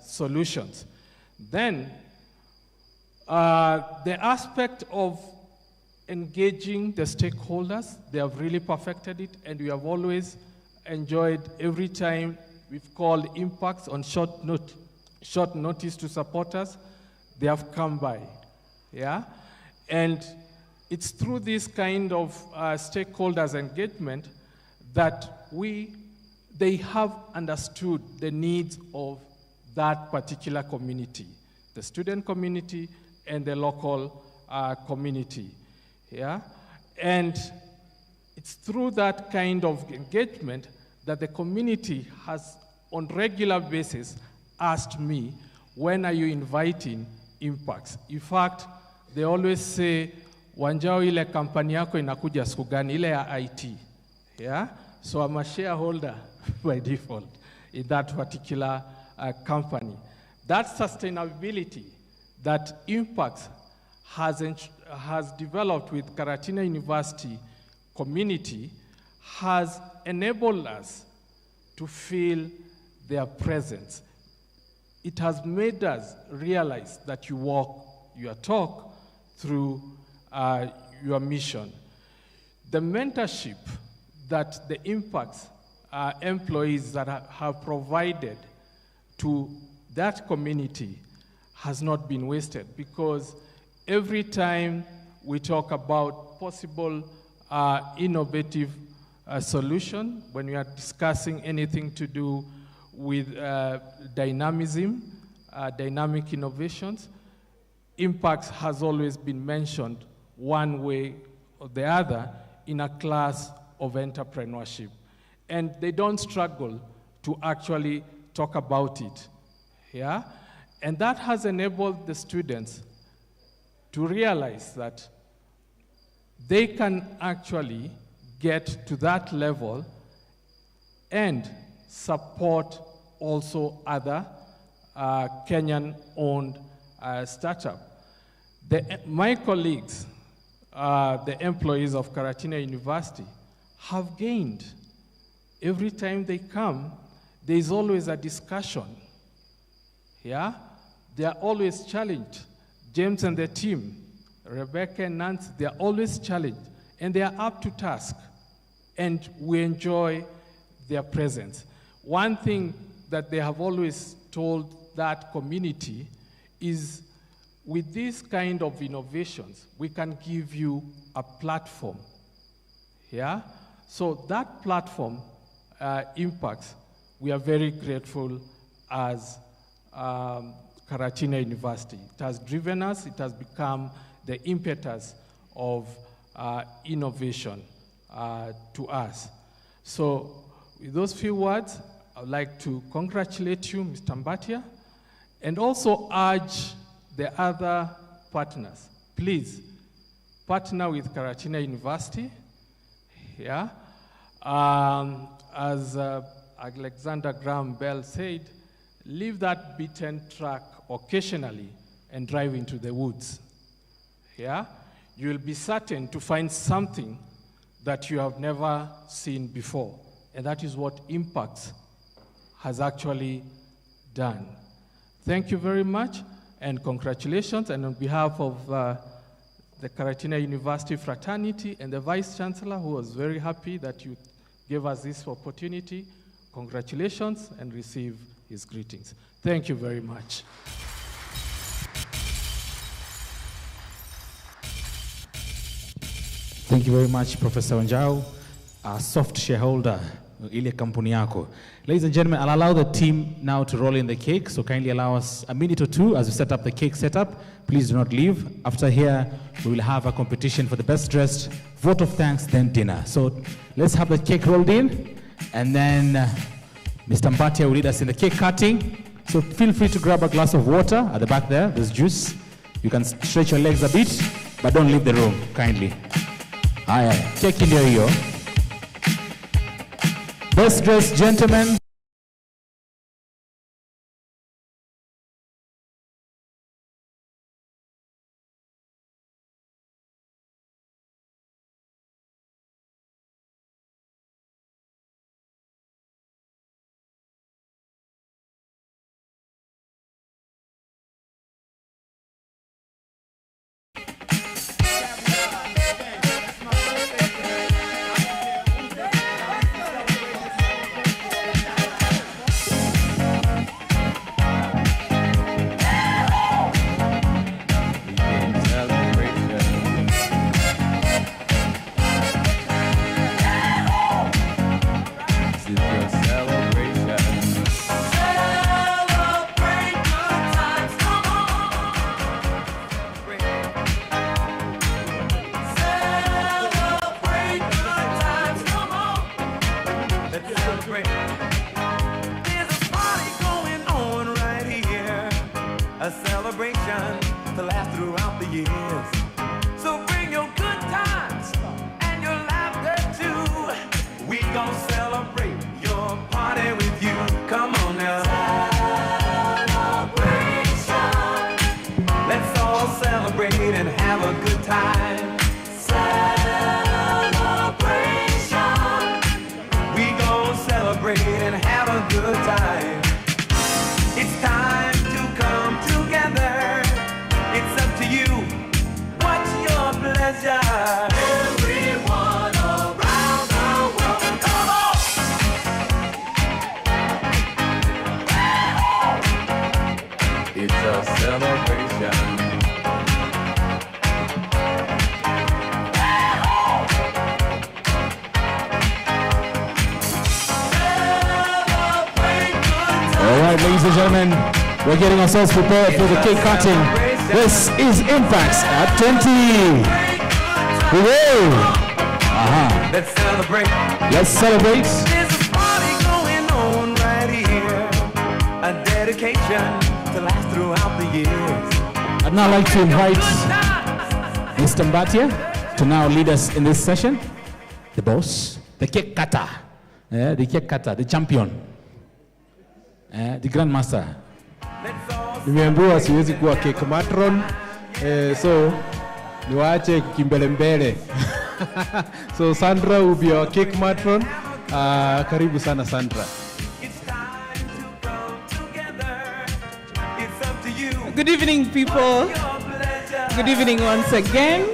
solutions. Then, the aspect of engaging the stakeholders, they have really perfected it, and we have always enjoyed every time we've called Impax on short notice to support us, they have come by, yeah? And it's through this kind of stakeholders engagement that they have understood the needs of that particular community, the student community and the local community, yeah? And it's through that kind of engagement that the community has, on regular basis, asked me, when are you inviting Impax? In fact, they always say, Wanjao, ile kampani yako inakuja siku gani, ile ya IT, yeah? So I'm a shareholder by default in that particular company. That sustainability that Impax has developed with Karatina University community has enabled us to feel their presence. It has made us realize that you walk your talk through your mission. The mentorship that the Impax employees that have provided to that community has not been wasted, because every time we talk about possible innovative solution when we are discussing anything to do with dynamism, dynamic innovations. Impax has always been mentioned one way or the other in a class of entrepreneurship. And they don't struggle to actually talk about it. Yeah? And that has enabled the students to realize that they can actually get to that level and support also other Kenyan-owned startups. My colleagues, the employees of Karatina University, have gained. Every time they come, there is always a discussion. Yeah? They are always challenged. James and the team, Rebecca and Nancy, they are always challenged, and they are up to task, and we enjoy their presence. One thing that they have always told that community is, with these kind of innovations, we can give you a platform. Yeah? So that platform, Impax, we are very grateful as Karatina University. It has driven us, it has become the impetus of innovation to us. So with those few words, I would like to congratulate you, Mr. Mbatia, and also urge the other partners, please partner with Karatina University. Yeah? As Alexander Graham Bell said, leave that beaten track occasionally and drive into the woods. Yeah? You will be certain to find something that you have never seen before. And that is what Impax has actually done. Thank you very much, and congratulations. And on behalf of the Karatina University fraternity and the Vice Chancellor, who was very happy that you gave us this opportunity, congratulations, and receive his greetings. Thank you very much. Thank you very much, Professor Wanjau, a soft shareholder, ile kampuni yako. Ladies and gentlemen, I'll allow the team now to roll in the cake, so kindly allow us a minute or two as we set up the cake setup. Please do not leave. After here, we will have a competition for the best dressed, vote of thanks, then dinner. So let's have the cake rolled in, and then Mr. Mbatia will lead us in the cake cutting. So feel free to grab a glass of water at the back there. There's juice. You can stretch your legs a bit, but don't leave the room, kindly. Haya, keki ndio hiyo. Best dressed gentlemen. A celebration to last throughout the years. So bring your good times and your laughter too. We gon' celebrate your party with you. Come on now. Celebration. Let's all celebrate and have a good time. Celebration. We gon' celebrate and have a good time. It's time to come together. It's up to you. What's your pleasure? Everyone around the world, come on! It's a celebration. right, ladies and gentlemen, we're getting ourselves prepared for the cake cutting. This is Impax at 20. Hooray! Let's celebrate. Let's celebrate. There's a party going on right here. A dedication to last throughout the years. I'd now like to invite Mr. Mbatia to now lead us in this session. The boss, the cake cutter, the cake cutter, the champion, the grandmaster. Nimeambiwa siwezi kuwa cake matron, so niwaache kimbelembele. So Sandra will be our cake matron. Karibu sana Sandra. Good evening, people. Good evening once again.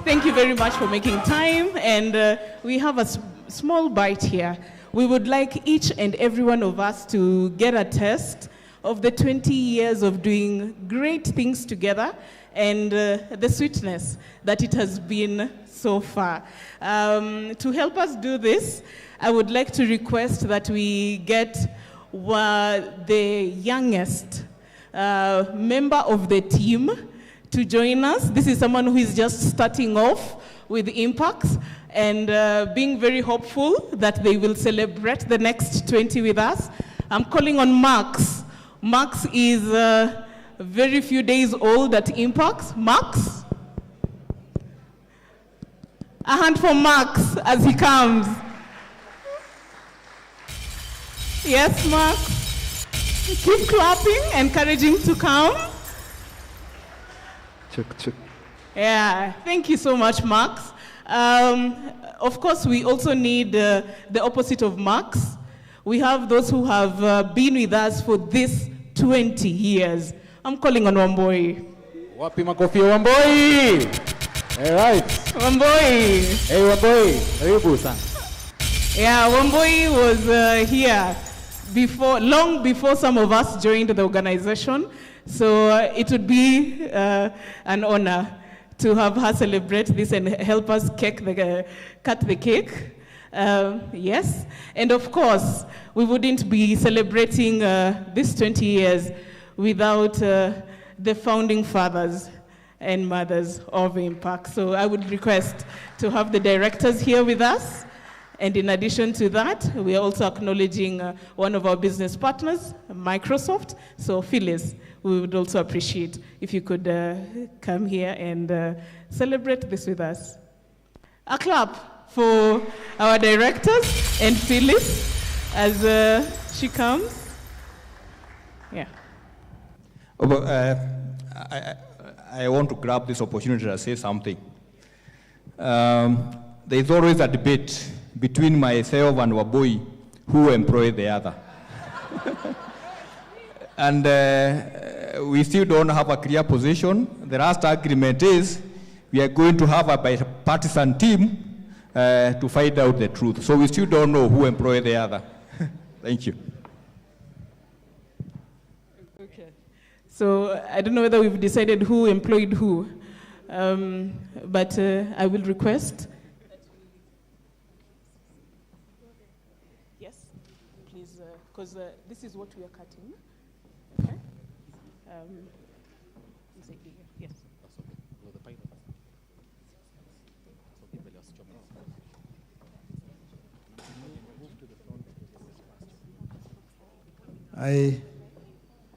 Thank you very much for making time. And we have a small bite here. We would like each and every one of us to get a taste of the 20 years of doing great things together and the sweetness that it has been so far. To help us do this, I would like to request that we get the youngest member of the team to join us. This is someone who is just starting off with Impax and being very hopeful that they will celebrate the next 20 with us. I'm calling on Max. Max is very few days old at Impax. Max? A hand for Max as he comes. Yes, Max. Keep clapping, encouraging to come. Check. Yeah, thank you so much, Max. Of course, we also need the opposite of Max. We have those who have been with us for this 20 years. I'm calling on Wamboi. Wapi makofi ya Wamboi? All right. Wamboi. Hey Wamboi, karibu sana. Yeah, Wamboi was here long before some of us joined the organization. So it would be an honor to have her celebrate this and help us cut the cake. Yes, and of course, we wouldn't be celebrating this 20 years without the founding fathers and mothers of Impact. So I would request to have the directors here with us. And in addition to that, we are also acknowledging one of our business partners, Microsoft. So Phyllis, we would also appreciate if you could come here and celebrate this with us. A clap for our directors and Phyllis as she comes. Yeah. I want to grab this opportunity to say something. There is always a debate between myself and Waboi who employ the other. And we still don't have a clear position. The last agreement is we are going to have a bipartisan team to find out the truth. So we still don't know who employed the other. Thank you. Okay. So I don't know whether we've decided who employed who, but I will request. Yes, please, because this is what we are cutting. Okay. Yes.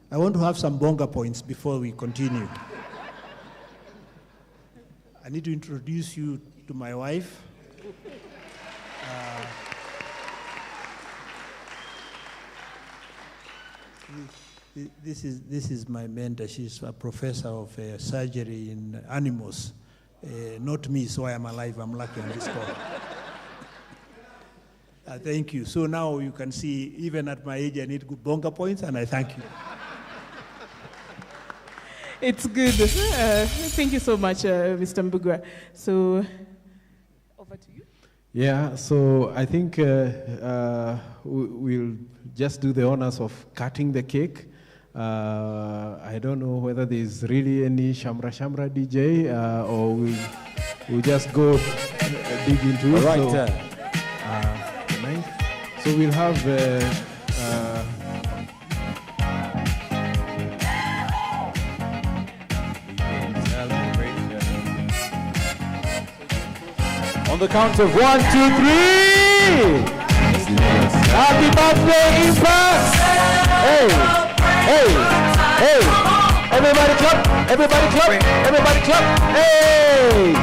I want to have some bonga points before we continue. I need to introduce you to my wife. This is my mentor. She's a professor of surgery in animals. Not me, so I am alive. I'm lucky on this call. Thank you. So now you can see, even at my age, I need good bonga points, and I thank you. It's good. Thank you so much, Mr. Mbugua. So, over to you. Yeah, so I think we'll just do the honors of cutting the cake. I don't know whether there's really any Shamra DJ or we'll just go dig into it. All right. So we'll have On the count of 1, 2, 3. Happy birthday, Impax! Hey, hey, hey. Everybody clap, everybody clap, everybody clap. Hey,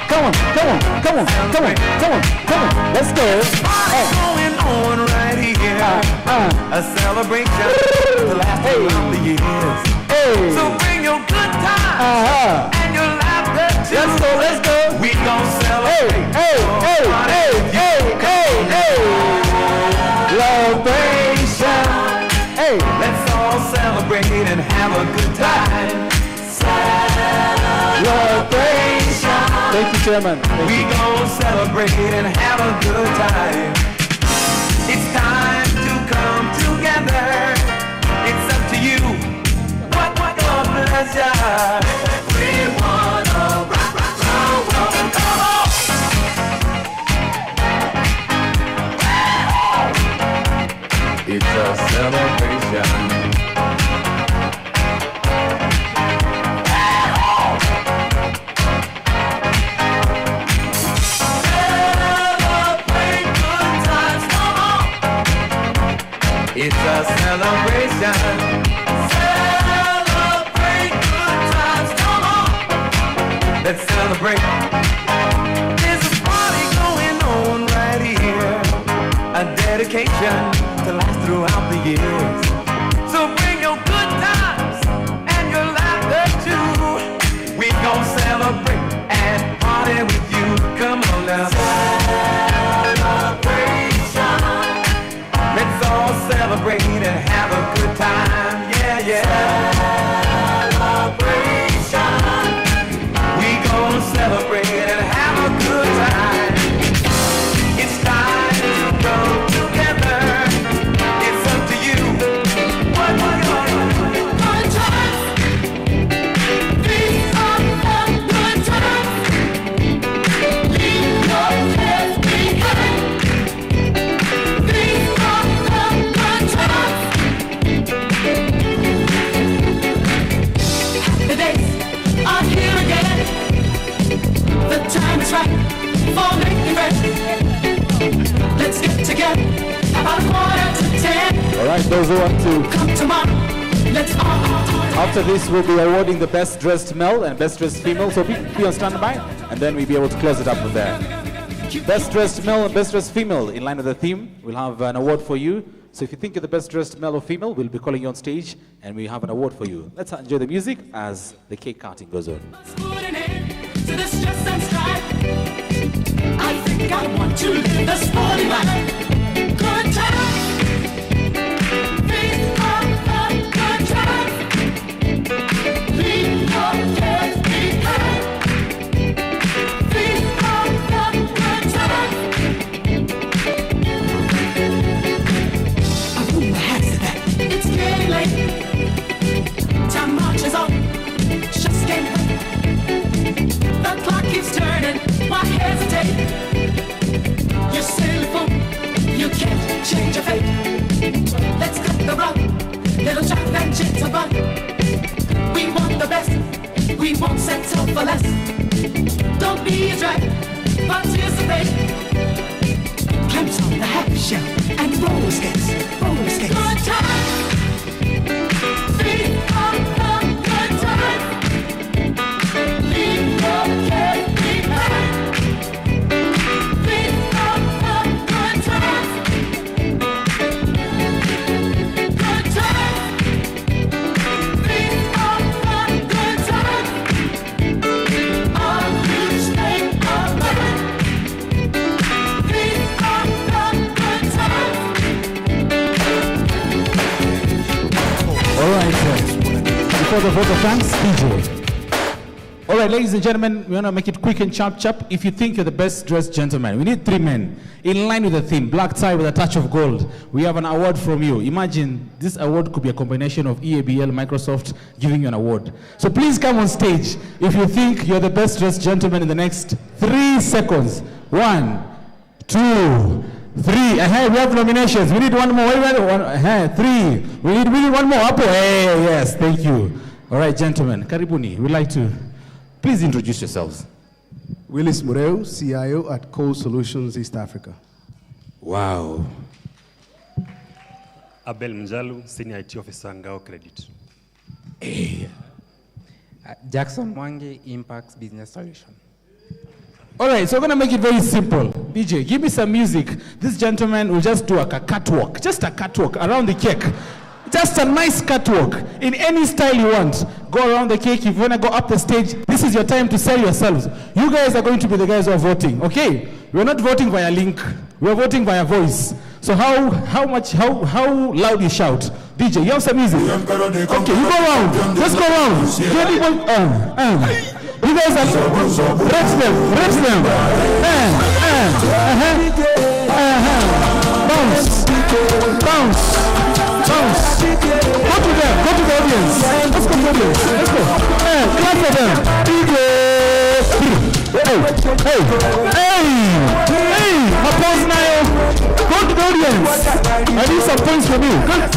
Come on, come on, come on, come on, come on, come on. Let's go. Going on right here. A celebration to last throughout the years. So bring your good times and your laughter too. Let's go, let's go. We gon' celebrate. Hey, hey, hey, hey, hey, hey. Celebration. Hey, let's all celebrate and have a good time. Celebration. Thank you, Chairman. We gon' celebrate and have a good time. It's time to come together. It's up to you. What your pleasure? We wanna rock, rock, rock, rock, and come on. It's a celebration. It's a celebration. Celebrate good times, come on. Let's celebrate. There's a party going on right here. A dedication to last throughout the years. So bring your good times and your laughter too. We gon' celebrate and party with you. Come on now. Celebration. Let's all celebrate and have a good time. Yeah, yeah. Celebration. We gon' celebrate and have a good time. It's time to come together. It's up to you. What good times? These are the good times. Leave your cares behind. These are the good times. The days are here again. The time is right for making red. Let's get together about 9:45. All right, those who want to. Come tomorrow. Let's all. After this, we'll be awarding the best dressed male and best dressed female. So be on standby, and then we'll be able to close it up from there. Best dressed male and best dressed female, in line with the theme, we'll have an award for you. So if you think you're the best dressed male or female, we'll be calling you on stage, and we have an award for you. Let's enjoy the music as the cake cutting goes on. To the stress and strife. I think I want to live the sporty life. Good times. These are the good times. Leave your cares behind. These are the good times. A rumor has it that it's getting late. Time marches on. Just can't wait. The clock keeps turning, why hesitate? You silly fool, you can't change your fate. Let's cut the rug, little child and gentle bun. We want the best, we won't settle for less. Don't be a drag, participate. Clamps on the half shell and roller skates, roller skates. Good times, these are the good times. Leave your cares behind. These are the good times. Good times. These are the good times. All you stay alive. These are the good times. All right, before the vote of thanks, DJ. All right, ladies and gentlemen, we want to make it quick and sharp. If you think you're the best dressed gentleman, we need 3 men in line with the theme, black tie with a touch of gold. We have an award from you. Imagine this award could be a combination of EABL, Microsoft giving you an award. So please come on stage if you think you're the best dressed gentleman in the next 3 seconds. 1, 2, 3. Hey, we have nominations. We need one more. 3. We need one more. Hey, yes, thank you. All right, gentlemen, karibuni. We'd like to Please introduce yourselves. Willis Mureu, CIO at Coal Solutions East Africa. Wow. Abel Mjalu, Senior IT Officer, Ngao Credit. Hey. Jackson Mwangi, Impax Business Solution. All right, so we're going to make it very simple. DJ, give me some music. This gentleman will just do a catwalk, just a catwalk around the cake. Just a nice catwalk in any style you want. Go around the cake. If you want to go up the stage, this is your time to sell yourselves. You guys are going to be the guys who are voting, okay? We're not voting via link. We're voting via voice. So how loud you shout? DJ, you have some music? Okay, you go around. Let's go around. You guys are, reps them. Bounce. Go to the audience. Let's go to the audience. Let's go. Clap for them. Hey. Applause now. Go to the audience. I need some points from you. Come back.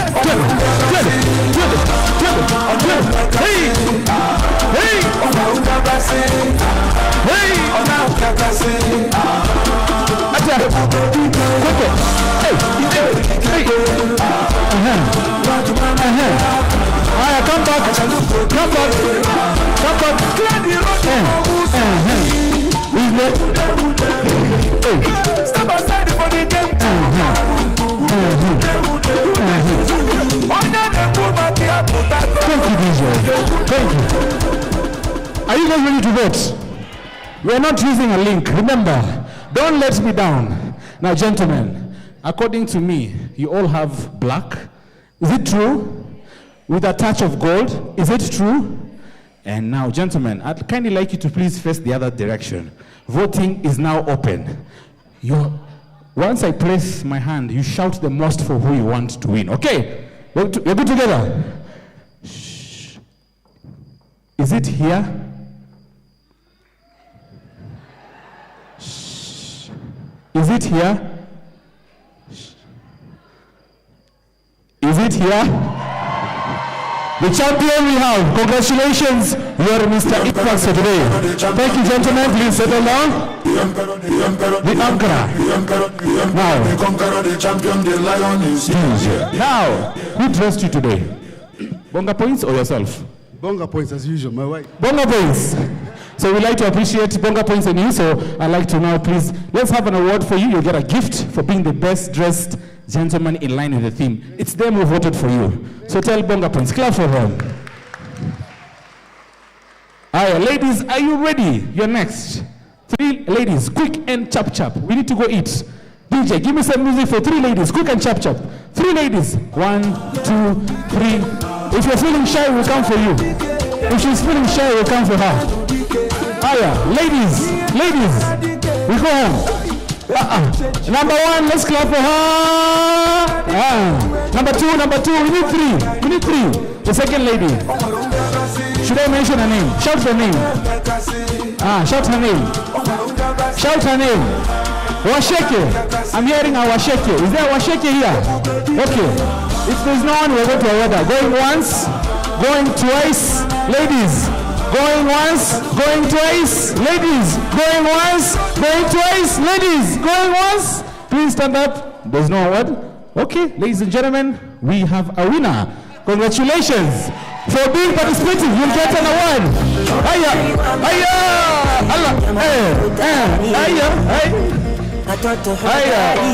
Step aside for the game. Thank you, DJ. Thank you. Are you guys ready to vote? We are not using a link. Remember, don't let me down. Now, gentlemen, according to me, you all have black. Is it true? With a touch of gold. Is it true? And now, gentlemen, I'd kindly like you to please face the other direction. Voting is now open. Once I place my hand, you shout the most for who you want to win. Okay? We're good together? Shh. Is it here? Shh. Is it here? Shh. Is it here? The champion we have. Congratulations, you are Mr. Impax for today. Thank you, gentlemen. Please settle down. The Emperor. Now. The conqueror, the champion, the lion is here. Now, who dressed you today? Bonga points or yourself? Bonga points as usual, my wife. Bonga points. So we'd like to appreciate Bonga points and you. So I'd like to now, please, let's have an award for you. You'll get a gift for being the best dressed gentleman in line with the theme. It's them who voted for you. So tell Bonga points. Clap for them. Alright, ladies, are you ready? You're next. 3 ladies, quick and chap. We need to go eat. DJ, give me some music for 3 ladies, quick and chap. 3 ladies. 1, 2, 3. If you're feeling shy, we'll come for you. If she's feeling shy, we'll come for her. Ladies, we go home. Number 1, let's clap for her. Number 2, we need 3. The second lady. Should I mention her name? Shout her name. Shout her name. Washeke. I'm hearing a Washeke. Is there a Washeke here? Okay. If there's no one, we'll go to a weather. Going once, going twice. Ladies. Going once, going twice. Ladies. Going once, going twice. Ladies. Going once. Please stand up. There's no award. Okay, ladies and gentlemen, we have a winner. Congratulations for being participating. You'll get an award.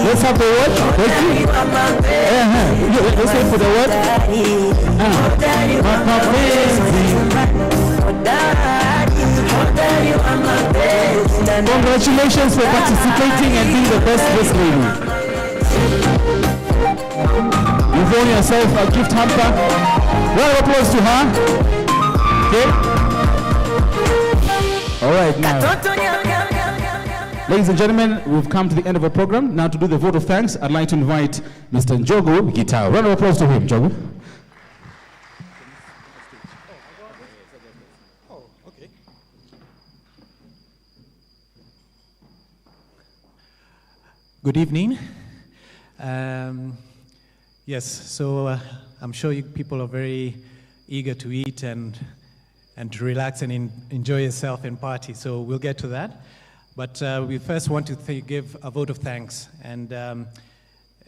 Let's have the award. Let's wait for the award. Congratulations for participating and being the best dressed lady. You've won yourself a gift hamper. Round of applause to her. Okay? All right, now. Ladies and gentlemen, we've come to the end of our program. Now to do the vote of thanks, I'd like to invite Mr. Njogu Guitar. Round of applause to him, Njogu. Good evening. Yes, so I'm sure you people are very eager to eat, and and to relax and enjoy yourself and party. So we'll get to that. But we first want to give a vote of thanks. And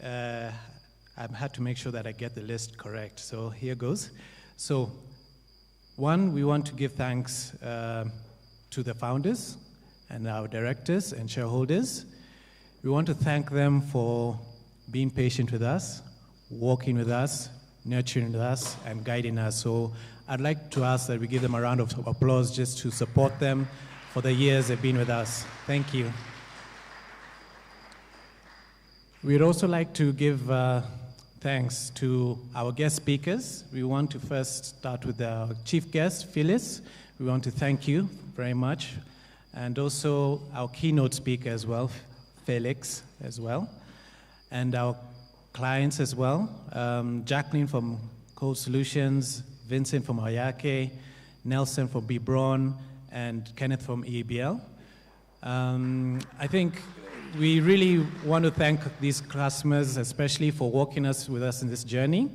I've had to make sure that I get the list correct. So here goes. So one, we want to give thanks to the founders and our directors and shareholders. We want to thank them for being patient with us, walking with us, nurturing us, and guiding us. So I'd like to ask that we give them a round of applause just to support them for the years they've been with us. Thank you. We'd also like to give thanks to our guest speakers. We want to first start with our chief guest, Phyllis. We want to thank you very much. And also our keynote speaker as well, Felix as well. And our clients as well, Jacqueline from Code Solutions, Vincent from Oyake, Nelson from Bibron, and Kenneth from EBL. I think we really want to thank these customers, especially for walking with us in this journey,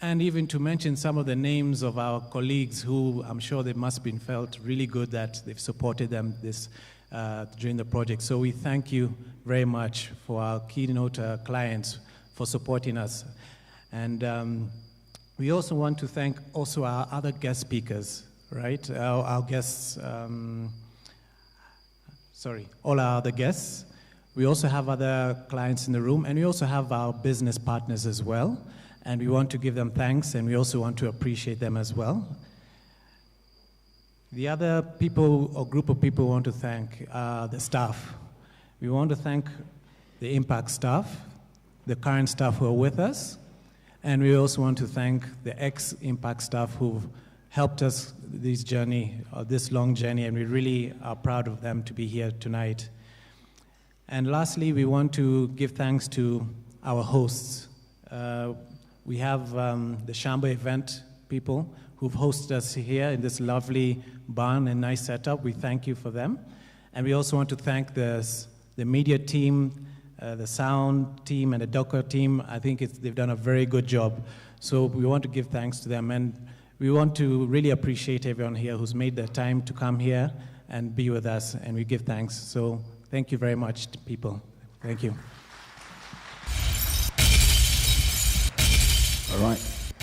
and even to mention some of the names of our colleagues who I'm sure they must have been felt really good that they've supported them during the project. So we thank you very much for our keynote clients for supporting us. And we also want to thank also our other guest speakers, right? Our guests, all our other guests. We also have other clients in the room, and we also have our business partners as well. And we want to give them thanks, and we also want to appreciate them as well. The other people or group of people we want to thank are the staff. We want to thank the Impax staff, the current staff who are with us, and we also want to thank the ex-Impax staff who've helped us this long journey, and we really are proud of them to be here tonight. And lastly, we want to give thanks to our hosts. We have the Shamba event people who've hosted us here in this lovely barn and nice setup. We thank you for them. And we also want to thank the media team, the sound team, and the Docker team. I think they've done a very good job. So we want to give thanks to them. And we want to really appreciate everyone here who's made the time to come here and be with us. And we give thanks. So thank you very much, people. Thank you. All right.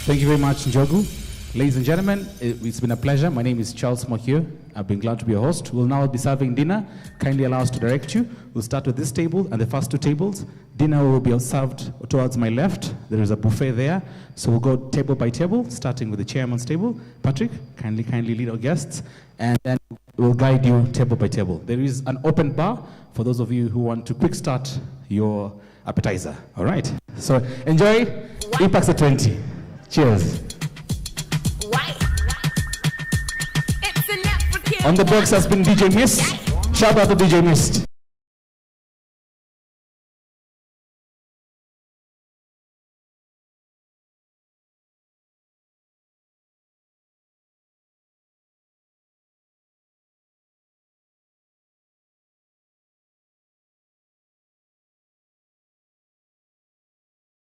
Thank you very much, Njogu. Ladies and gentlemen, it's been a pleasure. My name is Charles Mokio. I've been glad to be your host. We'll now be serving dinner. Kindly allow us to direct you. We'll start with this table and the first two tables. Dinner will be served towards my left. There is a buffet there. So we'll go table by table, starting with the chairman's table. Patrick, kindly lead our guests. And then we'll guide you table by table. There is an open bar for those of you who want to quick start your appetizer. All right? So enjoy Impax at 20. Cheers. On the box has been DJ Mist. Shout out to DJ Mist.